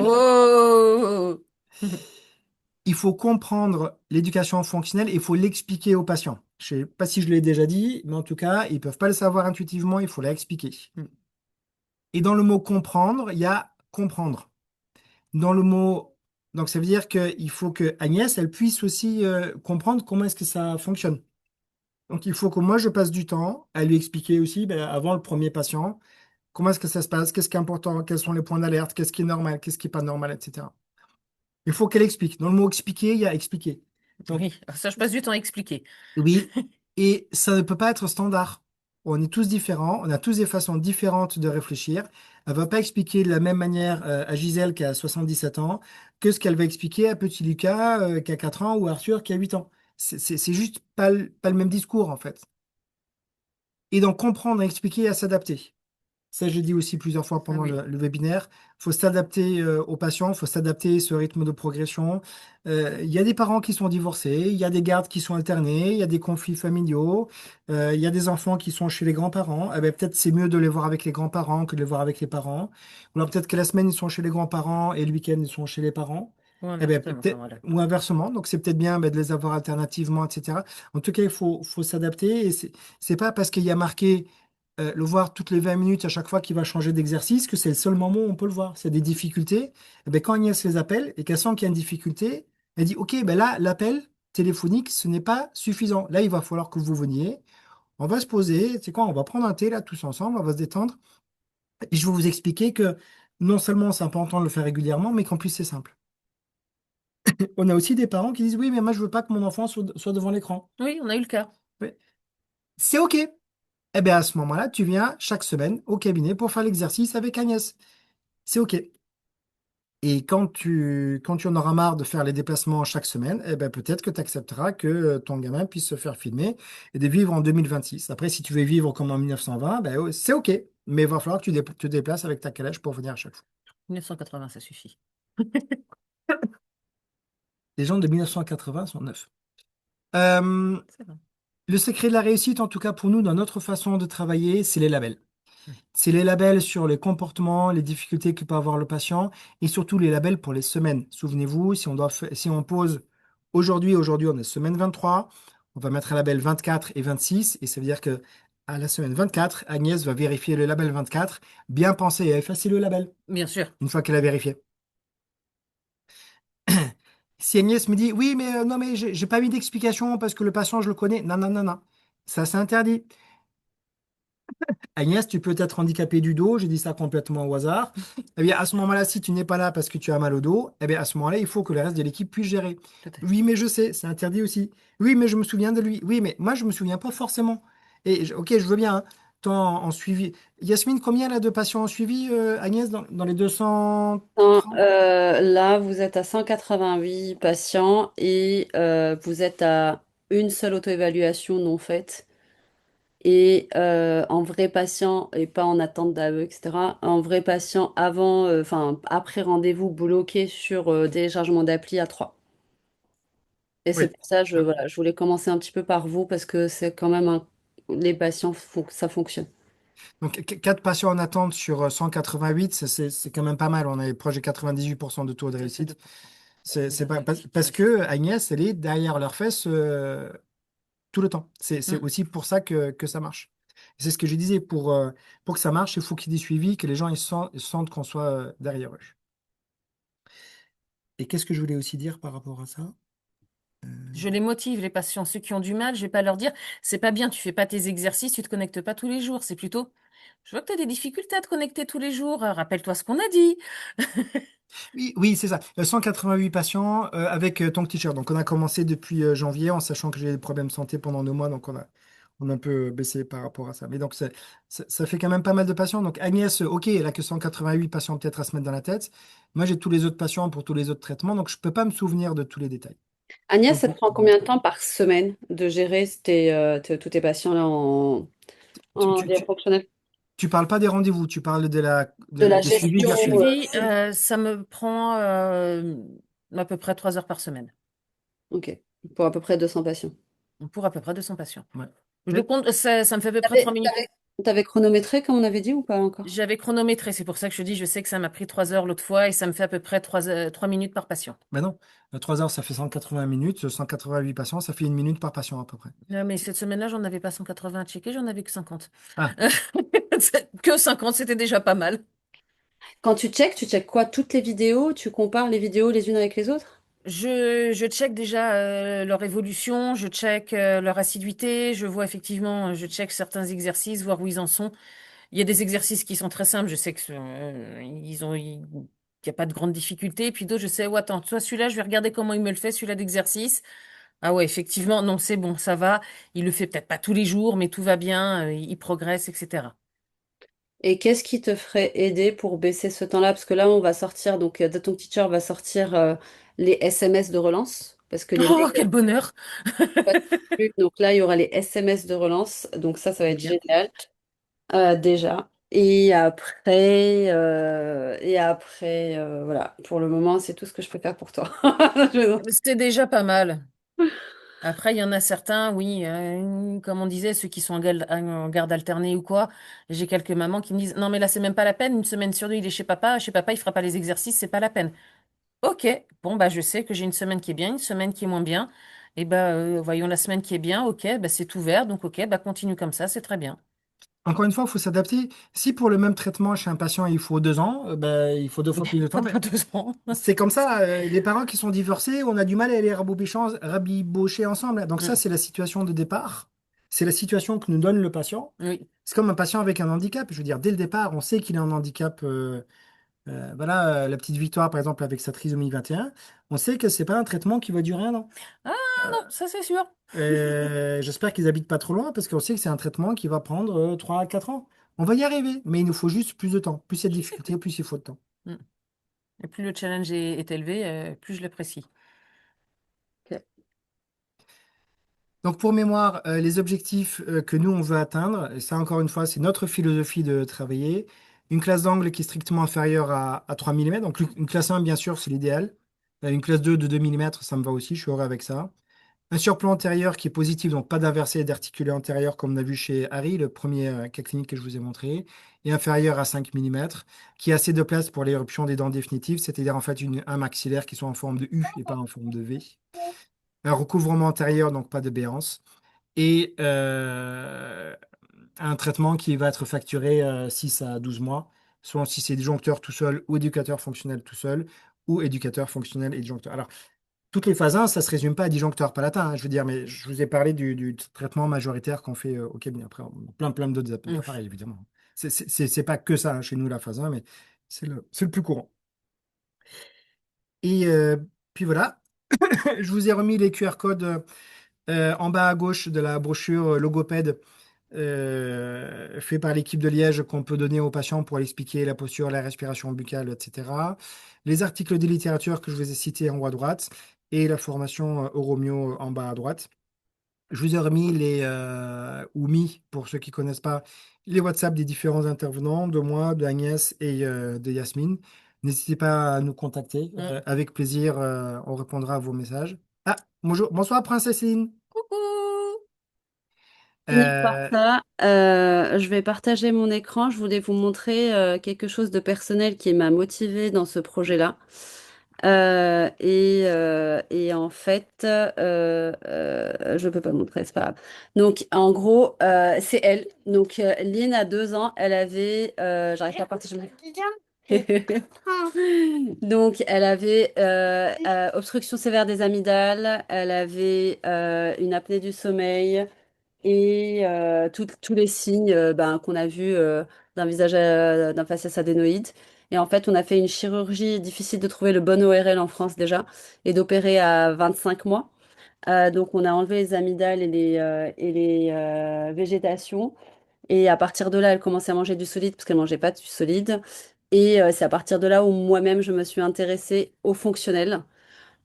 Oh! Il faut comprendre l'éducation fonctionnelle et il faut l'expliquer aux patients. Je ne sais pas si je l'ai déjà dit, mais en tout cas, ils ne peuvent pas le savoir intuitivement, il faut l'expliquer. Et dans le mot comprendre, il y a comprendre. Dans le mot, donc ça veut dire qu'il faut que Agnès, elle puisse aussi comprendre comment est-ce que ça fonctionne. Donc il faut que moi je passe du temps à lui expliquer aussi, ben, avant le premier patient, comment est-ce que ça se passe, qu'est-ce qui est important, quels sont les points d'alerte, qu'est-ce qui est normal, qu'est-ce qui n'est pas normal, etc. Il faut qu'elle explique. Dans le mot expliquer, il y a expliquer. Donc Oui, ça, je passe du temps à expliquer. oui, et ça ne peut pas être standard. On est tous différents, on a tous des façons différentes de réfléchir. Elle va pas expliquer de la même manière à Gisèle qui a 77 ans que ce qu'elle va expliquer à petit Lucas qui a 4 ans ou à Arthur qui a 8 ans. C'est juste pas le même discours en fait. Et donc comprendre, expliquer et à s'adapter. Ça, j'ai dit aussi plusieurs fois Ah pendant oui. le webinaire. Il faut s'adapter aux patients, il faut s'adapter à ce rythme de progression. Il y a des parents qui sont divorcés, il y a des gardes qui sont alternés, il y a des conflits familiaux, il y a des enfants qui sont chez les grands-parents. Eh ben, peut-être c'est mieux de les voir avec les grands-parents que de les voir avec les parents. Ou alors peut-être que la semaine, ils sont chez les grands-parents et le week-end, ils sont chez les parents. Ou Eh ben, inversement, enfin peut-être, voilà. ou inversement. Donc, c'est peut-être bien ben, de les avoir alternativement, etc. En tout cas, faut s'adapter. Et c'est pas parce qu'il y a marqué le voir toutes les 20 minutes à chaque fois qu'il va changer d'exercice, que c'est le seul moment où on peut le voir. S'il y a des difficultés, eh ben, quand Agnès les appelle et qu'elle sent qu'il y a une difficulté, elle dit, OK, ben là, l'appel téléphonique, ce n'est pas suffisant. Là, il va falloir que vous veniez. On va se poser, c'est quoi, on va prendre un thé là tous ensemble, on va se détendre. Et je vais vous expliquer que non seulement c'est important de le faire régulièrement, mais qu'en plus c'est simple. On a aussi des parents qui disent, oui, mais moi je veux pas que mon enfant soit devant l'écran. Oui, on a eu le cas. Oui. C'est OK. Eh bien, à ce moment-là, tu viens chaque semaine au cabinet pour faire l'exercice avec Agnès. C'est OK. Et quand tu en auras marre de faire les déplacements chaque semaine, eh ben, peut-être que tu accepteras que ton gamin puisse se faire filmer et de vivre en 2026. Après, si tu veux vivre comme en 1920, ben, ouais, c'est OK. Mais il va falloir que tu te déplaces avec ta calèche pour venir à chaque fois. 1980, ça suffit. Les gens de 1980 sont neufs. Euh, C'est vrai. le secret de la réussite, en tout cas pour nous, dans notre façon de travailler, c'est les labels. Mm. C'est les labels sur les comportements, les difficultés que peut avoir le patient et surtout les labels pour les semaines. Souvenez-vous, si on pose aujourd'hui on est semaine 23, on va mettre un label 24 et 26 et ça veut dire que à la semaine 24, Agnès va vérifier le label 24, bien penser à effacer le label Bien sûr. une fois qu'elle a vérifié. Si Agnès me dit oui, mais non, mais j'ai pas mis d'explication parce que le patient, je le connais. Non, non, non, non. Ça, c'est interdit. Agnès, tu peux être handicapé du dos, j'ai dit ça complètement au hasard. Eh bien, à ce moment-là, si tu n'es pas là parce que tu as mal au dos, eh bien, à ce moment-là, il faut que le reste de l'équipe puisse gérer. Tout à fait. Oui, mais je sais, c'est interdit aussi. Oui, mais je me souviens de lui. Oui, mais moi, je me souviens pas forcément. Et ok, je veux bien, hein. Toi, en suivi. Yasmine, combien là de patients en suivi, Agnès, dans les 230? Là, vous êtes à 188 patients et vous êtes à une seule auto-évaluation non faite. Et en vrai patient, et pas en attente d'AE, etc., en vrai patient avant, enfin après rendez-vous bloqué sur téléchargement d'appli à 3. Et c'est Oui. pour ça, voilà, je voulais commencer un petit peu par vous parce que c'est quand même les patients, faut que ça fonctionne. Donc, 4 patients en attente sur 188, c'est quand même pas mal. On est proche de 98% de taux de Ça fait réussite. 2%. C'est pas, parce Qui parce reste. que Agnès, elle est derrière leurs fesses tout le temps. C'est Mm. aussi pour ça que ça marche. Et c'est ce que je disais, pour que ça marche, il faut qu'il y ait des suivis, que les gens ils sentent qu'on soit derrière eux. Et qu'est-ce que je voulais aussi dire par rapport à ça? Je les motive, les patients. Ceux qui ont du mal, je vais pas leur dire, c'est pas bien, tu fais pas tes exercices, tu te connectes pas tous les jours. C'est plutôt, je vois que tu as des difficultés à te connecter tous les jours. Rappelle-toi ce qu'on a dit. Oui, oui, c'est ça. 188 patients avec Tongue Teacher. Donc, on a commencé depuis janvier en sachant que j'ai des problèmes de santé pendant 2 mois. Donc, on a un peu baissé par rapport à ça. Mais donc, ça fait quand même pas mal de patients. Donc, Agnès, OK, elle a que 188 patients peut-être à se mettre dans la tête. Moi, j'ai tous les autres patients pour tous les autres traitements. Donc, je peux pas me souvenir de tous les détails. Agnès, Donc, ça te prend combien de temps par semaine de gérer tous tes patients là tu, en tu, DM tu, fonctionnel? tu parles pas des rendez-vous, tu parles De la des suivis Le gestion, virtuels. suivi, ça me prend à peu près 3 heures par semaine ok, pour à peu près 200 patients. pour à peu près 200 patients. Ouais. Je le Mais- compte, ça me fait à peu près T'avais, 3 minutes. t'avais- t'avais chronométré comme on avait dit ou pas encore? J'avais chronométré, c'est pour ça que je dis, je sais que ça m'a pris 3 heures l'autre fois et ça me fait à peu près 3 minutes par patient. Mais non, 3 heures, ça fait 180 minutes, 188 patients, ça fait 1 minute par patient à peu près. Non, mais cette semaine-là, j'en avais pas 180 à checker, j'en avais que 50. Ah, Que 50, c'était déjà pas mal. Quand tu checkes quoi? Toutes les vidéos? Tu compares les vidéos les unes avec les autres? Je check déjà leur évolution, je check leur assiduité, je vois effectivement, je check certains exercices, voir où ils en sont. Il y a des exercices qui sont très simples, je sais que il y a pas de grande difficulté. Puis d'autres, je sais, oh, attends, toi celui-là, je vais regarder comment il me le fait, celui-là d'exercice. Ah ouais, effectivement, non, c'est bon, ça va. Il le fait peut-être pas tous les jours, mais tout va bien, il progresse, etc. Et qu'est-ce qui te ferait aider pour baisser ce temps-là? Parce que là, on va sortir, donc Data Teacher va sortir les SMS de relance, parce que les Oh, mails quel bonheur! ne passent plus. Donc là, il y aura les SMS de relance, donc ça va être Bien. génial déjà. Voilà. Pour le moment, c'est tout ce que je peux faire pour toi. C'était déjà pas mal. Après, il y en a certains, oui, comme on disait, ceux qui sont en garde alternée ou quoi. J'ai quelques mamans qui me disent, non, mais là, c'est même pas la peine. Une semaine sur deux, il est chez papa. Chez papa, il fera pas les exercices, c'est pas la peine. Ok, bon, bah, je sais que j'ai une semaine qui est bien, une semaine qui est moins bien. Et bah, voyons la semaine qui est bien. Ok, bah, c'est ouvert. Donc, ok, bah, continue comme ça, c'est très bien. Encore une fois, il faut s'adapter. Si pour le même traitement chez un patient, il faut 2 ans, ben, il faut deux fois plus de temps. Pas Ben, 2 ans. c'est comme ça. Les parents qui sont divorcés, on a du mal à les rabibocher ensemble. Donc ça, Mm. c'est la situation de départ. C'est la situation que nous donne le patient. Oui, C'est comme un patient avec un handicap. Je veux dire, dès le départ, on sait qu'il a un handicap. Voilà, la petite Victoire, par exemple, avec sa trisomie 21, on sait que c'est pas un traitement qui va durer 1 an. ah non, ça c'est sûr. J'espère qu'ils habitent pas trop loin parce qu'on sait que c'est un traitement qui va prendre 3 à 4 ans. On va y arriver, mais il nous faut juste plus de temps. Plus il y a de difficultés, plus il faut de temps. Mm. Et plus le challenge est élevé, plus je l'apprécie. Ok. Donc pour mémoire, les objectifs que nous, on veut atteindre, et ça encore une fois, c'est notre philosophie de travailler, une classe d'angle qui est strictement inférieure à 3 mm. Donc une classe 1, bien sûr, c'est l'idéal. Une classe 2 de 2 mm, ça me va aussi, je suis heureux avec ça. Un surplomb antérieur qui est positif, donc pas d'inversé et d'articulé antérieur comme on a vu chez Harry, le premier cas clinique que je vous ai montré, et inférieur à 5 mm, qui a assez de place pour l'éruption des dents définitives, c'est-à-dire en fait un maxillaire qui soit en forme de U et pas en forme de V. Un recouvrement antérieur, donc pas de béance, et un traitement qui va être facturé 6 à 12 mois, soit si c'est disjoncteur tout seul ou éducateur fonctionnel tout seul, ou éducateur fonctionnel et disjoncteur. Alors, toutes les phases 1, ça ne se résume pas à disjoncteur palatin, je veux dire, mais je vous ai parlé du traitement majoritaire qu'on fait au cabinet. Après, on a plein d'autres Mm. appareils, évidemment. C'est pas que ça, hein, chez nous, la phase 1, mais c'est le plus courant. Et puis voilà, je vous ai remis les QR codes en bas à gauche de la brochure logopède fait par l'équipe de Liège qu'on peut donner aux patients pour expliquer la posture, la respiration buccale, etc. Les articles de littérature que je vous ai cités en haut à droite et la formation Euromio en bas à droite. Je vous ai remis ou mis, pour ceux qui ne connaissent pas, les WhatsApp des différents intervenants, de moi, de Agnès et de Yasmine. N'hésitez pas à nous contacter. Mm. Avec plaisir, on répondra à vos messages. Ah, bonjour, bonsoir, Princesse Céline. Coucou! Mis par Euh, ça, je vais partager mon écran. Je voulais vous montrer quelque chose de personnel qui m'a motivée dans ce projet-là. Et en fait, je peux pas le montrer, c'est pas grave. Donc, en gros, c'est elle. Donc, Lynn a 2 ans. Elle avait, j'arrive pas à partager mon écran. Donc, elle avait obstruction sévère des amygdales. Elle avait une apnée du sommeil et tous les signes ben, qu'on a vus d'un visage d'un faciès adénoïde. Et en fait, on a fait une chirurgie difficile de trouver le bon ORL en France déjà et d'opérer à 25 mois. Donc, on a enlevé les amygdales et les végétations. Et à partir de là, elle commençait à manger du solide parce qu'elle mangeait pas du solide. Et c'est à partir de là où moi-même, je me suis intéressée au fonctionnel.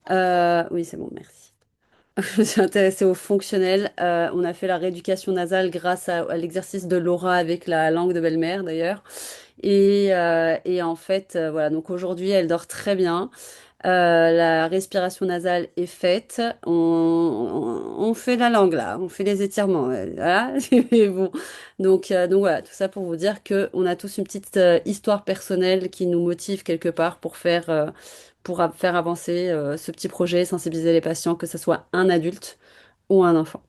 Oui, c'est bon, merci. Je me suis intéressée au fonctionnel. On a fait la rééducation nasale grâce à l'exercice de Laura avec la langue de belle-mère d'ailleurs. Et en fait, voilà, donc aujourd'hui, elle dort très bien. La respiration nasale est faite. On fait la langue là, on fait les étirements. Voilà. Et bon. Donc voilà, tout ça pour vous dire que on a tous une petite histoire personnelle qui nous motive quelque part pour faire avancer ce petit projet, sensibiliser les patients, que ce soit un adulte ou un enfant.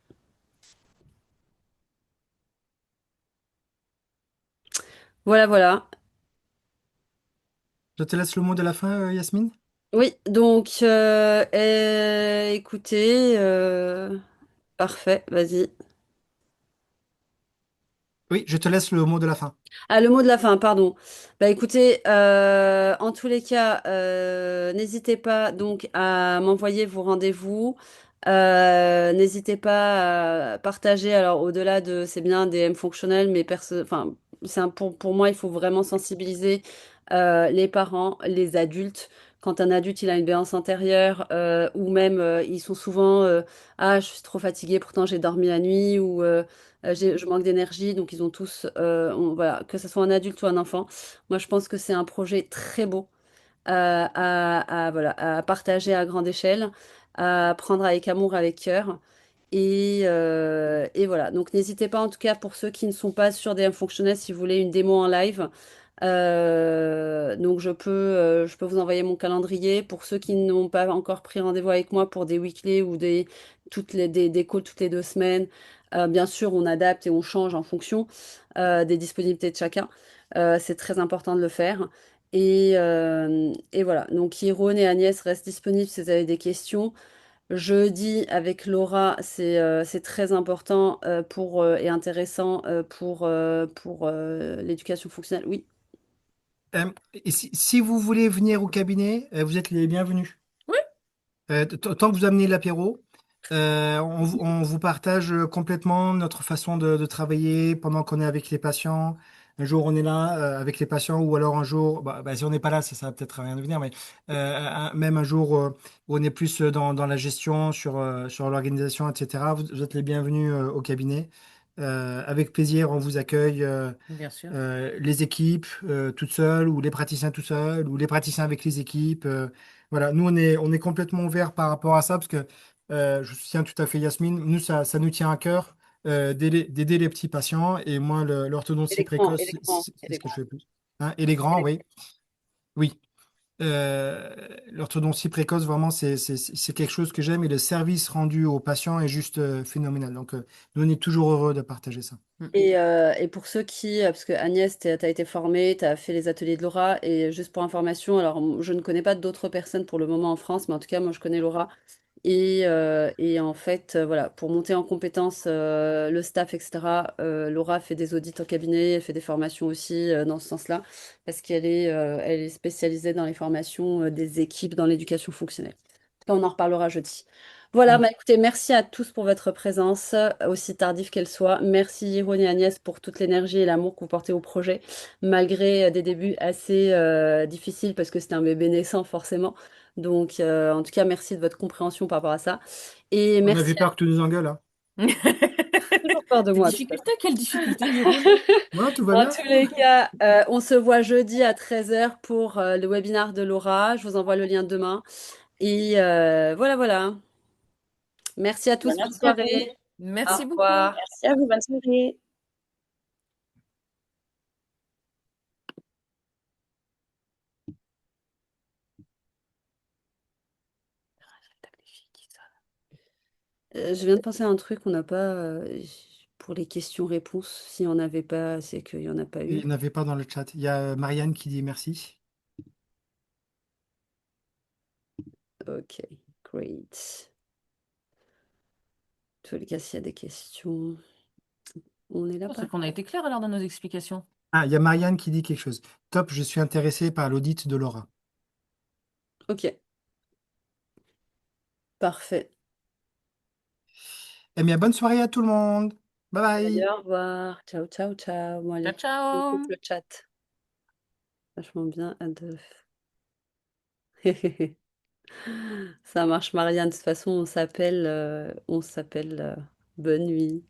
Voilà, voilà. je te laisse le mot de la fin, Yasmine. Oui, donc écoutez, parfait, vas-y. Oui, je te laisse le mot de la fin. Ah, le mot de la fin, pardon. Bah écoutez, en tous les cas, n'hésitez pas donc à m'envoyer vos rendez-vous. N'hésitez pas à partager. Alors au-delà de, c'est bien des M fonctionnels, mais enfin, pour moi, il faut vraiment sensibiliser les parents, les adultes, quand un adulte il a une béance antérieure, ou même ils sont souvent ah, je suis trop fatiguée, pourtant j'ai dormi la nuit, ou je manque d'énergie, donc ils ont tous, voilà, que ce soit un adulte ou un enfant. Moi, je pense que c'est un projet très beau voilà, à partager à grande échelle, à prendre avec amour, avec cœur. Et voilà, donc n'hésitez pas en tout cas pour ceux qui ne sont pas sur DM Fonctionnel, si vous voulez une démo en live. Donc je peux vous envoyer mon calendrier. Pour ceux qui n'ont pas encore pris rendez-vous avec moi pour des weekly ou des calls toutes les 2 semaines, bien sûr on adapte et on change en fonction des disponibilités de chacun. C'est très important de le faire. Et voilà, donc Iron et Agnès restent disponibles si vous avez des questions. Jeudi avec Laura, c'est très important et intéressant pour l'éducation fonctionnelle. Oui, Et si vous voulez venir au cabinet, vous êtes les bienvenus. Oui, Tant que vous amenez l'apéro, on vous partage complètement notre façon de travailler pendant qu'on est avec les patients. Un jour, on est là avec les patients, ou alors un jour, si on n'est pas là, ça va peut-être rien devenir, mais même un jour où on est plus dans la gestion, sur l'organisation, etc. Vous êtes les bienvenus au cabinet. Avec plaisir, on vous accueille. bien sûr. Les équipes toutes seules, ou les praticiens tout seuls, ou les praticiens avec les équipes. Voilà, nous on est complètement ouvert par rapport à ça, parce que je soutiens tout à fait Yasmine. Nous, ça nous tient à cœur d'aider les petits patients. Et moi, et l'orthodontie les grands, et précoce, les c'est grands, c'est- et c'est les ce que je grands. fais plus. Hein, et les grands, oui. Oui. L'orthodontie précoce, vraiment, c'est quelque chose que j'aime, et le service rendu aux patients est juste phénoménal. Donc, nous, on est toujours heureux de partager ça. Mm. Et pour ceux parce que Agnès, tu as été formée, tu as fait les ateliers de Laura, et juste pour information, alors je ne connais pas d'autres personnes pour le moment en France, mais en tout cas, moi je connais Laura. Et en fait, voilà, pour monter en compétence le staff, etc., Laura fait des audits en cabinet, elle fait des formations aussi dans ce sens-là, parce elle est spécialisée dans les formations des équipes dans l'éducation fonctionnelle. On en reparlera jeudi. Voilà, Mm. bah écoutez, merci à tous pour votre présence, aussi tardive qu'elle soit. Merci Yvonne et Agnès pour toute l'énergie et l'amour que vous portez au projet, malgré des débuts assez difficiles, parce que c'était un bébé naissant forcément. Donc, en tout cas, merci de votre compréhension par rapport à ça. Et On merci avait peur que tu nous engueules, hein. toujours peur de Des moi, de toute façon. difficultés? Quelles difficultés, Jérôme? Ouais, tout va En bien. tous les cas, on se voit jeudi à 13h pour le webinar de Laura. Je vous envoie le lien demain. Et voilà, voilà. Merci à Ben, tous. Bonne merci à vous. soirée. Au Merci beaucoup. revoir. Merci à vous. Bonne soirée. Je viens de penser à un truc, on n'a pas pour les questions-réponses. Si on n'avait pas, c'est qu'il n'y en a pas Il eu. n'y en avait pas dans le chat. Il y a Marianne qui dit merci. Ok, great. En tous les cas, s'il y a des questions, on est là C'est pas. qu'on a été clair alors dans nos explications. Ah, il y a Marianne qui dit quelque chose. Top, je suis intéressé par l'audit de Laura. Ok, parfait. Eh bien, bonne soirée à tout le monde. Bye Allez, bye. au revoir. Ciao, ciao, ciao. Bon, Ciao, allez, on coupe ciao. le chat. Vachement bien. Ça marche, Marianne. De toute façon, on s'appelle bonne nuit.